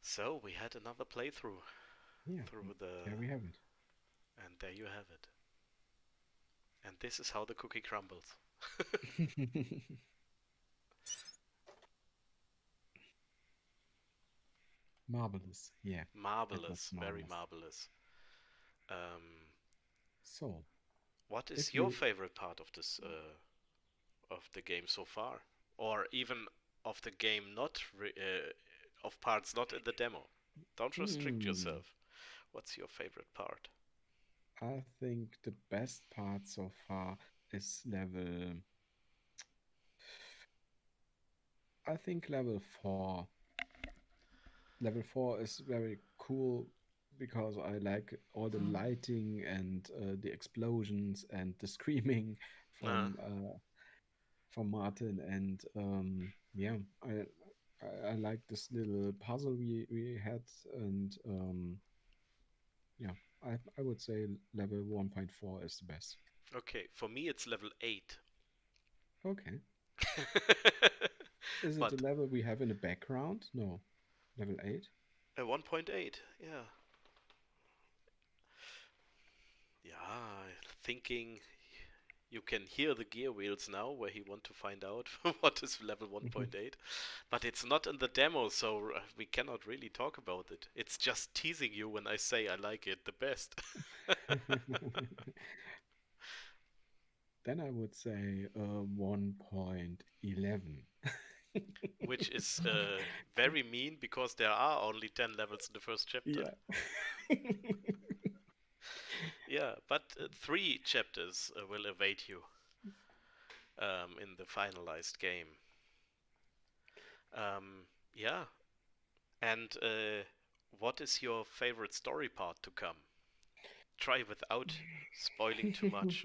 So we had another playthrough Yeah, through the, there we have it. and there you have it. And this is how the cookie crumbles. Marvelous, yeah. Marvelous, very marvelous. marvelous. So, What is if your you favorite part of this of the game so far, or even of the game not of parts not in the demo? Don't restrict yourself. What's your favorite part? I think the best part so far is level. I think level 4. Level 4 is very cool because I like all the lighting and the explosions and the screaming Uh, from Martin, and yeah, I like this little puzzle we had, and yeah, I would say level 1.4 is the best. okay, for me it's level 8. Okay. Is it But the level we have in the background? No. Level 8? 1.8, yeah. Yeah, thinking you can hear the gear wheels now where he want to find out what is level 1.8. But it's not in the demo, so we cannot really talk about it. It's just teasing you when I say I like it the best. Then I would say 1.11. Which is very mean because there are only 10 levels in the first chapter. Yeah. Yeah, but 3 chapters will await you in the finalized game. Yeah, and what is your favorite story part to come? Try without spoiling too much.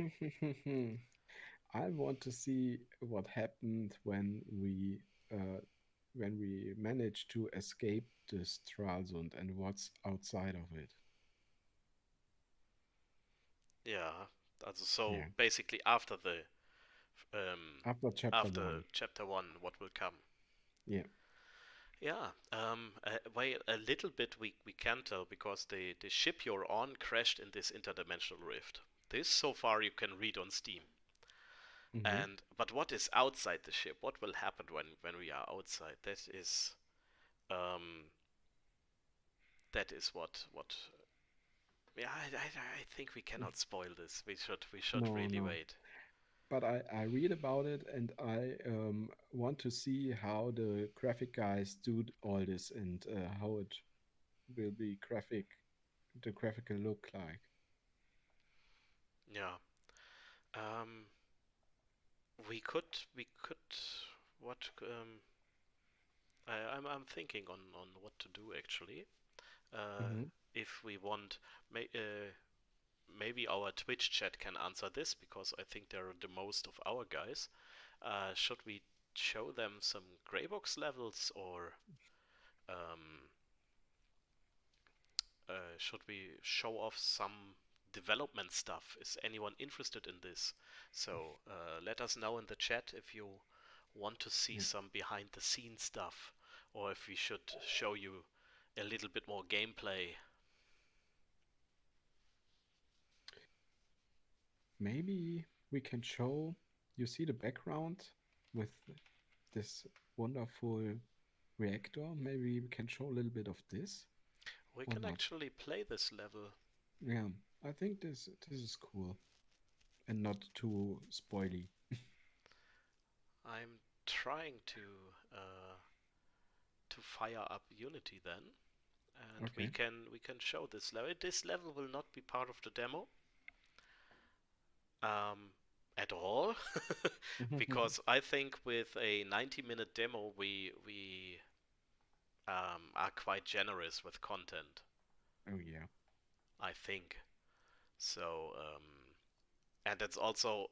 I want to see what happened when we managed to escape the Stralsund and what's outside of it. Yeah, so Yeah. basically after the After chapter 1. chapter 1, what will come? Yeah. Yeah, well, a little bit we can tell because the ship you're on crashed in this interdimensional rift. This so far you can read on Steam. Mhm. But what is outside the ship? What will happen when we are outside? Um, that is what. Yeah, I think we cannot spoil this. We should No, really no. wait. But I read about it and I want to see how the graphic guys do all this and how it will be the graphical look like. Yeah. Um, we could what I'm thinking on what to do actually. Uh, Hmm. if we want, maybe our Twitch chat can answer this because I think they're the most of our guys. Should we show them some Greybox levels or um, should we show off some development stuff? Is anyone interested in this? So let us know in the chat if you want to see Yeah. some behind the scenes stuff or if we should show you a little bit more gameplay. Maybe we can show, you see the background with this wonderful reactor. Maybe we can show a little bit of this We or can not. actually play this level. Yeah, I think this is cool and not too spoily. I'm trying to fire up Unity then, and we Okay. can show this level. This level will not be part of the demo um, at all, because I think with a 90-minute demo we are quite generous with content. Oh yeah. I think so, and it's also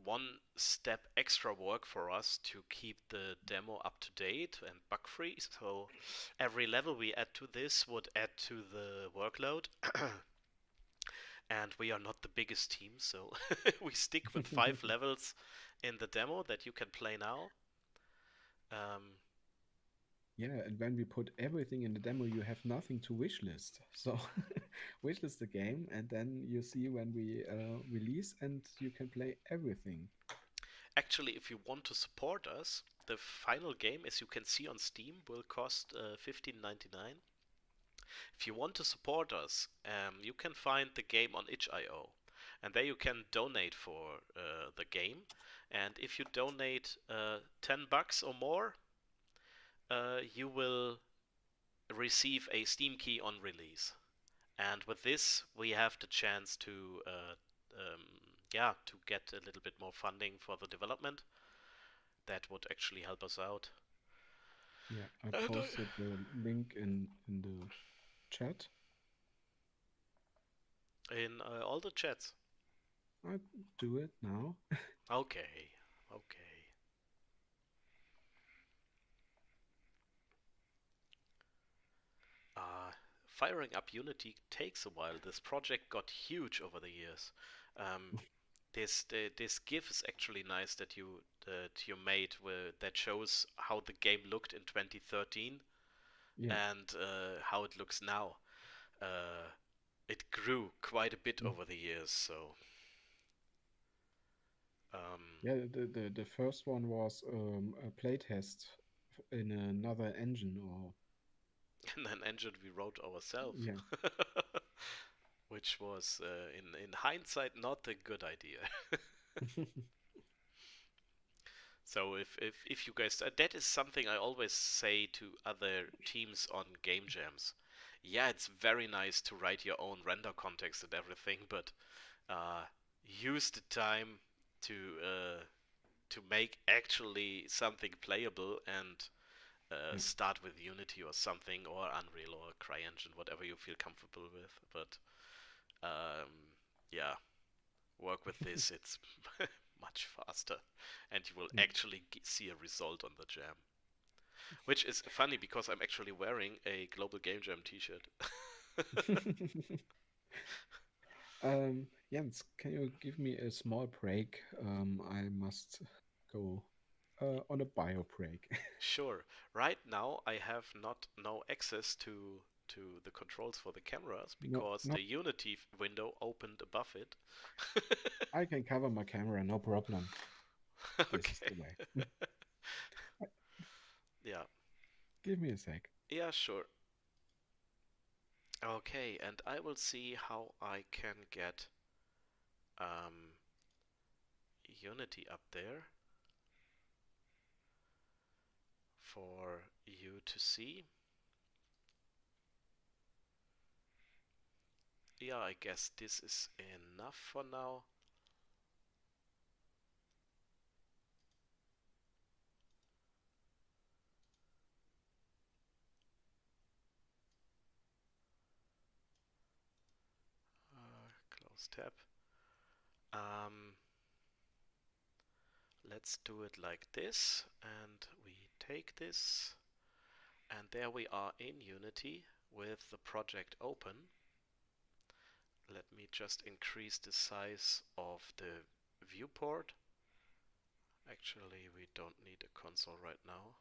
one step extra work for us to keep the demo up to date and bug free. So every level we add to this would add to the workload. And we are not the biggest team, so we stick with 5 levels in the demo that you can play now. Um, Yeah, and when we put everything in the demo, you have nothing to wishlist. So wishlist the game, and then you see when we release, and you can play everything. Actually, if you want to support us, the final game, as you can see on Steam, will cost $15.99. If you want to support us, you can find the game on itch.io, and there you can donate for the game. And if you donate $10 or more, you will receive a Steam key on release. And with this, we have the chance um, to get a little bit more funding for the development. That would actually help us out. Yeah, I And posted the link in the chat. in all the chats. I do it now. Okay, okay. Uh, Firing up Unity takes a while. This project got huge over the years. Um, this GIF is actually nice that you made that shows how the game looked in 2013 Yeah. and how it looks now. Uh, it grew quite a bit Mm. over the years, so um, Yeah, the first one was a playtest in another engine, or and an engine we wrote ourselves, yeah. which was in hindsight not a good idea. So if you guys that is something I always say to other teams on game jams. Yeah, it's very nice to write your own render context and everything, but use the time to uh, to make actually something playable and Yeah. start with Unity or something or Unreal or CryEngine, whatever you feel comfortable with. But um, yeah, work with this. It's much faster, and you will Yeah. actually see a result on the jam. Which is funny because I'm actually wearing a Global Game Jam T-shirt. Jens, can you give me a small break? I must go on a bio break. Sure. Right now I have not no access to the controls for the cameras No, because not. the Unity window opened above it. I can cover my camera, no problem. This is Okay. the way. Yeah. Give me a sec. Yeah, sure. Okay, and I will see how I can get Unity up there for you to see. Yeah, I guess this is enough for now. Close tab. Let's do it like this, and we take this, and there we are in Unity with the project open. Let me just increase the size of the viewport. Actually, we don't need a console right now.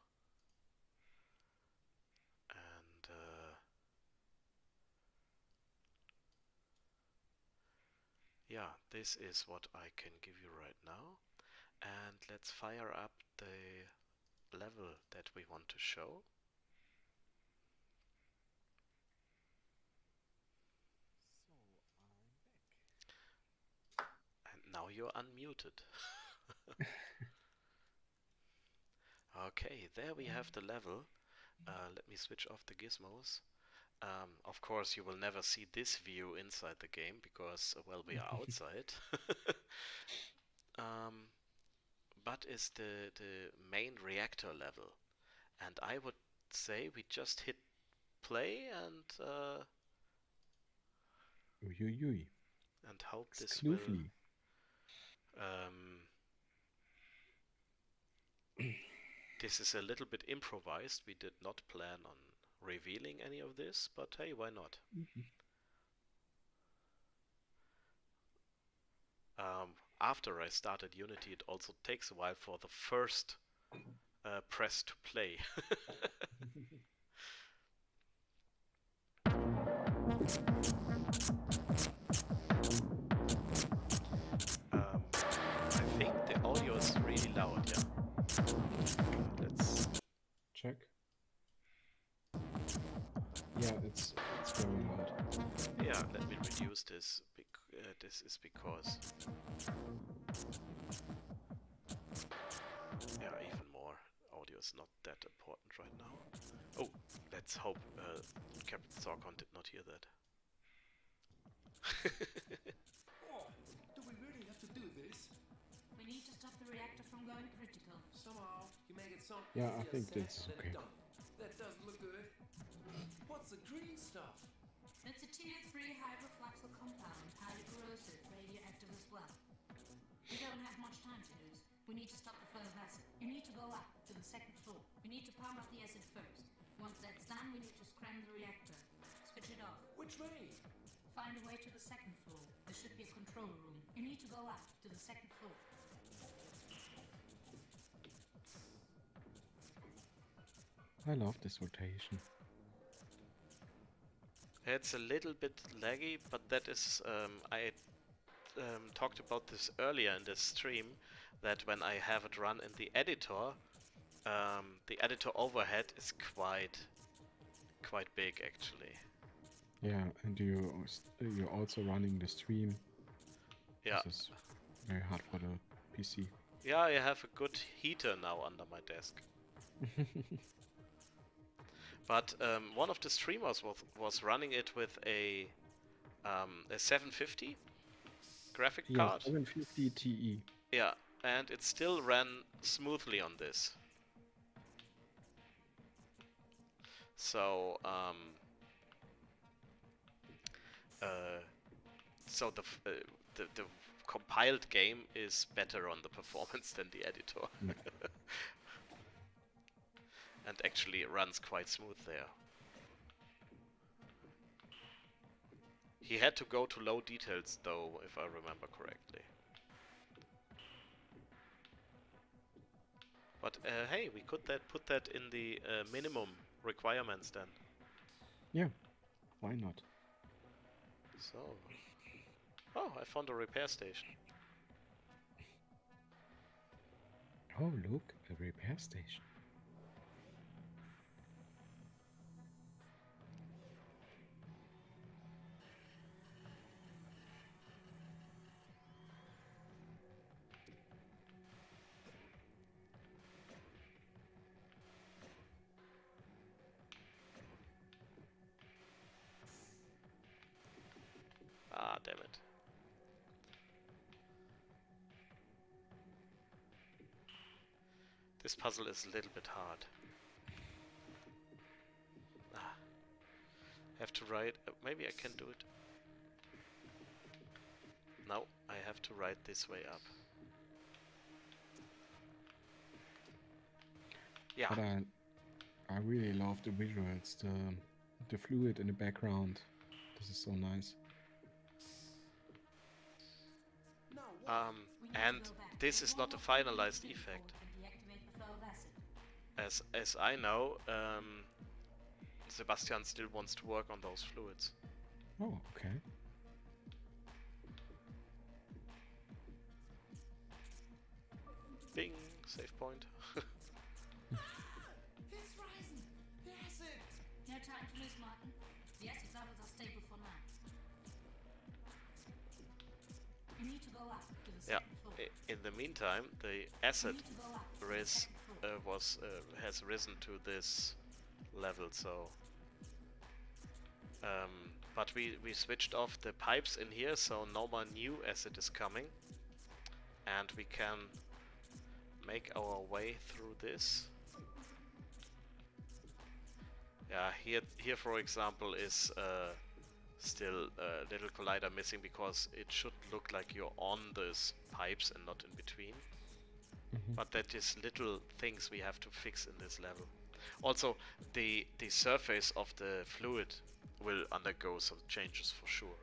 And yeah, this is what I can give you right now. And let's fire up the level that we want to show. And now you're unmuted. Okay, there we have the level. Let me switch off the gizmos. Of course, you will never see this view inside the game because, well, we are outside. But is the main reactor level. And I would say we just hit play and and hope this will this is a little bit improvised. We did not plan on revealing any of this, but hey, why not? After I started Unity, it also takes a while for the first press to play. I think the audio is really loud, yeah. Let's check. Yeah, it's very loud. Yeah, let me reduce this. This is because yeah, even more. Audio is not that important right now. Oh, let's hope Captain Zorkon did not hear that. Oh, do we really have to do this? We need to stop the reactor from going critical. Somehow, you make it sound Yeah, I easier think said that's than okay. done. That doesn't look good. What's the green stuff? It's a tier 3 hydrofluxal compound, highly corrosive, radioactive as well. We don't have much time to lose. We need to stop the flow of acid. You need to go up to the second floor. We need to pump up the acid first. Once that's done, we need to scram the reactor. Switch it off. Which way? Find a way to the second floor. There should be a control room. You need to go up to the second floor. I love this rotation. It's a little bit laggy, but that is I talked about this earlier in this stream, that when I have it run in the editor overhead is quite big actually. Yeah, and you're also running the stream. Yeah. This is very hard for the PC. Yeah, I have a good heater now under my desk. But one of the streamers was running it with a 750 graphic card. 750 Ti. Yeah, and it still ran smoothly on this. So so the compiled game is better on the performance than the editor. Yeah. And actually it runs quite smooth there. He had to go to low details though, if I remember correctly. But hey, we could put that in the minimum requirements then. Yeah, why not? So, oh, I found a repair station. Oh, look, a repair station. damn it. This puzzle is a little bit hard. Ah. Have to ride... maybe I can do it. No, I have to ride this way up. Yeah. But I really love the visuals, the fluid in the background. This is so nice. Now what? We need to And go back. this is not a finalized effect. And deactivate the flow of acid. As I know, Sebastian still wants to work on those fluids. Oh, okay. Bing, save point. It's rising! The acid! No time to lose, Martin. The acid levels are stable for now. We need to go up to the Yeah. second floor. In the meantime, the acid We need to go up to the ris second floor. has risen to this level, so but we switched off the pipes in here, so no more new acid is coming, and we can make our way through this. Yeah, here for example is still a little collider missing, because it should look like you're on these pipes and not in between. But that is little things we have to fix in this level. Also, the surface of the fluid will undergo some changes for sure.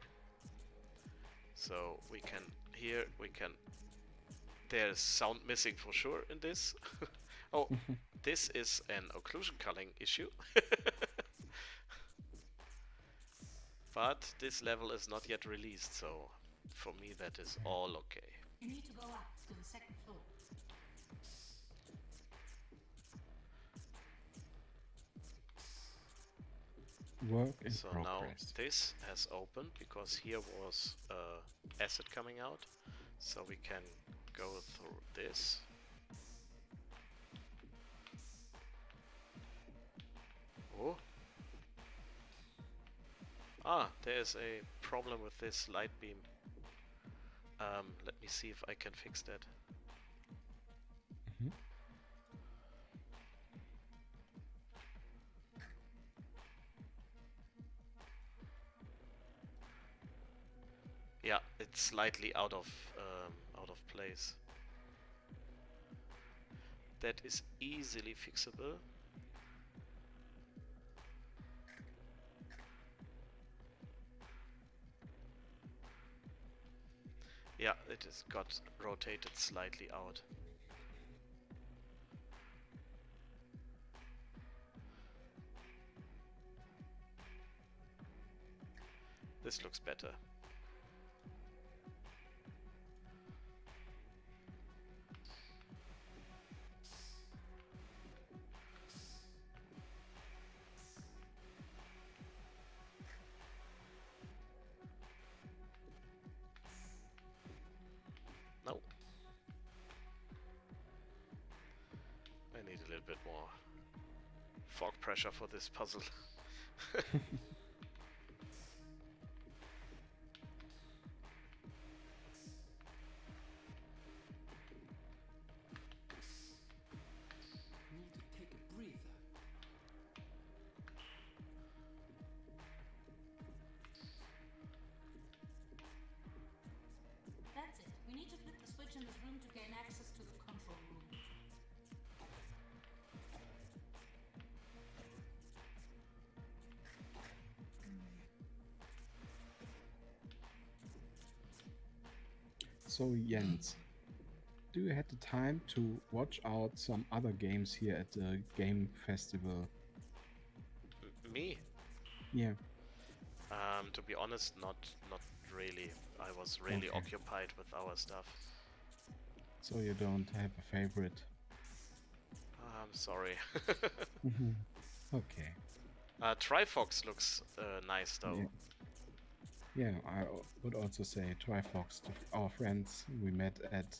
So we can there's sound missing for sure in this. Oh, this is an occlusion culling issue. But this level is not yet released, so for me that is all okay. You need to go up to the second floor. Work in So now progress. this has opened because here was acid coming out, so we can go through this. Oh. Ah, there's a problem with this light beam. Let me see if I can fix that. Mhm. Yeah, it's slightly out of place. That is easily fixable. Yeah, it has got rotated slightly out. This looks better. No. I need a little bit more fog pressure for this puzzle. Need to take a breather. That's it. We need to flip the switch in this room to gain access to the control room. So Jens, do you had the time to watch out some other games here at the game festival? Me? Yeah. To be honest, not really. I was really Okay. occupied with our stuff. So you don't have a favorite? I'm sorry. Okay. Trifox looks nice though. Yeah, I would also say Trifox, our friends we met at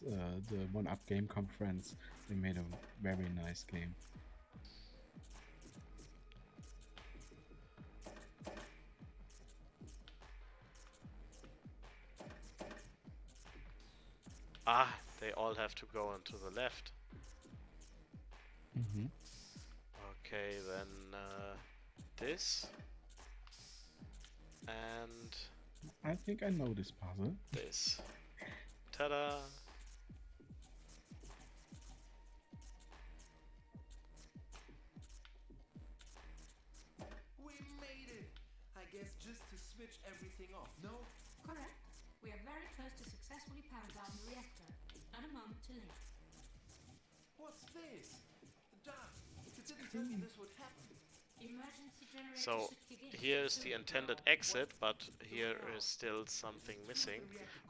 the One Up Game Conference, they made a very nice game. Ah, they all have to go onto the left. Mm-hmm. Okay, then this and I think I know this puzzle. this. Ta-da! We made it! I guess just to switch everything off, no? Correct. We are very close to successfully power down the reactor. Not a moment too late. What's this? Doc, you didn't tell me this would happen. Emergency generator So should kick in. here's the intended exit, but here is still something missing.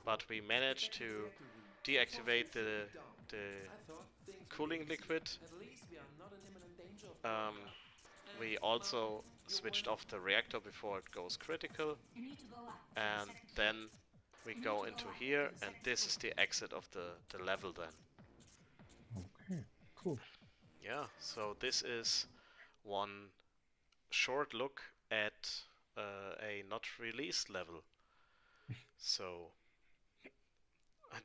But we managed to deactivate the I thought things would cooling be easy. liquid. At least we are not in imminent danger of We also switched off the reactor before it goes critical, You need to go up. to the and second floor. then we go into here, and this is the exit of the level then. Okay, cool. Yeah, so this is one short look at a not released level. So,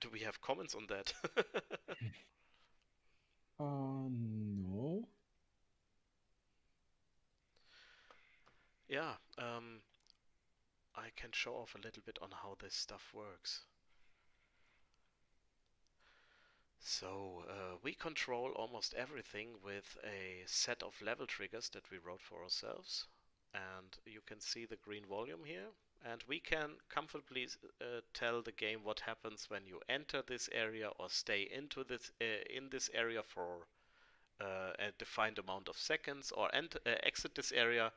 do we have comments on that? No. Yeah, I can show off a little bit on how this stuff works. So, we control almost everything with a set of level triggers that we wrote for ourselves. And you can see the green volume here. And we can comfortably tell the game what happens when you enter this area or stay into this in this area for a defined amount of seconds, or exit this area,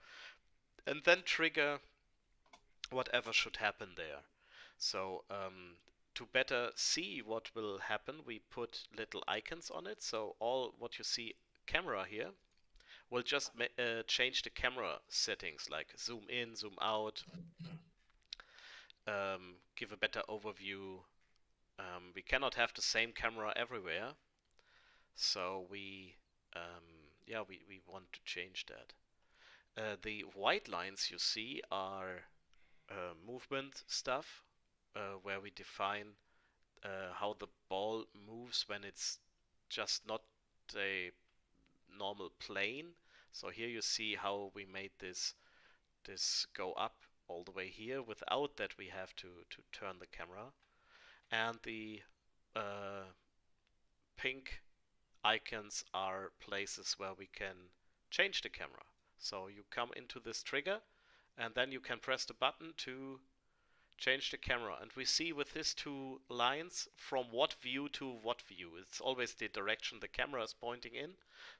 and then trigger whatever should happen there. So to better see what will happen, we put little icons on it. So all what you see camera here will just change the camera settings, like zoom in, zoom out, give a better overview. We cannot have the same camera everywhere, so we want to change that. The white lines you see are movement stuff, where we define how the ball moves when it's just not a normal plane. So here you see how we made this go up all the way here without that we have to turn the camera. And the pink icons are places where we can change the camera. So you come into this trigger, and then you can press the button to change the camera. And we see with these two lines from what view to what view. It's always the direction the camera is pointing in.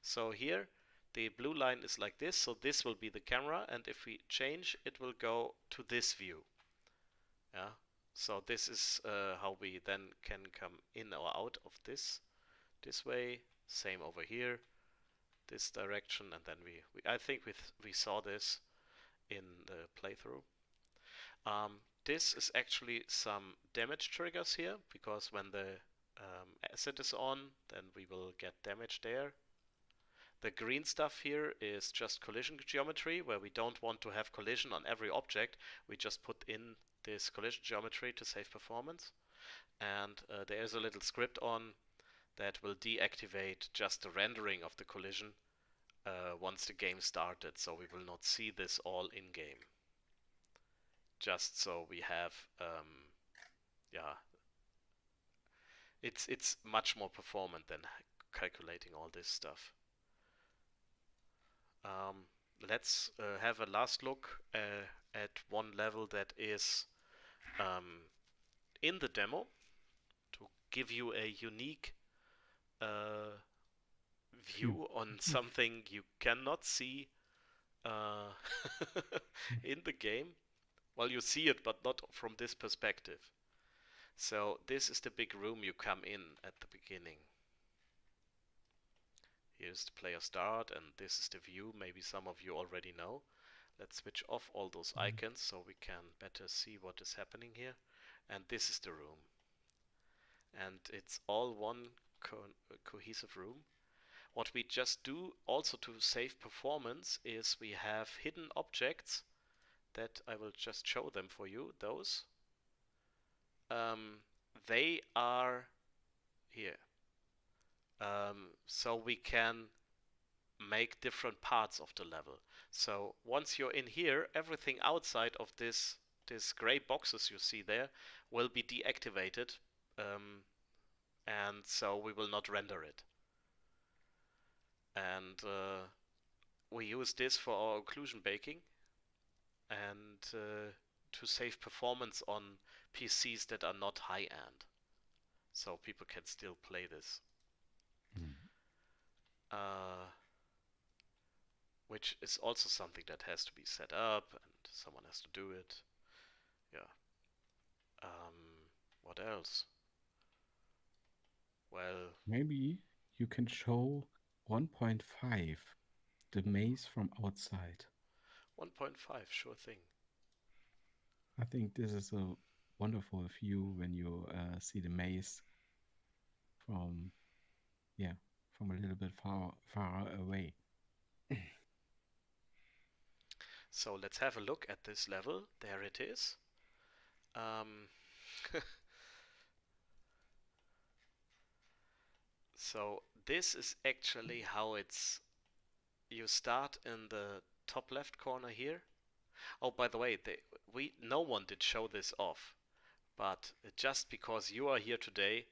So here the blue line is like this, so this will be the camera, and if we change, it will go to this view. Yeah. So this is how we then can come in or out of this way. Same over here, this direction, and then I think we saw this in the playthrough. This is actually some damage triggers here, because when the acid is on, then we will get damage there. The green stuff here is just collision geometry, where we don't want to have collision on every object. We just put in this collision geometry to save performance. And there is a little script on that will deactivate just the rendering of the collision once the game started, so we will not see this all in-game. Just so we have, it's much more performant than calculating all this stuff. Let's have a last look at one level that is in the demo to give you a unique view on something you cannot see in the game. Well, you see it, but not from this perspective. So this is the big room you come in at the beginning. Here's the player start, and this is the view. Maybe some of you already know. Let's switch off all those icons so we can better see what is happening here. And this is the room. And it's all one cohesive room. What we just do also to save performance is we have hidden objects that I will just show them for you. Those they are here. So we can make different parts of the level. So once you're in here, everything outside of this gray boxes you see there will be deactivated, and so we will not render it. And we use this for our occlusion baking and to save performance on PCs that are not high-end, so people can still play this. Which is also something that has to be set up, and someone has to do it. Yeah. What else? Well, Maybe you can show 1.5, the maze from outside. 1.5, sure thing. I think this is a wonderful view when you see the maze from, yeah, from a little bit far away. So let's have a look at this level. There it is. So this is actually how it's. You start in the top left corner here. Oh, by the way, no one did show this off, but just because you are here today,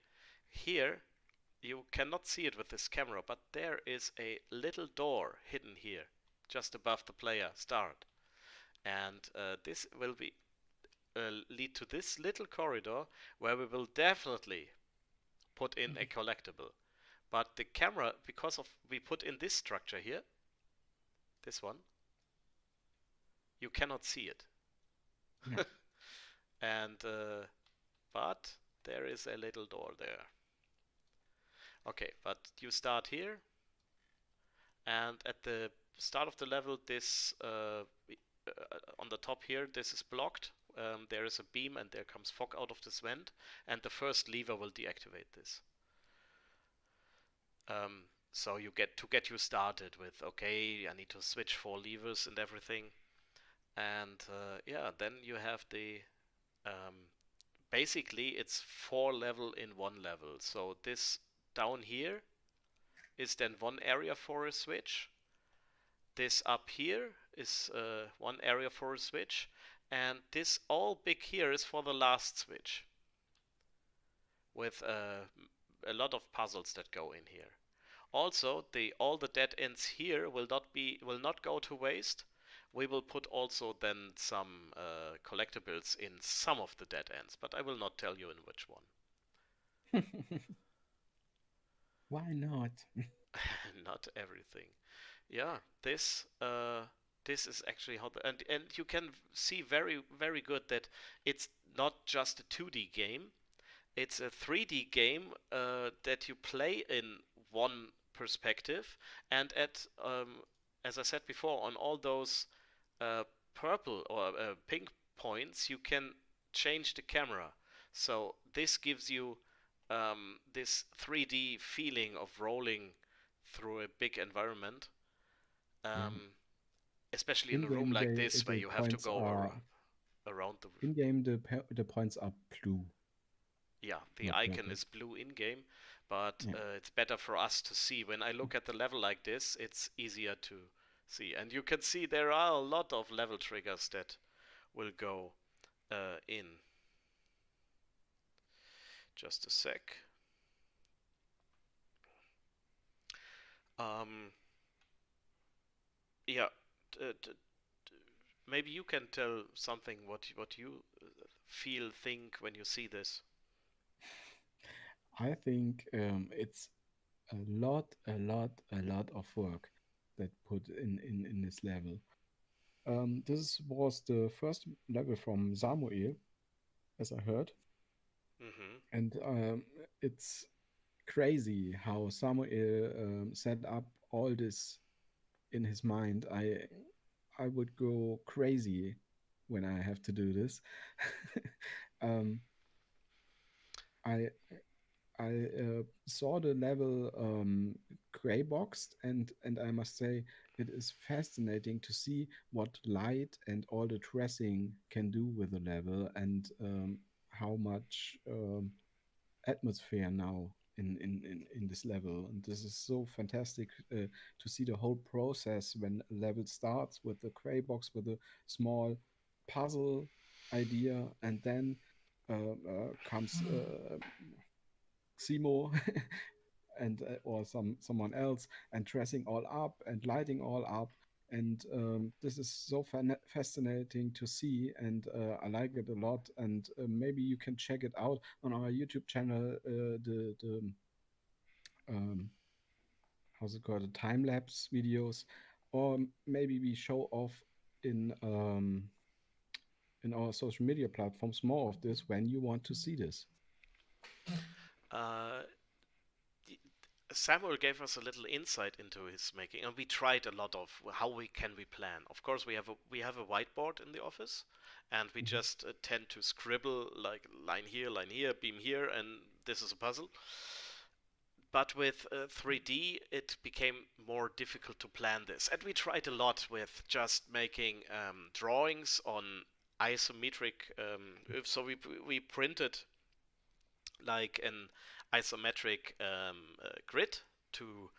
here you cannot see it with this camera, but there is a little door hidden here, just above the player start, and this will be lead to this little corridor where we will definitely put in a collectible. But the camera, because of we put in this structure here, this one, you cannot see it. Yeah. And but there is a little door there. Okay, but you start here, and at the start of the level, this on the top here, this is blocked. There is a beam, and there comes fog out of this vent, and the first lever will deactivate this. So you get you started with, okay, I need to switch 4 levers and everything, and yeah, then you have the basically it's 4 level in 1 level. So this down here is then one area for a switch. This up here is one area for a switch, and this all big here is for the last switch, with a lot of puzzles that go in here. Also, all the dead ends here will not go to waste. We will put also then some collectibles in some of the dead ends, but I will not tell you in which one. Why not? Not everything. Yeah, this is actually how and you can see very very good that it's not just a 2D game. It's a 3D game that you play in one perspective, and as I said before, on all those purple or pink points, you can change the camera. So this gives you this 3D feeling of rolling through a big environment, especially in a room like this where you have to go around the. In game, the points are blue. Yeah, the Not icon purple. is blue in game, but Yeah. it's better for us to see. When I look at the level like this, it's easier to see, and you can see there are a lot of level triggers that will go in. Just a sec. Yeah, maybe you can tell something what you feel, think when you see this. I think it's a lot of work that put in this level. This was the first level from Samuel, as I heard, and it's crazy how Samuel set up all this in his mind. I would go crazy when I have to do this. I saw the level gray boxed, and I must say it is fascinating to see what light and all the dressing can do with the level, and how much atmosphere now in this level, and this is so fantastic to see the whole process when a level starts with the gray box with a small puzzle idea, and then comes Simo and or someone else, and dressing all up and lighting all up, and this is so fascinating to see, and I like it a lot, and maybe you can check it out on our YouTube channel, the um, how's it called, the time lapse videos, or maybe we show off in in our social media platforms more of this when you want to see this. Uh, y- Samuel gave us a little insight into his making, and we tried a lot of how we plan. Of course, we have a whiteboard in the office, and we Mhm. just tend to scribble like line here, beam here, and this is a puzzle. But with 3D, it became more difficult to plan this, and we tried a lot with just making drawings on isometric. So we printed like an isometric grid to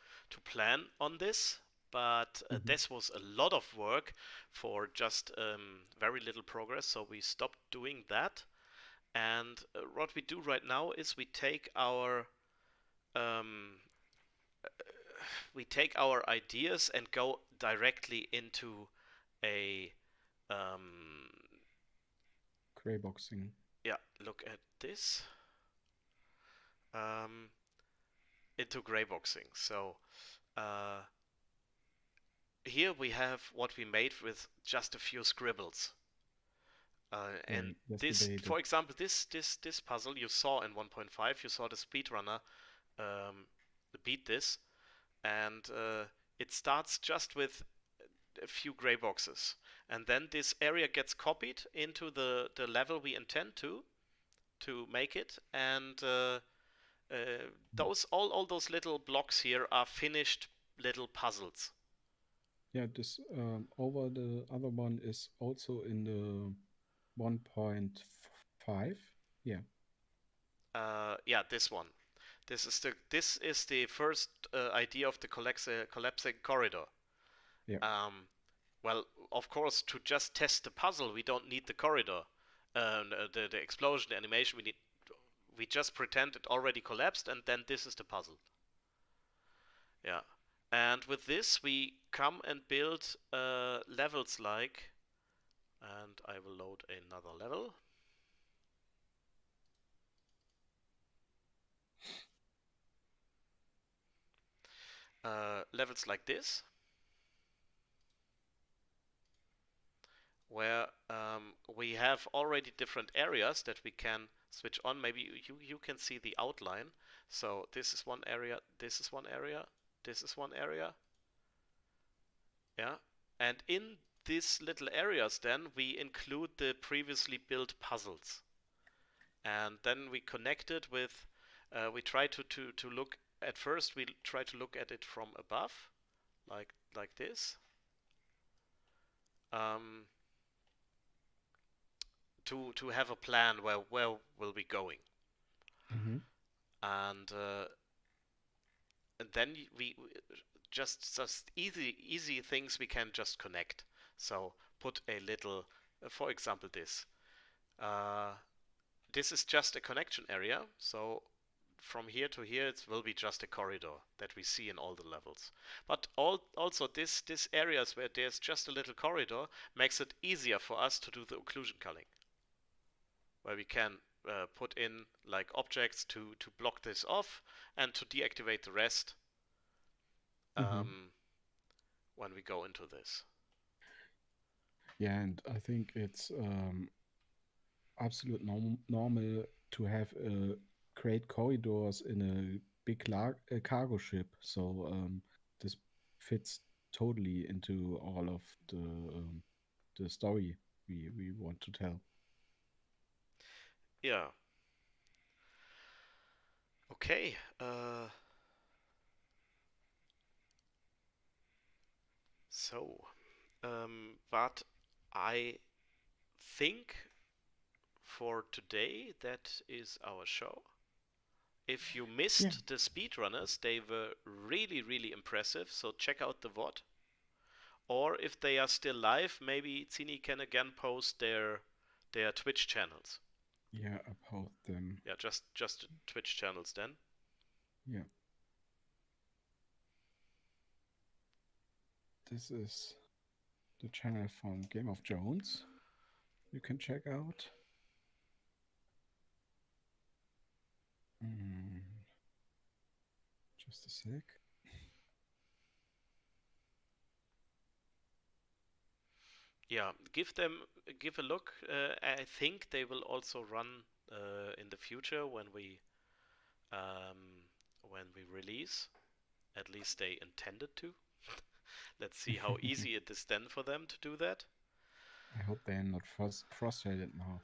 plan on this, but Mhm. this was a lot of work for just very little progress, so we stopped doing that. And what we do right now is um, we take our ideas and go directly into a um, Gray boxing. yeah, look at this, um, into grayboxing. So uh, here we have what we made with just a few scribbles. And Great. Yes, we this, did for it. example, this puzzle you saw in 1.5, you saw the speedrunner um, beat this, and it starts just with a few gray boxes, and then this area gets copied into the level we intend to make it, and those all those little blocks here are finished little puzzles. Yeah, this over the other one is also in the 1.5. Yeah, Yeah, this one. This is the first idea of the collapsing corridor. yeah. Um, well, of course, to just test the puzzle, we don't need the corridor, the explosion, the animation. We just pretend it already collapsed, and then this is the puzzle. Yeah, and with this we come and build levels like, and I will load another level. Levels like this, where we have already different areas that we can switch on. Maybe you can see the outline. So this is one area, this is one area, this is one area. Yeah. And in these little areas then we include the previously built puzzles. And then we connect it with, we try to look, at first we try to look at it from above, like this. Um, to have a plan where will we going, Mm-hmm. and then we just easy things we can just connect. So put a little, for example, uh, this is just a connection area. So from here to here it will be just a corridor that we see in all the levels. But also this areas where there's just a little corridor makes it easier for us to do the occlusion culling, where we can put in like objects to block this off and to deactivate the rest Mm-hmm. when we go into this. Yeah, and I think it's absolute normal to have great corridors in a big cargo ship. So this fits totally into all of the story we want to tell. Yeah. Okay. So, but I think for today that is our show. if you missed the speedrunners, they were really, really impressive. So check out the VOD. Or if they are still live, maybe Zini can again post their Twitch channels. Yeah, uphold them. Yeah, just the Twitch channels then. Yeah. This is the channel from Game of Jones. You can check out. Just a sec. Yeah, give a look. I think they will also run in the future when we release. At least they intended to. Let's see how easy it is then for them to do that. I hope they're not frustrated now.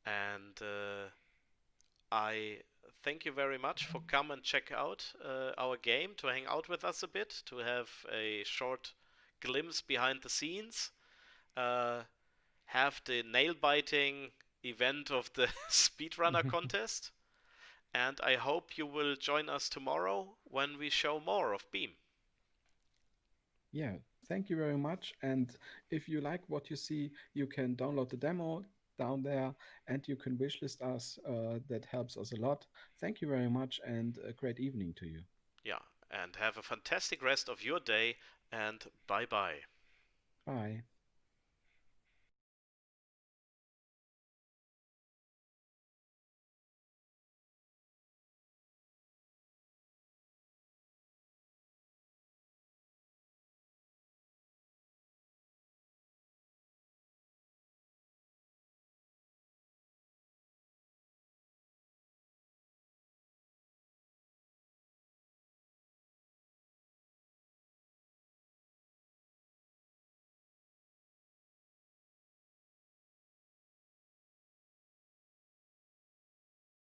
And I thank you very much for come and check out our game, to hang out with us a bit, to have a short glimpse behind the scenes, have the nail-biting event of the speedrunner contest, and I hope you will join us tomorrow when we show more of Beam. Yeah, thank you very much. And if you like what you see, you can download the demo down there and you can wishlist us. That helps us a lot. Thank you very much and a great evening to you. Yeah, and have a fantastic rest of your day, and bye-bye. Bye.